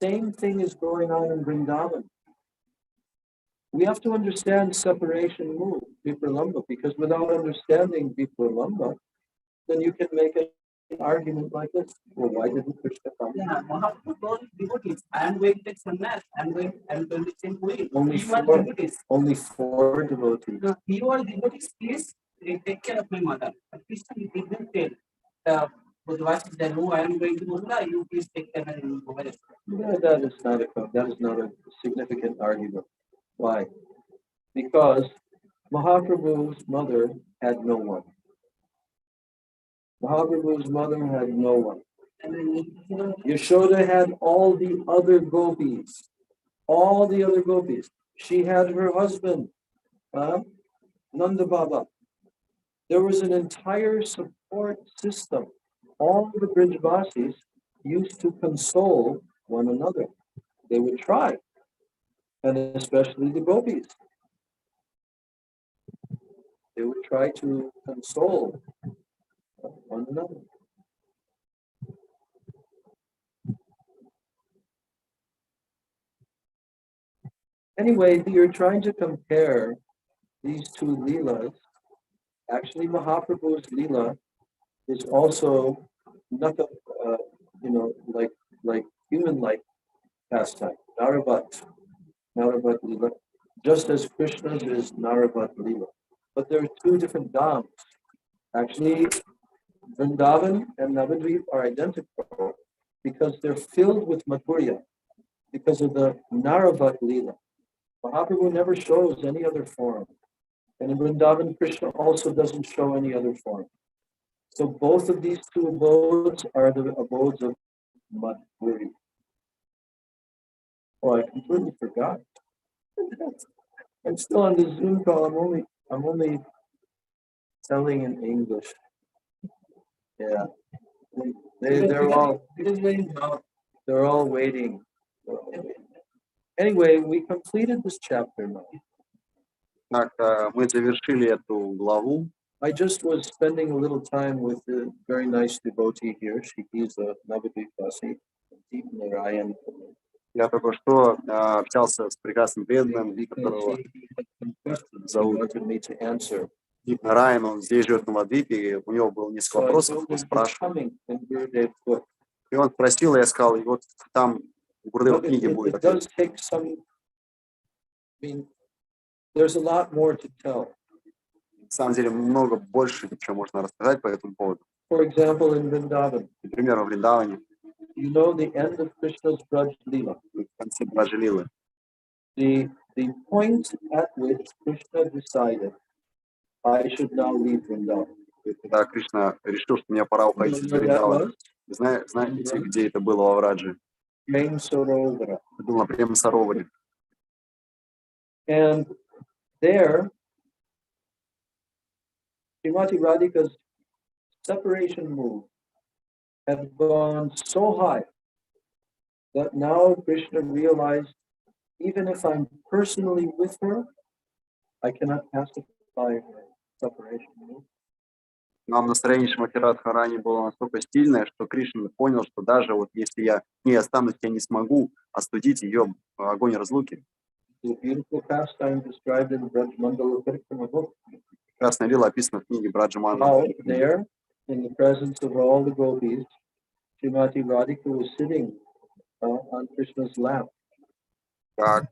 same thing is going on in Vrindavan. We have to understand separation mood, Vipralamba, because without understanding Vipralamba, then you can make an argument like this. Well, why didn't Krishna come? Yeah, Mahaprabhu told devotees, I am going to take sannyas, I am going to take away. Only four devotees. No, you are devotees, please take care of my mother. But Krishna didn't tell. Otherwise, then no, I am going to Mumbai. You please take care and you will go very soon. That is not a significant argument. Why? Because Mahaprabhu's mother had no one. Mahaprabhu's mother had no one. And then, Yashoda had all the other gopis. All the other gopis. She had her husband, Nanda Baba. There was an entire support system. All the Brijvasis used to console one another. They would try, and especially the gopis. They would try to console one another. Anyway, you're trying to compare these two Leelas. Actually, Mahaprabhu's Leela is also not like human-like pastime. Narabat Leela, just as Krishna's is Narabat Leela. But there are two different dhams. Actually, Vrindavan and Navadvip are identical because they're filled with Madhurya because of the Narabat Leela. Mahaprabhu never shows any other form. And in Vrindavan, Krishna also doesn't show any other form. So both of these two abodes are the abodes of Madhuri. Oh, I completely forgot. I'm still on the Zoom call. I'm only telling in English. Yeah. They're all waiting. Anyway, we completed this chapter now. Так, мы завершили эту главу. I just was spending a little time with the very nice devotee here. He's a Navadvipasi, Deep Narayan. Я только что общался с прекрасным преданным, которого зовут Deep Narayan, он здесь живет на Ладвипе, у него было несколько вопросов, он спрашивал. И он спросил, и я сказал, и вот там в Гурудева книге будет ответ. There's a lot more to tell. На самом деле много больше, чем можно рассказать по этому поводу. For example, in Vrindavan. Например, в Вриндаване. You know the end of Krishna's Braj Leela. В конце Браджа Лилы. The point at which Krishna decided I should now leave Vrindavan. Когда Кришна решил, что мне пора уходить из Вриндавана. Знаете, где это было во Врадже? Prem Sarovara. Это было на Прем Сароваре. And there, Srimati Radhika's separation move had gone so high that now Krishna realized, even if I'm personally with her, I cannot pacify her separation move. Нам настроение Шримати Радхарани было настолько сильное, что Кришна понял, что даже вот если я не останусь, я не смогу остудить ее огонь разлуки. Красная лила описана в книге Браджа Мандала. There, in the presence of all the gopis, Srimati Radhika was sitting on Krishna's lap. Как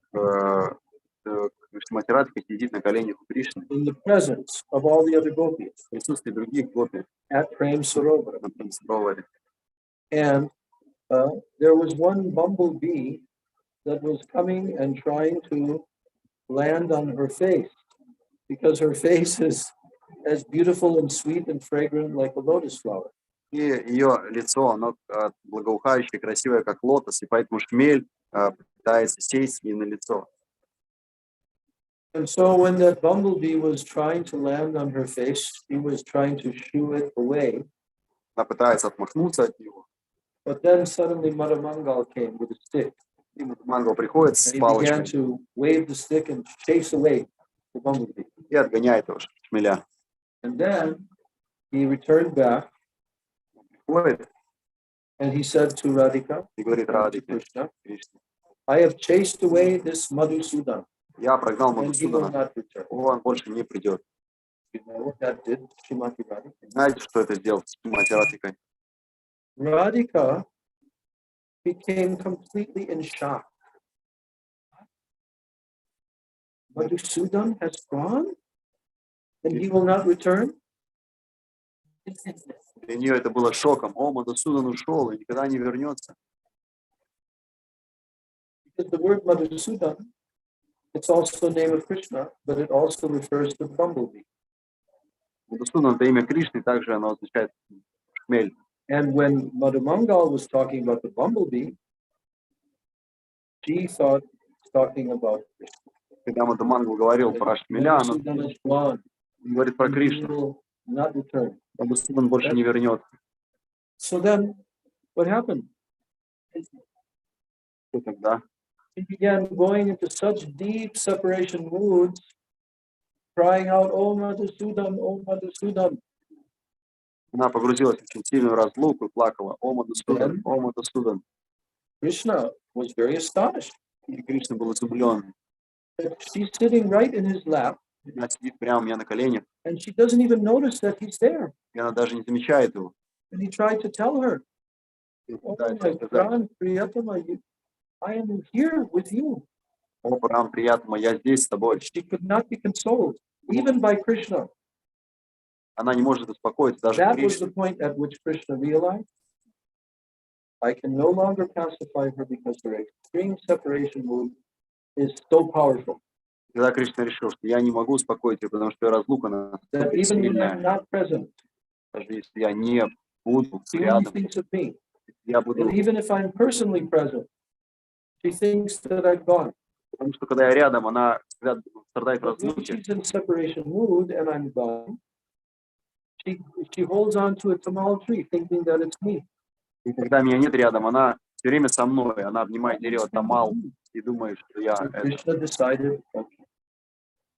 Шримати Радхика сидит на коленях у Кришны. In the presence of all the other gopis. В присутствии других гопи. At Prem Sarovara. На Прем Сароваре. And there was one bumblebee that was coming and trying to land on her face because her face is as beautiful and sweet and fragrant like a lotus flower. И ее лицо, оно благоухающее, красивое, как лотос, и поэтому шмель пытается сесть ей на лицо. And so when that bumblebee was trying to land on her face, she was trying to shoo it away. Она пытается отмахнуться от него. But then suddenly Madhamangal came with a stick. И Мангал приходит с And he began палочкой to wave the stick and chase away the bumblebee. и отгоняет его шмеля. And then he returned back Приходит and he said to Radhika, и говорит Радхике, Krishna, Кришна, I have chased away this Madhusudan я прогнал and he will Мадхусудана, not return. он больше не придет. You know what that did, Srimati Radhika? Знаете, что это сделал с Шримати Радхикой? Radhika became completely in shock. Madhusudan has gone and he will not return? Для нее это было шоком. О, Мадхусудан ушел и никогда не вернется. Because the word Madhusudan, it's also the name of Krishna, but it also refers to bumblebee. Мадхусудан — это имя Кришны, также оно означает шмель. And when Madhumangal was talking about the bumblebee, she thought it's talking about Krishna. Когда Мадхумангал говорил про шмеля, он Madhusudan is gone. говорит про He Кришну. will not return. Мадхусудан больше не вернется. So then, what happened? Что тогда? He began going into such deep separation moods, crying out, "Oh Madhusudan, oh Madhusudan." Она погрузилась в очень сильную разлуку и плакала. О, Мадхусудан, о, Мадхусудан. Krishna was very astonished. И Кришна был изумлен. That she's sitting right in his lap, Она сидит прямо у меня на коленях, and she doesn't even notice that he's there. и она даже не замечает его. And he tried to tell her, И "Oh пытается my сказать: God, Priyatama, I am here with you." о, Парам Приятма, я здесь с тобой. But she could not be consoled, even by Krishna. Она не может успокоиться, даже That was the Кришна. point at which Krishna realized, I can no longer pacify her because her extreme separation mood is so powerful Когда Кришна решил, что я не могу успокоить ее, потому что ее разлука that настолько even when I'm сильная, not present, даже если я не буду she only рядом, thinks of me. я буду... And even if I'm personally present, she thinks that I've gone. Потому что когда я рядом, она всегда страдает в But when разлуке. she's in separation mood and I'm gone, she holds on to a tamal tree, thinking that it's me. И когда меня нет рядом, она все время со мной, она обнимает дерево тамал и думает, что я So это. Krishna decided, okay.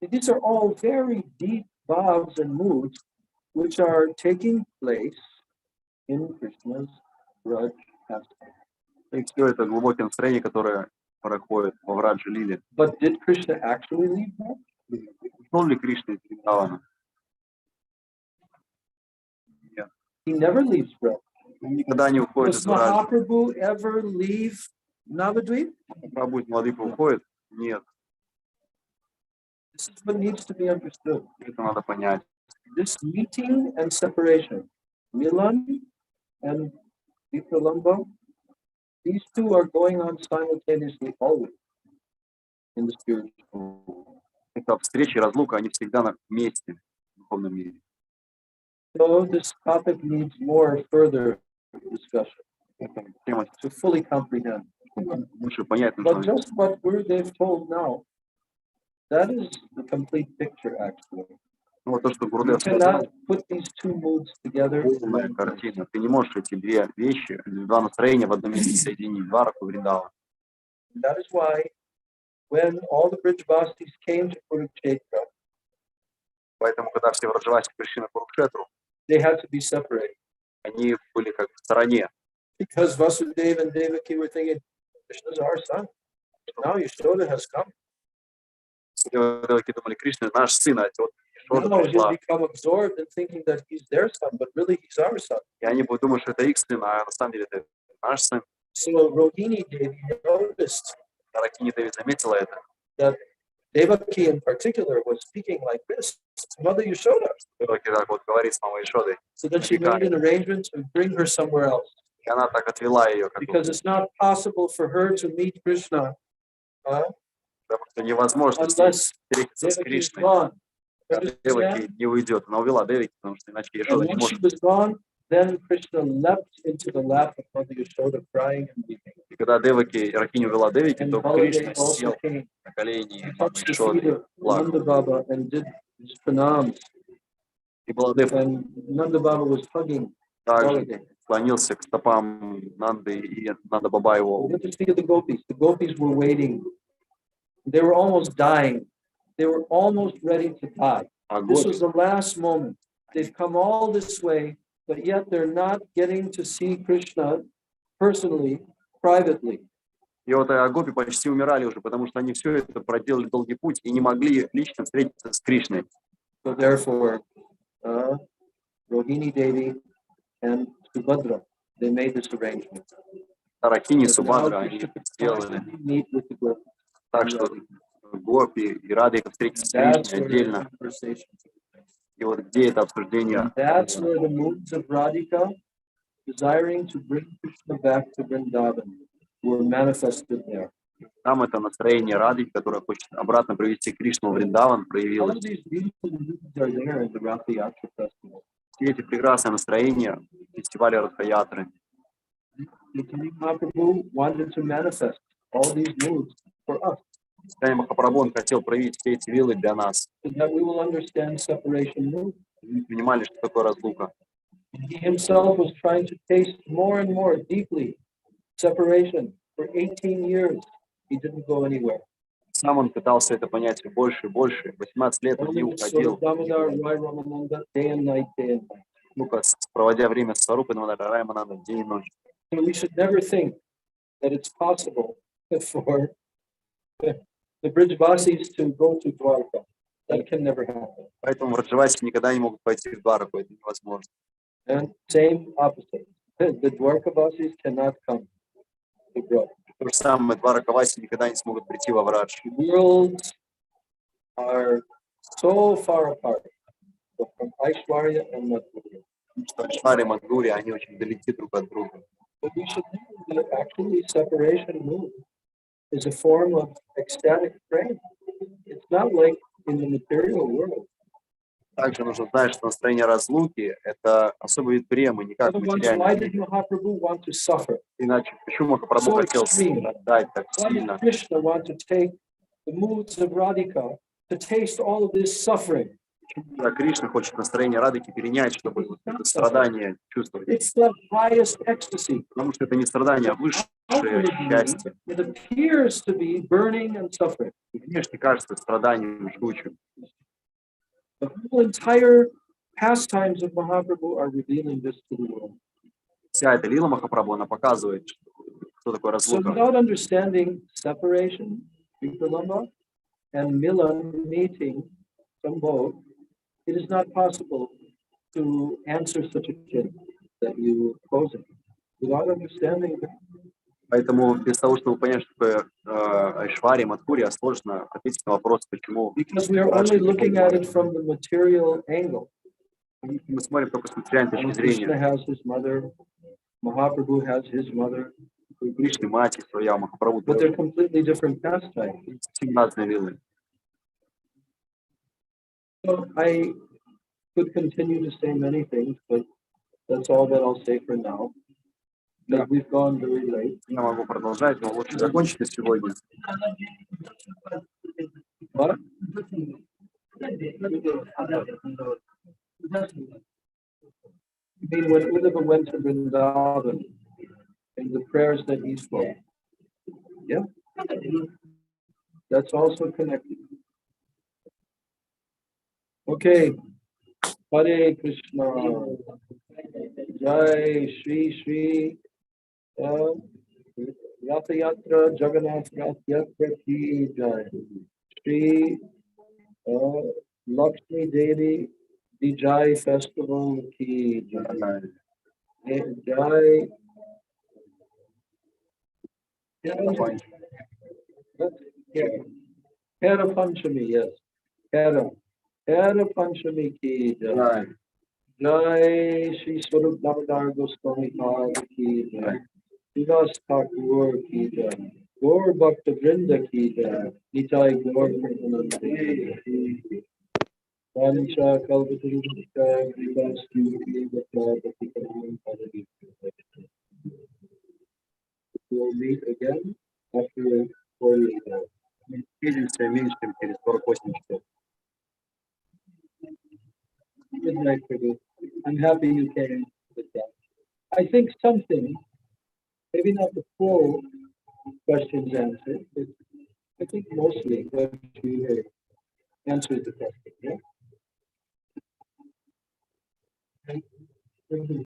These are all very deep bhavs and moods which are taking place in Krishna's Raj pastime. И все это глубокое настроение, которое проходит во Враджа Лиле. But did Krishna actually leave her? Ушел ли Кришна из Вриндавана? Нет. He never leaves Braj. Он никогда не уходит Does из Враджа. Mahaprabhu ever leave Navadvip? Прабху Младыка уходит? Нет. This is what needs to be understood. Это надо понять. This meeting and separation, Milan and Vipralamba, these two are going on simultaneously always in the spiritual world. Это встреча и разлука, они всегда на месте в духовном мире. So this topic needs more further discussion Это тема to fully comprehend. лучше понять But нужно. just what Gurudev told now, that is the complete picture actually. Ну, вот то, что You Гурудев сказал, cannot put these two moods together. полная картина. Ты не можешь эти две вещи, два настроения в одном месте соединить. Двараку Вриндавана. That is why when all the Brijvasis came to Kurukshetra, Поэтому, когда все Враджаваси пришли на Курукшетру, they had to be separated. они были как в стороне. Because Vasudeva and Devaki were thinking, Krishna is our son. Now Yashoda has come. Деваки думали, Кришна наш сын, а вот Ешода Now he'll пришла. become absorbed in thinking that he's their son, but really he's our son. И они будут думать, что это их сын, а на самом деле это наш сын. So Rohini Devi noticed Ракини Деви заметила это. that Devaki in particular was speaking like this to Mother Yashoda. Деваки так вот говорит с мамой Ешодой. So then she made an arrangement to bring her somewhere else. И она так отвела ее, как Because it's not possible for her to meet Krishna потому что невозможно unless встретиться с Devaki is Кришной. gone. Деваки не уйдет. Она увела Деваки, потому что иначе And Ешода не once she может. was gone, then Krishna leapt into the lap of Mother Yashoda, crying and weeping. И когда Деваки, Ракини увела Деваки, And то Кришна Baladev also сел came, на колени he мамы touched the feet Ешоды и of плакал. Nanda Baba and did his pranams. И Баладев And Nanda Baba was hugging также Baladev. склонился к стопам Нанды, и Нанда Баба его. Look at the feet of the gopis. The gopis were waiting. They were almost dying. They were almost ready to die. А This гопи, was the last moment. They've come all this way, but yet they're not getting to see Krishna personally, privately. и вот гопи почти умирали уже, потому что они все это проделали долгий путь и не могли лично встретиться с Кришной. So therefore, Rohini Devi and Subhadra, they made this arrangement. Ракини, That now Субадра, они Krishna could сделали personally meet with the gopis. так, что гопи и Радика встретились с That's Кришной where the отдельно. conversation took place. И вот где это обсуждение? And that's where the moods of Radhika, desiring to bring Krishna back to Vrindavan, were manifested there. Там это настроение Радхи, которое хочет обратно привести Кришну в Вриндаван, All проявилось. of these beautiful moods are there in the Rath Yatra festival. Все эти прекрасные настроения фестиваля Радха-ятры. Chaitanya Mahaprabhu wanted to manifest all these moods for us, Чайтанья Махапрабху, он хотел проявить все эти виллы для нас. so that we will understand separation mood. Мы понимали, что такое разлука. He himself was trying to taste more and more deeply separation for 18 years. He didn't go anywhere. Сам он пытался это понять все больше и больше. 18 лет он не Only with уходил. Damodar, Rai Ramananda, day and night, day and night. Ну-ка, проводя время с Сварупой Дамодара Раймананда день и ночь. So we should never think that it's possible for the Brijvasis to go to Dwarka. That can never happen. Поэтому враджаваси никогда не могут пойти в Двараку, это невозможно. And same opposite. The Dwarkavasis cannot come to Dwarka. То же самое, Дваракаваси никогда не смогут прийти во Врадж. Worlds are so far apart from Aishwarya and Madhurya. Что Айшварья и Мадхурья, они очень далеки друг от друга. But we should know that actually separation mood is a form of ecstatic praying. It's not like in the material world. Также нужно знать, что настроение разлуки – это особый вид премы, не как Otherwise, why материальный. did Mahaprabhu want to suffer? Иначе почему Махапрабху So хотел extreme. страдать так Why did сильно? Krishna want to take the moods of Radhika to taste all of this suffering? Да, Кришна хочет настроение Радхики перенять, чтобы вот это страдание чувствовать. It's the highest ecstasy. Потому что это не страдание, а высшее Outwardly, счастье. it appears to be burning and suffering. И внешне кажется страданием жгучим. The whole entire pastimes of Mahaprabhu are revealing this to the world. Вся эта лила Махапрабху, она показывает, что такое So разлука. without understanding separation, Vipralambha, and Milan meeting, Sambhog, it is not possible to answer such a question that you posing. Without understanding that. Поэтому без того, чтобы понять, что такое Айшварья, Мадхурья, сложно ответить на вопрос, почему. Because we are only looking at it from the material angle. Мы смотрим только с материальной точки Krishna зрения. has his mother, Mahaprabhu has his mother, У Кришны мать своя, Махапрабху, but they're completely different pastimes. совсем разные виллы. So I could continue to say many things, but that's all that I'll say for now. Because we've gone very late. Я могу продолжать, но лучше закончить на сегодня. What? I mean, when Uddhava went to Vrindavan, and the prayers that he spoke, yeah, that's also connected. Okay, Hare Krishna, Jai Shri Shri Ratha Yatra Jagannath Rath Yatra Ki Jai, Shri Lakshmi Devi Vijay Festival Ki Jai, Jai. Hera Panchami, yes. Hera Panchami Ki Jai. Jai Shri Swarup Damodar Goswami Pad Ki Jai. Srivas Thakur Ki Jai. Gaur Bhakta Vrinda Ki Jai. Nitai Gaur Pramanande. Pancha Kalpatarusha Vivas Ki Jai. We'll meet again after 48 hours. Видимся меньше, чем через 48 часов. Good night, Prabhu. I'm happy you came with that. I think something, maybe not the full questions answered, but I think mostly what you heard answered the question. Yeah.